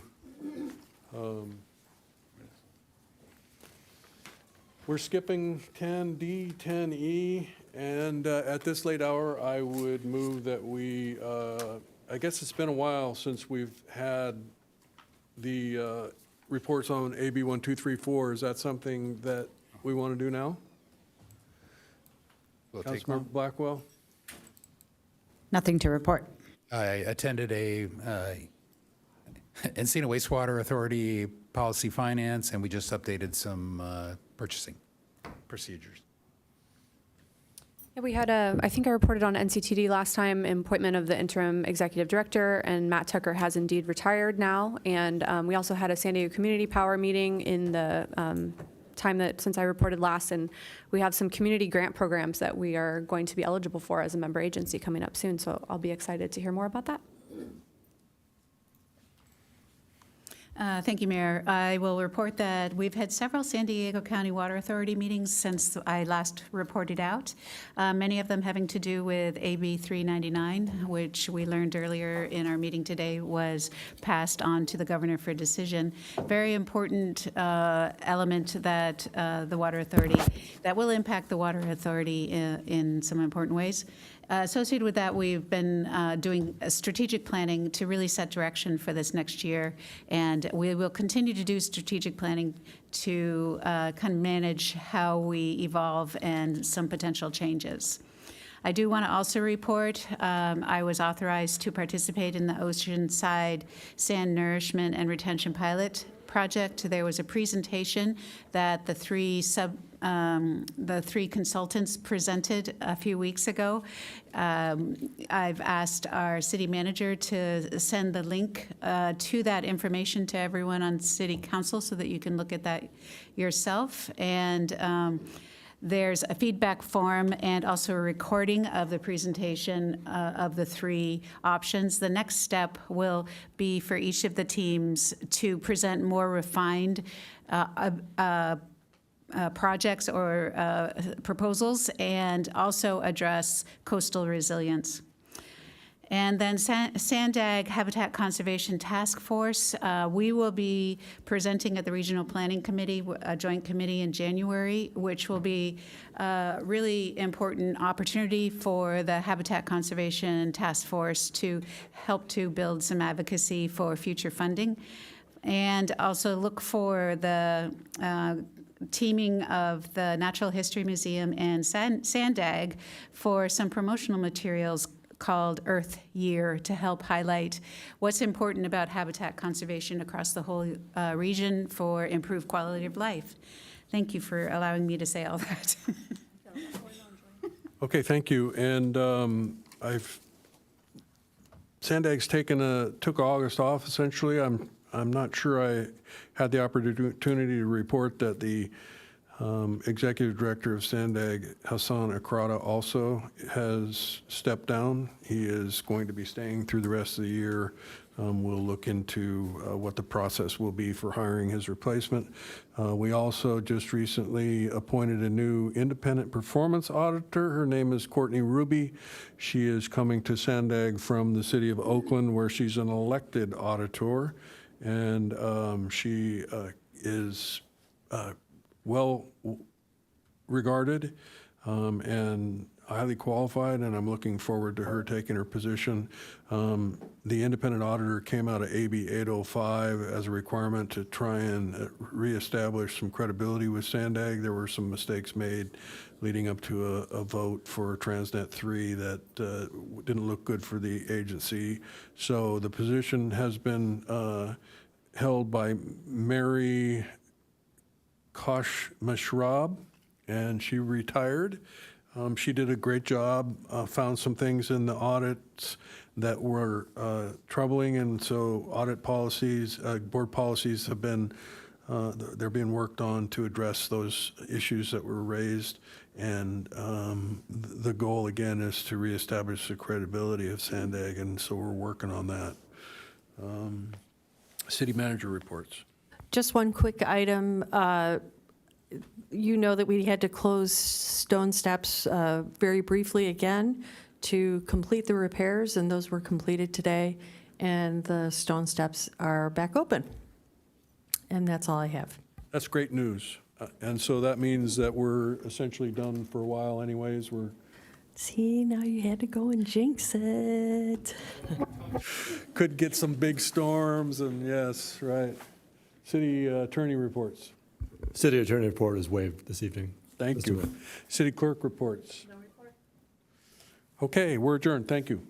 we're skipping 10D, 10E, and at this late hour, I would move that we, I guess it's been a while since we've had the reports on AB 1234. Is that something that we want to do now? We'll take Councilmember one. Blackwell? Nothing to report. I attended a Encino Wastewater Authority Policy Finance, and we just updated some purchasing procedures. Yeah, we had I think I reported on NCTD last time, appointment of the interim executive director, and Matt Tucker has indeed retired now. And we also had a San Diego Community Power meeting in the time that since I reported last, and we have some community grant programs that we are going to be eligible for as a member agency coming up soon. So I'll be excited to hear more about that. Thank you, Mayor. I will report that we've had several San Diego County Water Authority meetings since I last reported out, many of them having to do with AB 399, which we learned earlier in our meeting today was passed on to the governor for decision. Very important element that the Water Authority, that will impact the Water Authority in some important ways. Associated with that, we've been doing strategic planning to really set direction for this next year, and we will continue to do strategic planning to kind of manage how we evolve and some potential changes. I do want to also report I was authorized to participate in the Oceanside Sand Nourishment and Retention Pilot Project. There was a presentation that the three consultants presented a few weeks ago. I've asked our city manager to send the link to that information to everyone on city council so that you can look at that yourself. And there's a feedback form and also a recording of the presentation of the three options. The next step will be for each of the teams to present more refined projects or proposals and also address coastal resilience. And then Sandag Habitat Conservation Task Force, we will be presenting at the Regional Planning Committee, a joint committee in January, which will be a really important opportunity for the Habitat Conservation Task Force to help to build some advocacy for future funding. And also look for the teaming of the Natural History Museum and Sandag for some promotional materials called Earth Year to help highlight what's important about habitat conservation across the whole region for improved quality of life. Thank you for allowing me to say all that. Okay, thank you. And Sandag's took August off essentially. I'm not sure I had the opportunity to report that the Executive Director of Sandag, Hassan Akrada, also has stepped down. He is going to be staying through the rest of the year. We'll look into what the process will be for hiring his replacement. We also just recently appointed a new independent performance auditor. Her name is Courtney Ruby. She is coming to Sandag from the city of Oakland, where she's an elected auditor. And she is well regarded and highly qualified, and I'm looking forward to her taking her position. The independent auditor came out of AB 805 as a requirement to try and reestablish some credibility with Sandag. There were some mistakes made leading up to a vote for Transnet 3 that didn't look good for the agency. So the position has been held by Mary Kosh Mashrab, and she retired. She did a great job, found some things in the audits that were troubling, and so audit policies, board policies have been, they're being worked on to address those issues that were raised. And the goal, again, is to reestablish the credibility of Sandag, and so we're working on that. City manager reports. Just one quick item. You know that we had to close Stone Steps very briefly again to complete the repairs, and those were completed today, and the Stone Steps are back open. And that's all I have. That's great news. And so that means that we're essentially done for a while anyways. See, now you had to go and jinx it. Could get some big storms, and yes, right. City attorney reports. City attorney report is waived this evening. Thank you. City clerk reports. No report. Okay, we're adjourned. Thank you.